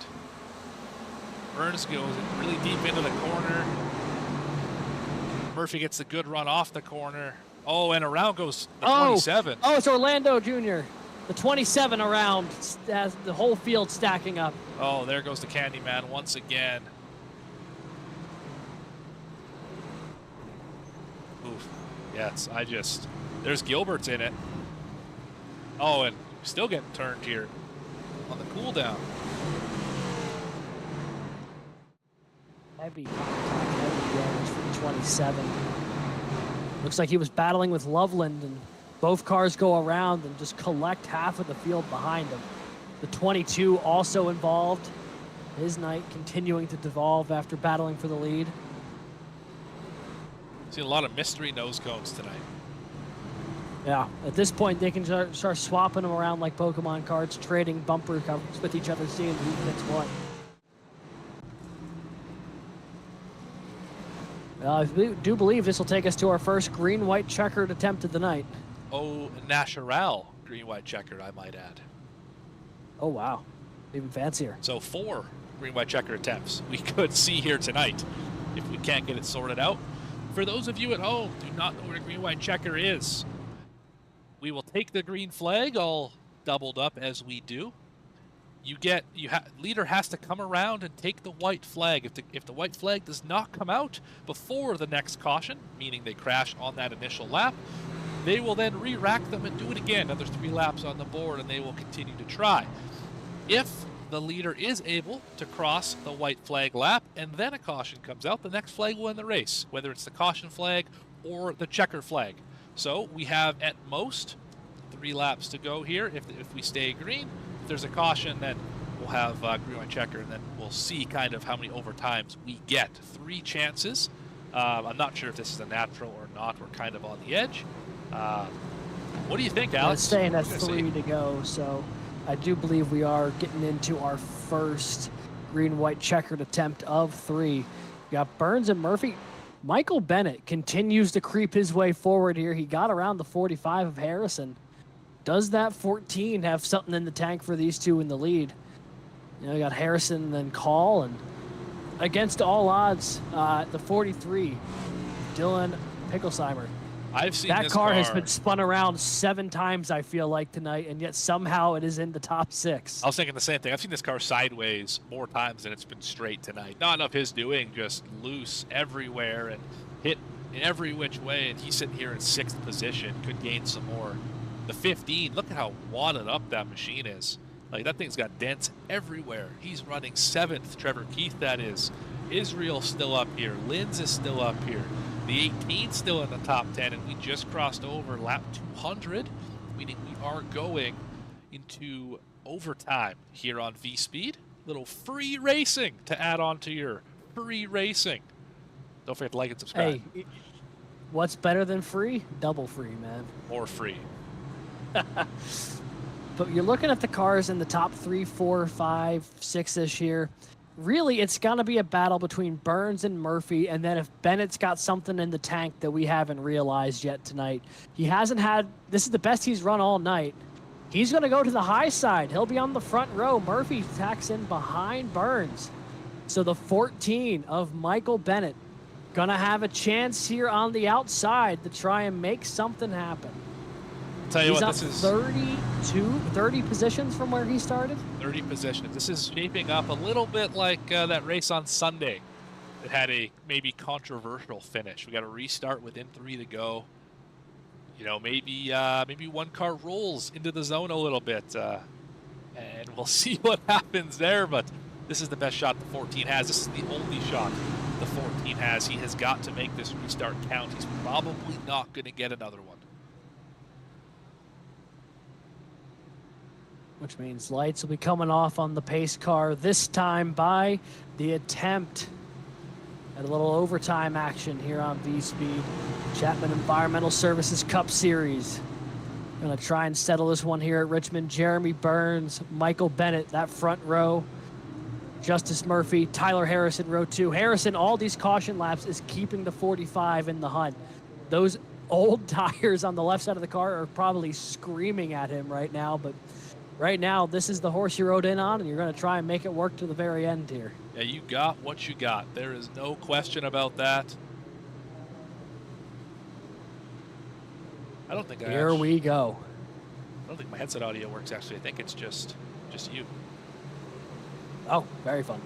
Burns goes really deep into the corner. Murphy gets a good run off the corner. Oh, and around goes the 27. Oh, it's Orlando Jr. The 27 around has the whole field stacking up. Oh, there goes the Candyman once again. Oof. Yes, there's Gilbert's in it. Oh, and still getting turned here on the cool down. Heavy damage from 27. Looks like he was battling with Loveland, and both cars go around and just collect half of the field behind him. The 22 also involved. His night continuing to devolve after battling for the lead. Seen a lot of mystery nose cones tonight. Yeah, at this point they can start swapping them around like Pokemon cards, trading bumper covers with each other, seeing who gets what. I do believe this will take us to our first green-white checkered attempt of the night. Oh, natural green-white checkered, I might add. Oh, wow. Even fancier. So 4 green-white checker attempts we could see here tonight if we can't get it sorted out. For those of you at home who do not know what a green-white checker is, we will take the green flag all doubled up as we do. Leader has to come around and take the white flag. If the white flag does not come out before the next caution, meaning they crash on that initial lap, they will then re-rack them and do it again. Another 3 laps on the board, and they will continue to try. If the leader is able to cross the white flag lap and then a caution comes out, the next flag will win the race, whether it's the caution flag or the checker flag. So we have at most 3 laps to go here if we stay green. If there's a caution, then we'll have green white checker, and then we'll see kind of how many overtimes we get. 3 chances. I'm not sure if this is a natural or not. We're kind of on the edge. What do you think, Alex? It's staying at 3 to go, so I do believe we are getting into our first green-white checkered attempt of 3. We got Burns and Murphy. Michael Bennett continues to creep his way forward here. He got around the 45 of Harrison. Does that 14 have something in the tank for these two in the lead? You know, you got Harrison and then Call, and against all odds, the 43, Dylan Picklesheimer. I've seen that this car has been spun around 7 times, I feel like, tonight, and yet somehow it is in the top 6. I was thinking the same thing. I've seen this car sideways more times than it's been straight tonight. Not of his doing, just loose everywhere and hit in every which way, and he's sitting here in 6th position, could gain some more. The 15, look at how wadded up that machine is. Like, that thing's got dents everywhere. He's running 7th, Trevor Keith, that is. Israel's still up here. Linz is still up here. The 18 still in the top 10, and we just crossed over lap 200, meaning we are going into overtime here on V-Speed. Little free racing to add on to your free racing. Don't forget to like and subscribe. Hey, what's better than free? Double free, man. More free. But you're looking at the cars in the top 3, 4, 5, 6-ish here. Really, it's going to be a battle between Burns and Murphy, and then if Bennett's got something in the tank that we haven't realized yet tonight. He hasn't had, this is the best he's run all night. He's going to go to the high side. He'll be on the front row. Murphy tacks in behind Burns. So the 14 of Michael Bennett going to have a chance here on the outside to try and make something happen. Tell you He's what, up this is 30 positions from where he started. 30 positions. This is shaping up a little bit like that race on Sunday. It had a maybe controversial finish. We got to restart within 3 to go. You know, maybe one car rolls into the zone a little bit, and we'll see what happens there. But this is the best shot the 14 has. This is the only shot the 14 has. He has got to make this restart count. He's probably not going to get another one. Which means lights will be coming off on the pace car, this time by the attempt at a little overtime action here on V-Speed. Chapman Environmental Services Cup Series. Gonna try and settle this one here at Richmond. Jeremy Burns, Michael Bennett, that front row. Justice Murphy, Tyler Harrison, row 2. Harrison, all these caution laps, is keeping the 45 in the hunt. Those old tires on the left side of the car are probably screaming at him right now, but right now, this is the horse you rode in on, and you're going to try and make it work to the very end here. Yeah, you got what you got. There is no question about that. I don't think Here we go. I don't think my headset audio works, actually. I think it's just you. Oh, very fun.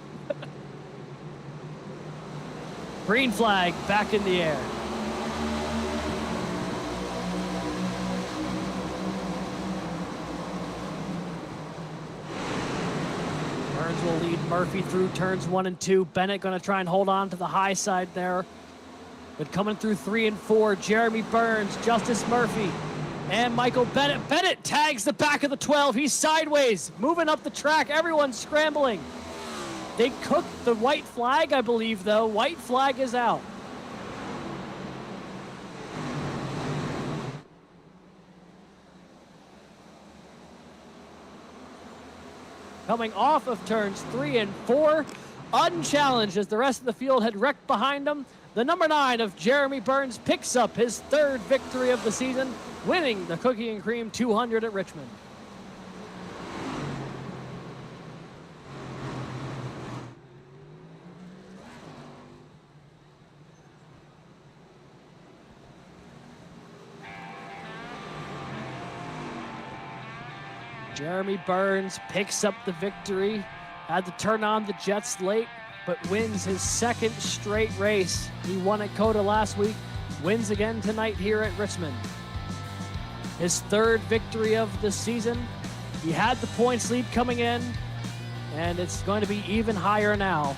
Green flag back in the air. Burns will lead Murphy through turns 1 and 2. Bennett going to try and hold on to the high side there. But coming through 3 and 4, Jeremy Burns, Justice Murphy, and Michael Bennett. Bennett tags the back of the 12. He's sideways, moving up the track. Everyone's scrambling. They cooked the white flag, I believe, though. White flag is out. Coming off of turns 3 and 4, unchallenged as the rest of the field had wrecked behind him. The number 9 of Jeremy Burns picks up his 3rd victory of the season, winning the Cookie and Cream 200 at Richmond. Jeremy Burns picks up the victory. Had to turn on the jets late, but wins his 2nd straight race. He won at COTA last week, wins again tonight here at Richmond. His 3rd victory of the season. He had the points lead coming in, and it's going to be even higher now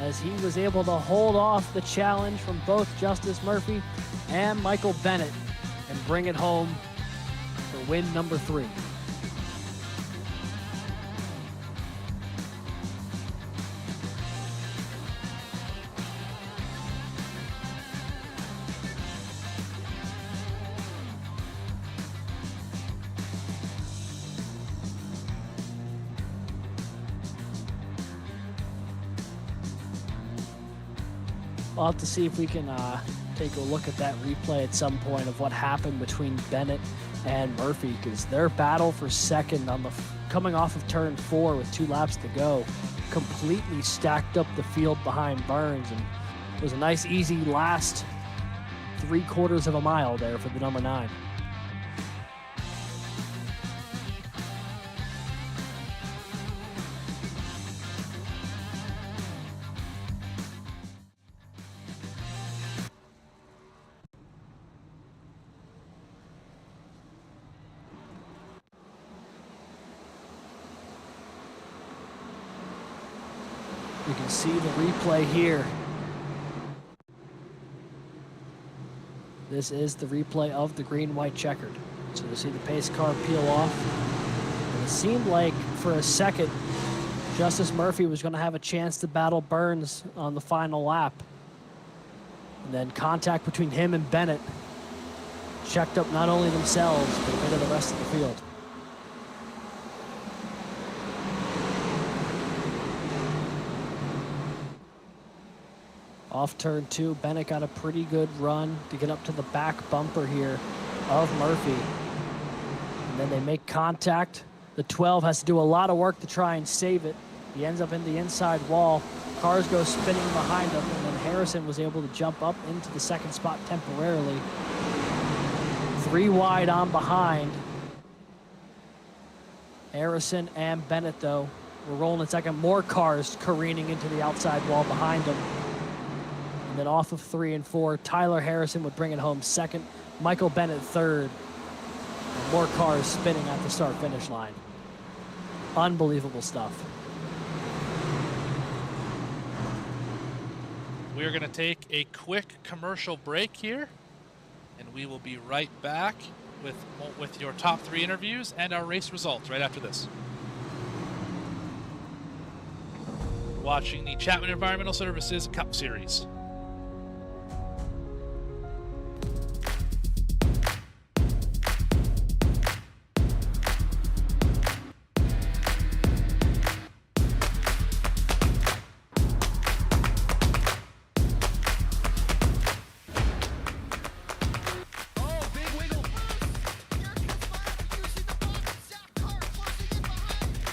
as he was able to hold off the challenge from both Justice Murphy and Michael Bennett and bring it home for win number 3. We'll have to see if we can take a look at that replay at some point of what happened between Bennett and Murphy, because their battle for 2nd on the coming off of turn 4 with 2 laps to go completely stacked up the field behind Burns, and it was a nice easy last 3/4 of a mile there for the number 9. You can see the replay here. This is the replay of the green-white checkered. So you see the pace car peel off. And it seemed like for a second, Justice Murphy was going to have a chance to battle Burns on the final lap. And then contact between him and Bennett checked up not only themselves, but a bit of the rest of the field. Off turn 2, Bennett got a pretty good run to get up to the back bumper here of Murphy. And then they make contact. The 12 has to do a lot of work to try and save it. He ends up in the inside wall. Cars go spinning behind him, and then Harrison was able to jump up into the 2nd spot temporarily. 3 wide on behind. Harrison and Bennett, though, were rolling in 2nd. More cars careening into the outside wall behind them. And then off of 3 and 4, Tyler Harrison would bring it home 2nd. Michael Bennett 3rd. And more cars spinning at the start-finish line. Unbelievable stuff. We are going to take a quick commercial break here, and we will be right back with your top 3 interviews and our race results right after this. Watching the Chapman Environmental Services Cup Series.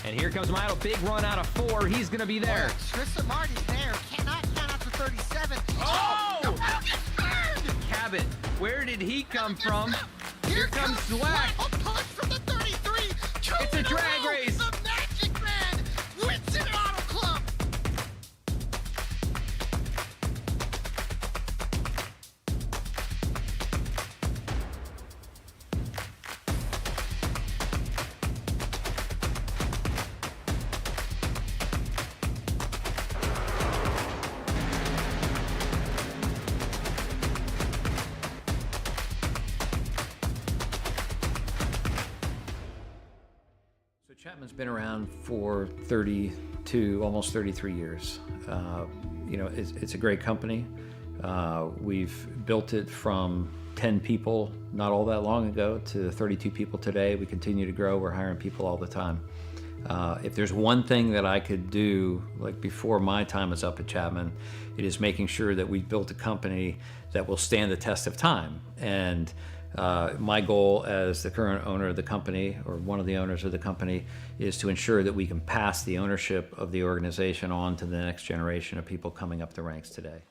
And here comes Milo. Big run out of 4. He's going to be there. Tristan Martin's there. Cannot count out to 37. Oh! The ball gets burned! Cabot, where did he come from? Here comes Swack. A punch from the 33. It's a drag race. The Magic Man wins it Auto Club. So Chapman's been around for 32, almost 33 years. It's a great company. We've built it from 10 people not all that long ago to 32 people today. We continue to grow. We're hiring people all the time. If there's one thing that I could do, like before my time is up at Chapman, it is making sure that we've built a company that will stand the test of time. And my goal as the current owner of the company, or one of the owners of the company, is to ensure that we can pass the ownership of the organization on to the next generation of people coming up the ranks today.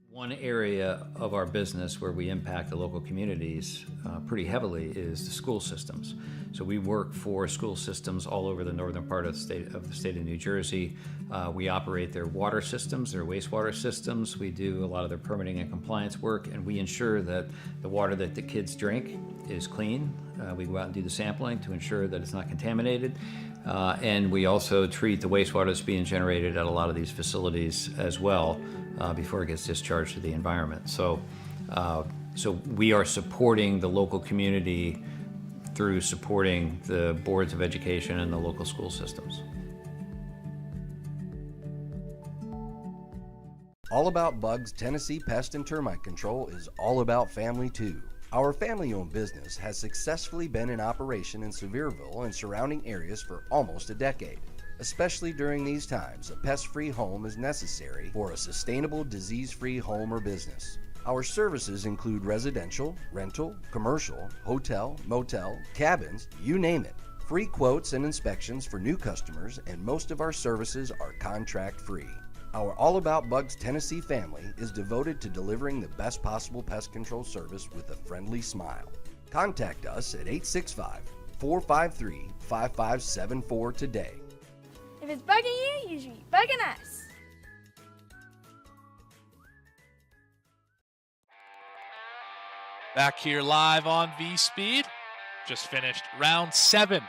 One area of our business where we impact the local communities pretty heavily is the school systems. So we work for school systems all over the northern part of the state of New Jersey. We operate their water systems, their wastewater systems. We do a lot of their permitting and compliance work, and we ensure that the water that the kids drink is clean. We go out and do the sampling to ensure that it's not contaminated. And we also treat the wastewater that's being generated at a lot of these facilities as well before it gets discharged to the environment. So we are supporting the local community through supporting the boards of education and the local school systems. All About Bugs Tennessee Pest and Termite Control is all about family too. Our family-owned business has successfully been in operation in Sevierville and surrounding areas for almost a decade. Especially during these times, a pest-free home is necessary for a sustainable, disease-free home or business. Our services include residential, rental, commercial, hotel, motel, cabins, you name it. Free quotes and inspections for new customers, and most of our services are contract-free. Our All About Bugs Tennessee family is devoted to delivering the best possible pest control service with a friendly smile. Contact us at 865-453-5574 today. If it's bugging you, you should be bugging us. Back here live on V-Speed. Just finished round 7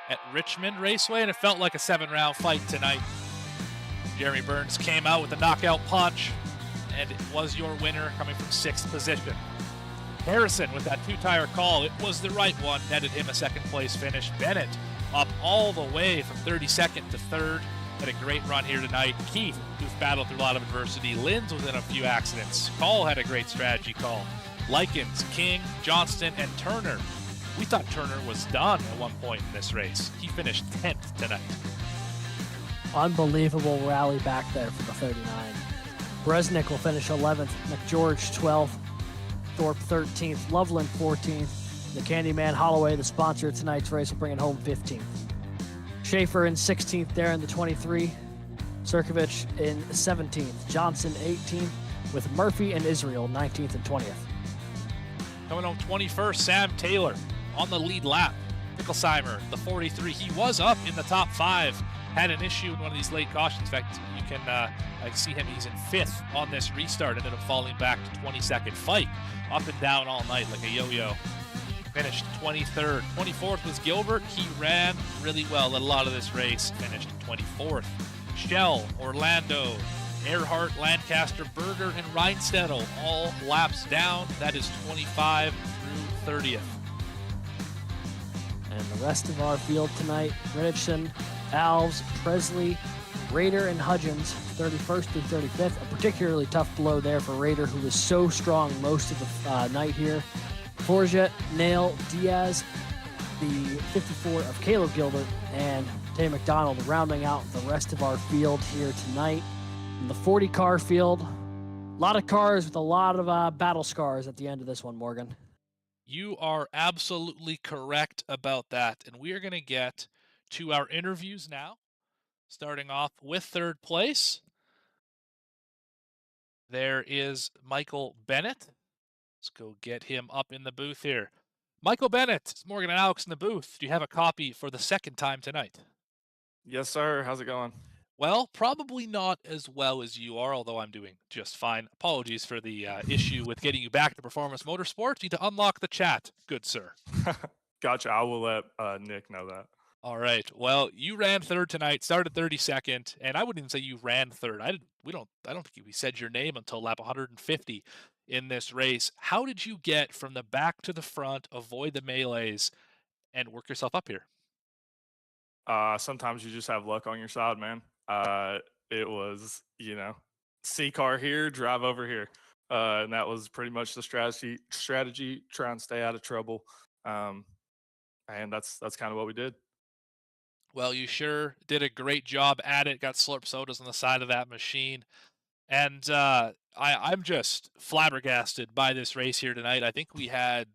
at Richmond Raceway, and it felt like a 7-round fight tonight. Jeremy Burns came out with a knockout punch, and it was your winner, coming from 6th position. Harrison with that 2-tire call, it was the right one, netted him a 2nd place finish. Bennett up all the way from 32nd to 3rd. Had a great run here tonight. Keith, who's battled through a lot of adversity. Linz was in a few accidents. Call had a great strategy call. Likens, King, Johnston, and Turner. We thought Turner was done at one point in this race. He finished 10th tonight. Unbelievable rally back there for the 39. Bresnik will finish 11th, McGeorge 12th, Thorpe 13th, Loveland 14th. The Candyman Holloway, the sponsor of tonight's race, will bring it home 15th. Schaefer in 16th there in the 23. Sirkovich in 17th. Johnson 18th, with Murphy and Israel 19th and 20th. Coming home 21st, Sam Taylor on the lead lap. Picklesheimer, the 43, he was up in the top 5. Had an issue in one of these late cautions. In fact, you can see him, he's in 5th on this restart, ended up falling back to 22nd. Fight up and down all night like a yo-yo. Finished 23rd. 24th was Gilbert. He ran really well, led a lot of this race. Finished 24th. Shell, Orlando, Erhardt, Lancaster, Berger, and Reinstedel all laps down. That is 25 through 30th. And the rest of our field tonight, Richardson, Alves, Presley, Rader, and Hudgens, 31st through 35th. A particularly tough blow there for Rader, who was so strong most of the night here. Forget, Nail, Diaz, the 54 of Caleb Gilbert, and Tay McDonald rounding out the rest of our field here tonight. In the 40-car field, a lot of cars with a lot of battle scars at the end of this one, Morgan. You are absolutely correct about that. And we are going to get to our interviews now, starting off with third place. There is Michael Bennett. Let's go get him up in the booth here. Michael Bennett, it's Morgan and Alex in the booth. Do you have a copy for the second time tonight? Yes, sir. How's it going? Well, probably not as well as you are, although I'm doing just fine. Apologies for the issue with getting you back to Performance Motorsports. Need to unlock the chat, good sir. Gotcha. I will let Nick know that. All right. Well, you ran third tonight, started 32nd, and I wouldn't even say you ran third. I don't think we said your name until lap 150 in this race. How did you get from the back to the front, avoid the melees, and work yourself up here? Sometimes you just have luck on your side, man. It was, C car here, drive over here. And that was pretty much the strategy, try and stay out of trouble. And that's kind of what we did. Well, you sure did a great job at it. Got slurp sodas on the side of that machine. And I'm just flabbergasted by this race here tonight. I think we had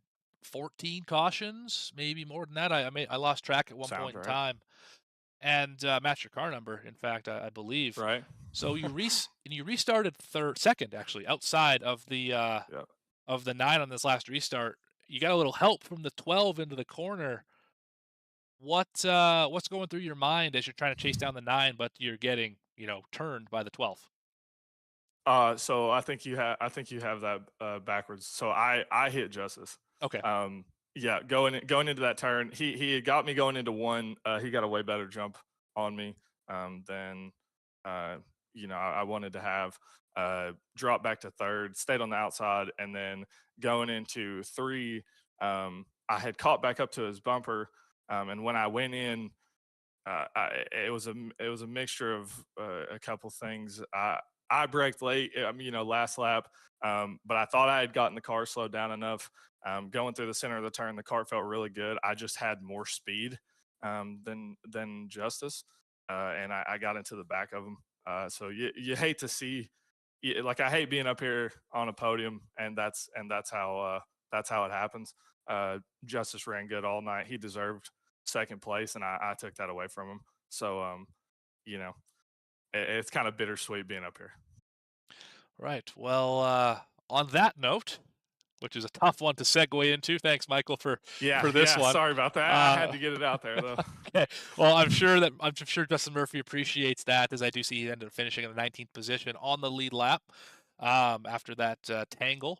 14 cautions, maybe more than that. I lost track at one point in time. And matched your car number, in fact, I believe. Right. So you restarted second, actually, outside of the of the 9 on this last restart. You got a little help from the 12 into the corner. What's going through your mind as you're trying to chase down the 9, but you're getting turned by the 12? So I think you have that backwards. So I hit Justice. Okay. Yeah, going into that turn, he had got me going into one. He got a way better jump on me than I wanted to have. Dropped back to third, stayed on the outside, and then going into 3, I had caught back up to his bumper, and when I went in, it was a mixture of a couple things. I braked late, last lap, but I thought I had gotten the car slowed down enough. Going through the center of the turn, the car felt really good. I just had more speed than Justice, and I got into the back of him. So you hate to see, I hate being up here on a podium, and that's how it happens. Justice ran good all night. He deserved second place, and I took that away from him. So it's kind of bittersweet being up here. Right. Well, on that note, which is a tough one to segue into. Thanks, Michael, for this one. Sorry about that. I had to get it out there, though. Okay. Well, I'm sure Justin Murphy appreciates that, as I do see he ended up finishing in the 19th position on the lead lap after that tangle.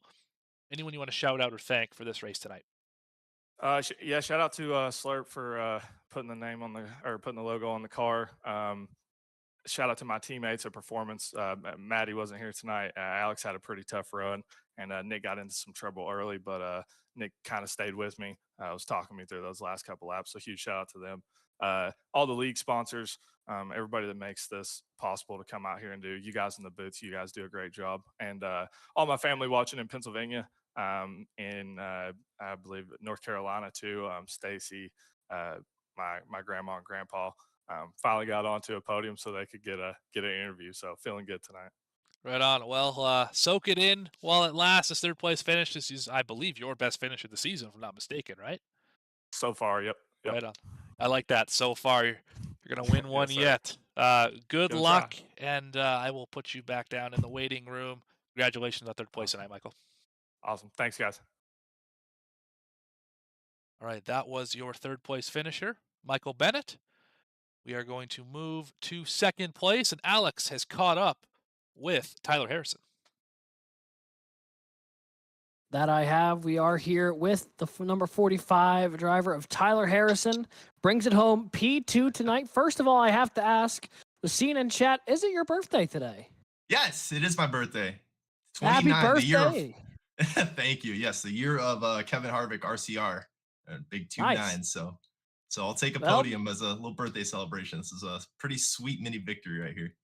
Anyone you want to shout out or thank for this race tonight? Shout out to Slurp for putting the logo on the car. Shout out to my teammates at Performance. Maddie wasn't here tonight. Alex had a pretty tough run, and Nick got into some trouble early, but Nick kind of stayed with me. Was talking me through those last couple laps, so huge shout out to them. All the league sponsors, everybody that makes this possible to come out here and do. You guys in the booths, you guys do a great job. And all my family watching in Pennsylvania, in I believe North Carolina too. Stacy, my grandma and grandpa. Finally got onto a podium so they could get an interview. So feeling good tonight. Right on. Well, soak it in while it lasts. This third place finish. This is, I believe, your best finish of the season, if I'm not mistaken, right? So far, yep. Right on. I like that. So far, you're going to win one yes, yet. Good luck, and I will put you back down in the waiting room. Congratulations on third place tonight, Michael. Awesome. Thanks, guys. All right, that was your third place finisher, Michael Bennett. We are going to move to second place, and Alex has caught up with Tyler Harrison. That I have. We are here with the number 45 driver of Tyler Harrison. Brings it home P2 tonight. First of all, I have to ask, the scene in chat, is it your birthday today? Yes, it is my birthday. 29, Happy birthday. The year of, thank you. Yes, the year of Kevin Harvick RCR. Big 2-9. Nice. So So I'll take a Well, podium as a little birthday celebration. This is a pretty sweet mini victory right here.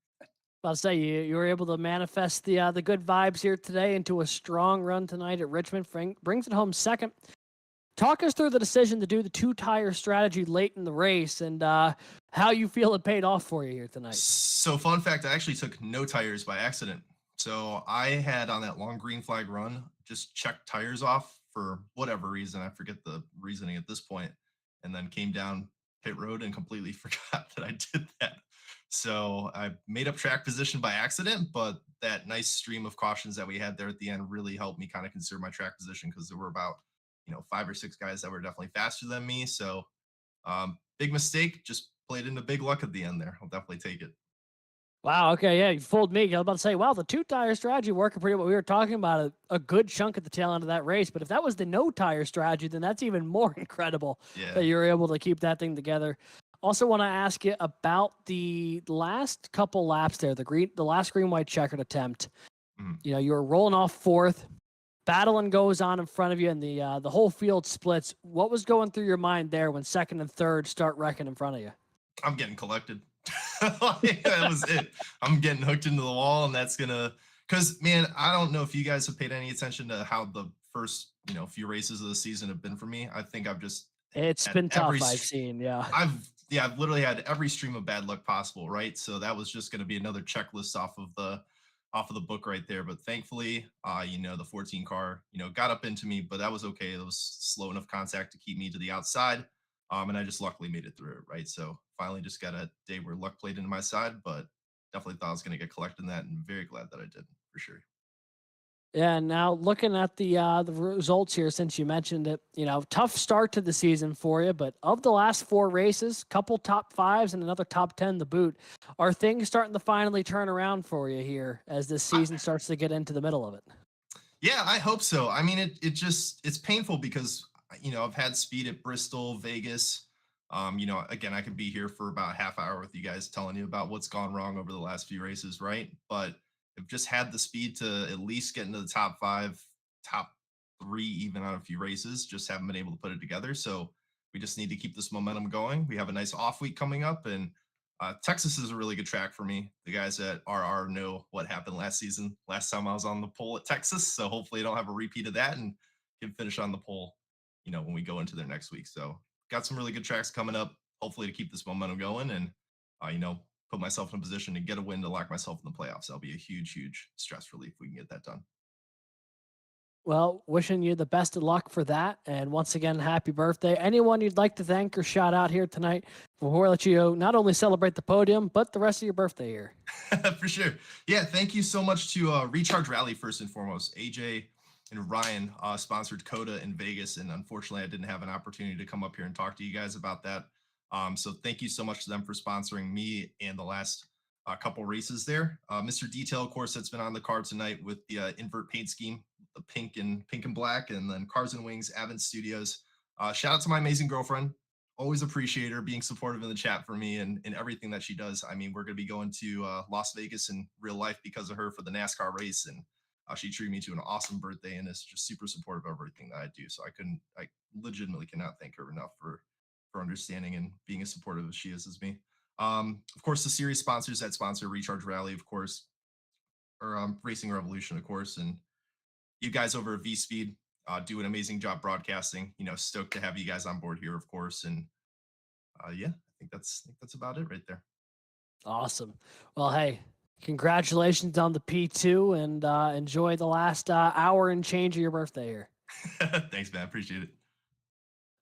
I'll say you were able to manifest the good vibes here today into a strong run tonight at Richmond. Brings it home second. Talk us through the decision to do the two-tire strategy late in the race and how you feel it paid off for you here tonight. So fun fact, I actually took no tires by accident. So I had on that long green flag run, just checked tires off for whatever reason. I forget the reasoning at this point, and then came down pit road and completely forgot that I did that. So I made up track position by accident, but that nice stream of cautions that we had there at the end really helped me kind of conserve my track position because there were about 5 or 6 guys that were definitely faster than me. So big mistake, just played into big luck at the end there. I'll definitely take it. Wow, okay, yeah, you fooled me. I was about to say, wow, the two-tire strategy working pretty well. We were talking about a good chunk at the tail end of that race, but if that was the no-tire strategy, then that's even more incredible that you were able to keep that thing together. Also want to ask you about the last couple laps there, the last green-white checkered attempt. You were rolling off fourth, battling goes on in front of you, and the whole field splits. What was going through your mind there when second and third start wrecking in front of you? I'm getting collected. That was it. I'm getting hooked into the wall, and that's gonna. Because man, I don't know if you guys have paid any attention to how the first few races of the season have been for me. I think It's been tough. I've seen, yeah. I've literally had every stream of bad luck possible, right? So that was just going to be another checklist off of the book right there. But thankfully, the 14 car, got up into me, but that was okay. It was slow enough contact to keep me to the outside. And I just luckily made it through it, right? So finally just got a day where luck played into my side, but definitely thought I was going to get collected in that, and very glad that I did, for sure. Yeah, now looking at the results here, since you mentioned it, tough start to the season for you, but of the last 4 races, couple top 5s and another top 10 to boot, are things starting to finally turn around for you here as this season starts to get into the middle of it? Yeah, I hope so. I mean, it's painful because I've had speed at Bristol, Vegas. Again, I could be here for about a half hour with you guys telling you about what's gone wrong over the last few races, right? But I've just had the speed to at least get into the top 5, top 3, even on a few races. Just haven't been able to put it together. So we just need to keep this momentum going. We have a nice off week coming up, and Texas is a really good track for me. The guys at RR know what happened last season. Last time I was on the pole at Texas, so hopefully I don't have a repeat of that and can finish on the pole, when we go into there next week. So got some really good tracks coming up, hopefully to keep this momentum going and, put myself in a position to get a win to lock myself in the playoffs. That'll be a huge, huge stress relief if we can get that done. Well, wishing you the best of luck for that. And once again, happy birthday. Anyone you'd like to thank or shout out here tonight before I let you not only celebrate the podium, but the rest of your birthday here? For sure. Yeah, thank you so much to Recharge Rally, first and foremost. AJ and Ryan sponsored Coda in Vegas, and unfortunately I didn't have an opportunity to come up here and talk to you guys about that. So thank you so much to them for sponsoring me and the last couple races there. Mr. Detail, of course, that's been on the card tonight with the invert paint scheme, the pink and black, and then Cars and Wings, Avent Studios. Shout out to my amazing girlfriend. Always appreciate her being supportive in the chat for me and everything that she does. I mean, we're going to be going to Las Vegas in real life because of her for the NASCAR race, and she treated me to an awesome birthday and is just super supportive of everything that I do. So I legitimately cannot thank her enough for understanding and being as supportive as she is as me. Of course, the series sponsors that sponsor Recharge Rally, of course, or Racing Revolution, of course, and you guys over at V Speed do an amazing job broadcasting. Stoked to have you guys on board here, of course, and yeah, I think that's about it right there. Awesome. Well, hey, congratulations on the P2, and enjoy the last hour and change of your birthday here. Thanks, man. Appreciate it.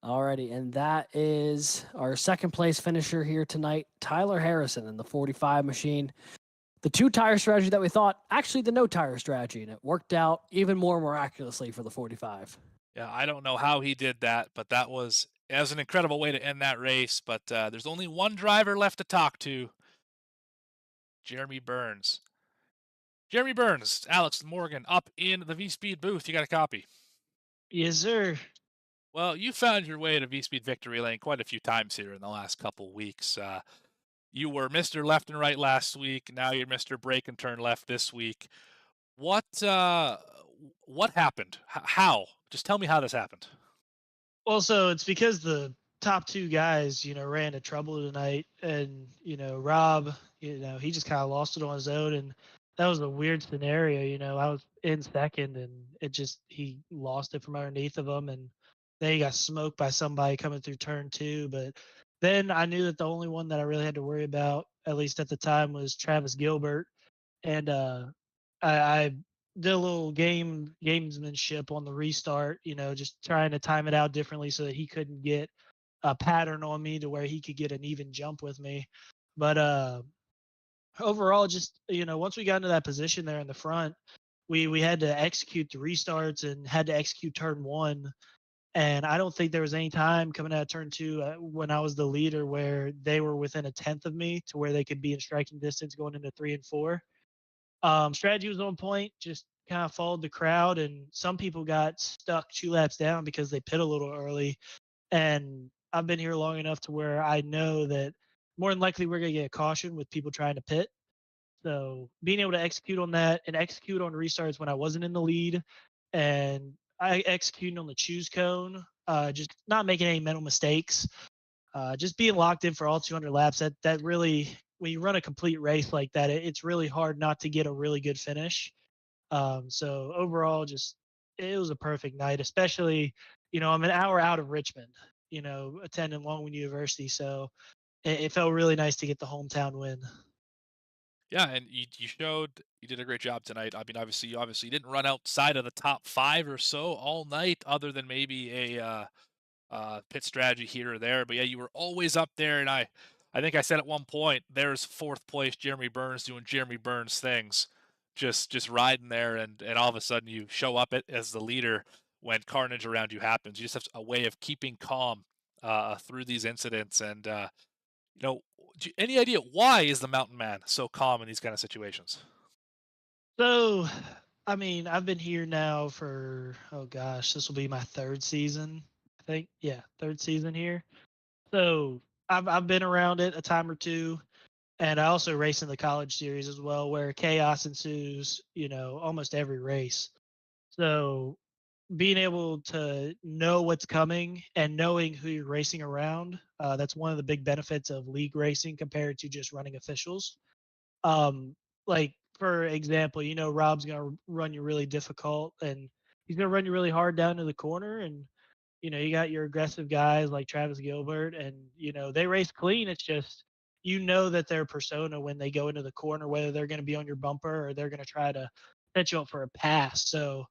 Alrighty, and that is our second place finisher here tonight, Tyler Harrison in the 45 machine. The two-tire strategy that we thought, actually the no-tire strategy, and it worked out even more miraculously for the 45. Yeah, I don't know how he did that, but that was an incredible way to end that race. But there's only one driver left to talk to, Jeremy Burns. Jeremy Burns, Alex Morgan, up in the V-Speed booth. You got a copy? Yes, sir. Well, you found your way to V-Speed Victory Lane quite a few times here in the last couple weeks. You were Mr. Left and Right last week. Now you're Mr. Break and Turn Left this week. What happened? How? Just tell me how this happened. Well, so it's because the top two guys, ran into trouble tonight, and Rob, he just kind of lost it on his own, and that was a weird scenario. I was in second, and he lost it from underneath of him, and then he got smoked by somebody coming through turn two. But then I knew that the only one that I really had to worry about, at least at the time, was Travis Gilbert, and I did a little gamesmanship on the restart, just trying to time it out differently so that he couldn't get a pattern on me to where he could get an even jump with me. But overall, just once we got into that position there in the front, we had to execute the restarts and had to execute turn one. And I don't think there was any time coming out of turn two when I was the leader where they were within a tenth of me to where they could be in striking distance going into 3 and 4. Strategy was on point, just kind of followed the crowd, and some people got stuck 2 laps down because they pit a little early. And I've been here long enough to where I know that more than likely we're going to get a caution with people trying to pit. So being able to execute on that and execute on restarts when I wasn't in the lead, and I executing on the choose cone, just not making any mental mistakes, just being locked in for all 200 laps. That really, when you run a complete race like that, it's really hard not to get a really good finish. So overall, just it was a perfect night. Especially, I'm an hour out of Richmond, attending Longwood University, so it felt really nice to get the hometown win. Yeah, and you did a great job tonight. I mean, obviously you didn't run outside of the top 5 or so all night, other than maybe a pit strategy here or there. But yeah, you were always up there, and I think I said at one point, there's 4th place Jeremy Burns doing Jeremy Burns things, just riding there, and all of a sudden you show up as the leader when carnage around you happens. You just have a way of keeping calm through these incidents, and any idea why is the mountain man so calm in these kind of situations? So, I mean, I've been here now for, oh gosh, this will be my 3rd season, I think. Yeah, 3rd season here. So I've been around it a time or two, and I also race in the college series as well, where chaos ensues, almost every race. So being able to know what's coming and knowing who you're racing around, that's one of the big benefits of league racing compared to just running officials. Um, like for example, Rob's gonna run you really difficult, and he's gonna run you really hard down to the corner, and you got your aggressive guys like Travis Gilbert, and they race clean. It's just that their persona when they go into the corner, whether they're going to be on your bumper or they're going to try to set you up for a pass. So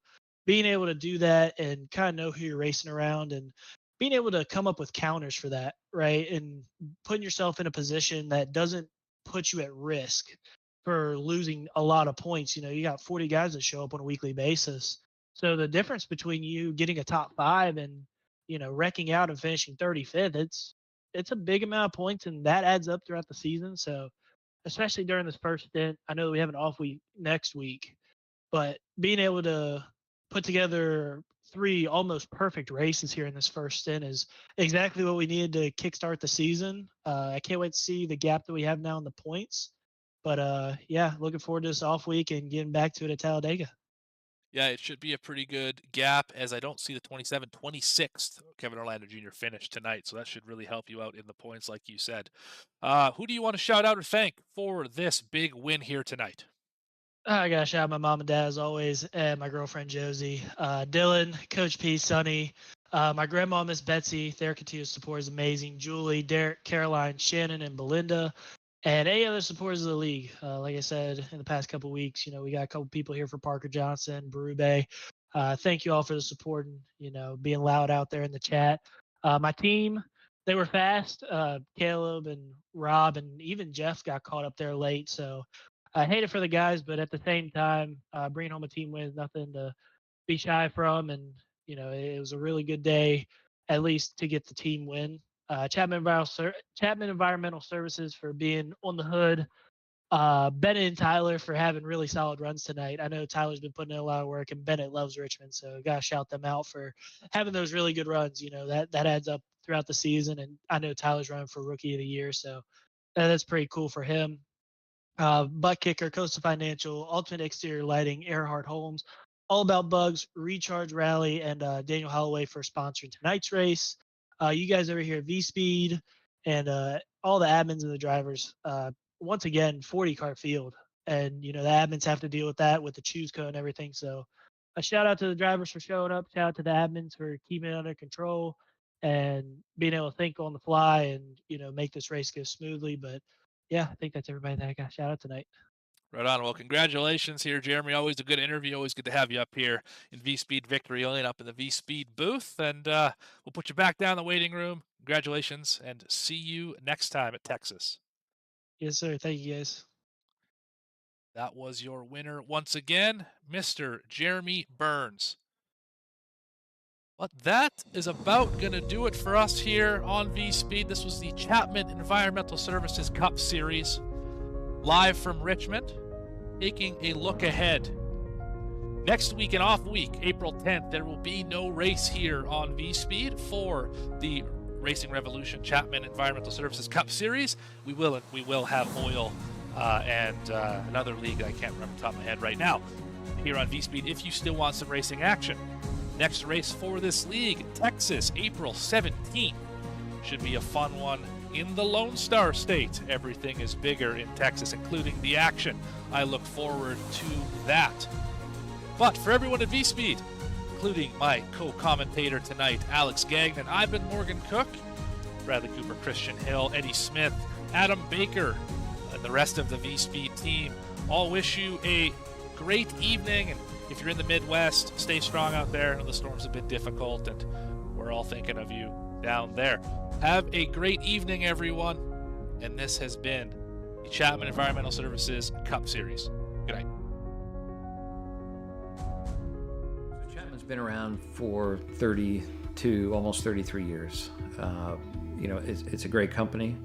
being able to do that and kind of know who you're racing around, and being able to come up with counters for that, right? And putting yourself in a position that doesn't put you at risk for losing a lot of points. You got 40 guys that show up on a weekly basis. So the difference between you getting a top 5 and wrecking out and finishing 35th, it's a big amount of points, and that adds up throughout the season. So especially during this first stint, I know we have an off week next week, but being able to put together 3 almost perfect races here in this first stint is exactly what we needed to kickstart the season. I can't wait to see the gap that we have now in the points. But yeah, looking forward to this off week and getting back to it at Talladega. Yeah, it should be a pretty good gap, as I don't see the 26th Kevin Orlando Jr. finish tonight, so that should really help you out in the points, like you said. Who do you want to shout out or thank for this big win here tonight? I gotta shout out my mom and dad as always, and my girlfriend Josie, Dylan, Coach P, Sonny, my grandma Miss Betsy. Their continuous support is amazing. Julie, Derek, Caroline, Shannon, and Belinda, and any other supporters of the league. Like I said in the past couple weeks, we got a couple people here for Parker Johnson, Berube. Thank you all for the support and being loud out there in the chat. My team, they were fast. Caleb and Rob and even Jeff got caught up there late, so I hate it for the guys, but at the same time, bringing home a team win is nothing to be shy from. And, it was a really good day, at least to get the team win. Chapman Environmental Services for being on the hood. Bennett and Tyler for having really solid runs tonight. I know Tyler's been putting in a lot of work, and Bennett loves Richmond, so gotta shout them out for having those really good runs. That adds up throughout the season, and I know Tyler's running for Rookie of the Year, so that's pretty cool for him. Buttkicker, Coastal Financial, Ultimate Exterior Lighting, Erhardt Homes, All About Bugs, Recharge Rally, and Daniel Holloway for sponsoring tonight's race. you guys over here at V-Speed and all the admins and the drivers. Once again, 40 car field, and the admins have to deal with that with the choose code and everything. So a shout out to the drivers for showing up. Shout out to the admins for keeping it under control and being able to think on the fly and make this race go smoothly. But yeah, I think that's everybody that I got shout out tonight. Right on. Well, congratulations here, Jeremy. Always a good interview. Always good to have you up here in V-Speed Victory Lane, up in the V-Speed booth. And we'll put you back down in the waiting room. Congratulations, and see you next time at Texas. Yes, sir. Thank you, guys. That was your winner once again, Mr. Jeremy Burns. But that is about going to do it for us here on V-Speed. This was the Chapman Environmental Services Cup Series, live from Richmond, taking a look ahead. Next week, an off week, April 10th, there will be no race here on V-Speed for the Racing Revolution Chapman Environmental Services Cup Series. We will have oil and another league that I can't remember off the top of my head right now here on V-Speed if you still want some racing action. Next race for this league, Texas, April 17th. Should be a fun one in the Lone Star State. Everything is bigger in Texas, including the action. I look forward to that. But for everyone at V-Speed, including my co-commentator tonight, Alex Gagnon, I've been Morgan Cook, Bradley Cooper, Christian Hill, Eddie Smith, Adam Baker, and the rest of the V-Speed team all wish you a great evening. And if you're in the Midwest, stay strong out there. I know the storms have been difficult, and we're all thinking of you down there. Have a great evening, everyone. And this has been the Chapman Environmental Services Cup Series. Good night. Chapman's been around for 32, almost 33 years. It's a great company.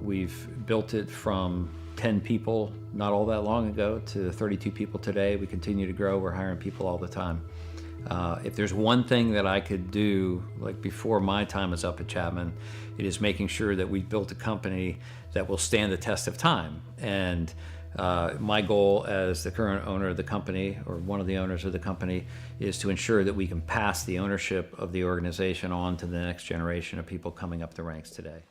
We've built it from 10 people not all that long ago to 32 people today. We continue to grow. We're hiring people all the time. If there's one thing that I could do, like before my time is up at Chapman, it is making sure that we've built a company that will stand the test of time. And my goal as the current owner of the company, or one of the owners of the company, is to ensure that we can pass the ownership of the organization on to the next generation of people coming up the ranks today.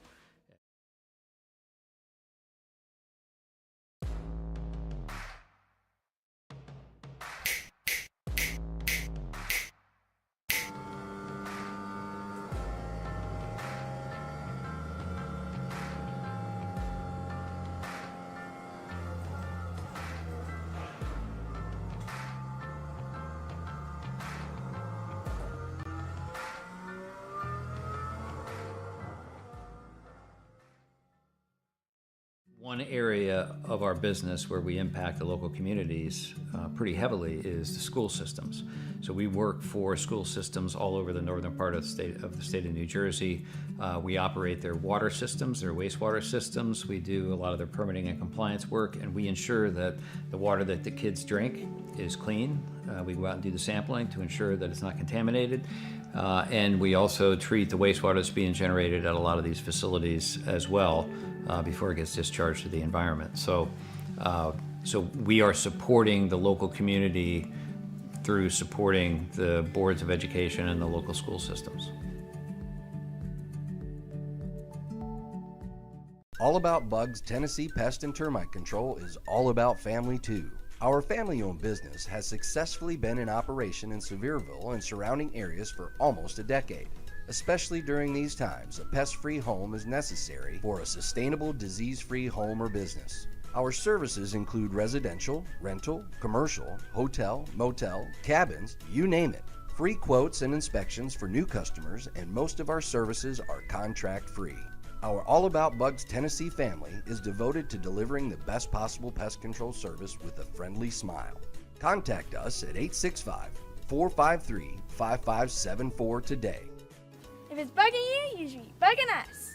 One area of our business where we impact the local communities pretty heavily is the school systems. So we work for school systems all over the northern part of the state of New Jersey. We operate their water systems, their wastewater systems. We do a lot of their permitting and compliance work, and we ensure that the water that the kids drink is clean. We go out and do the sampling to ensure that it's not contaminated. And we also treat the wastewater that's being generated at a lot of these facilities as well before it gets discharged to the environment. So we are supporting the local community through supporting the boards of education and the local school systems. All About Bugs Tennessee Pest and Termite Control is all about family too. Our family-owned business has successfully been in operation in Sevierville and surrounding areas for almost a decade. Especially during these times, a pest-free home is necessary for a sustainable, disease-free home or business. Our services include residential, rental, commercial, hotel, motel, cabins, you name it. Free quotes and inspections for new customers, and most of our services are contract-free. Our All About Bugs Tennessee family is devoted to delivering the best possible pest control service with a friendly smile. Contact us at 865-453-5574 today. If it's bugging you, you should be bugging us.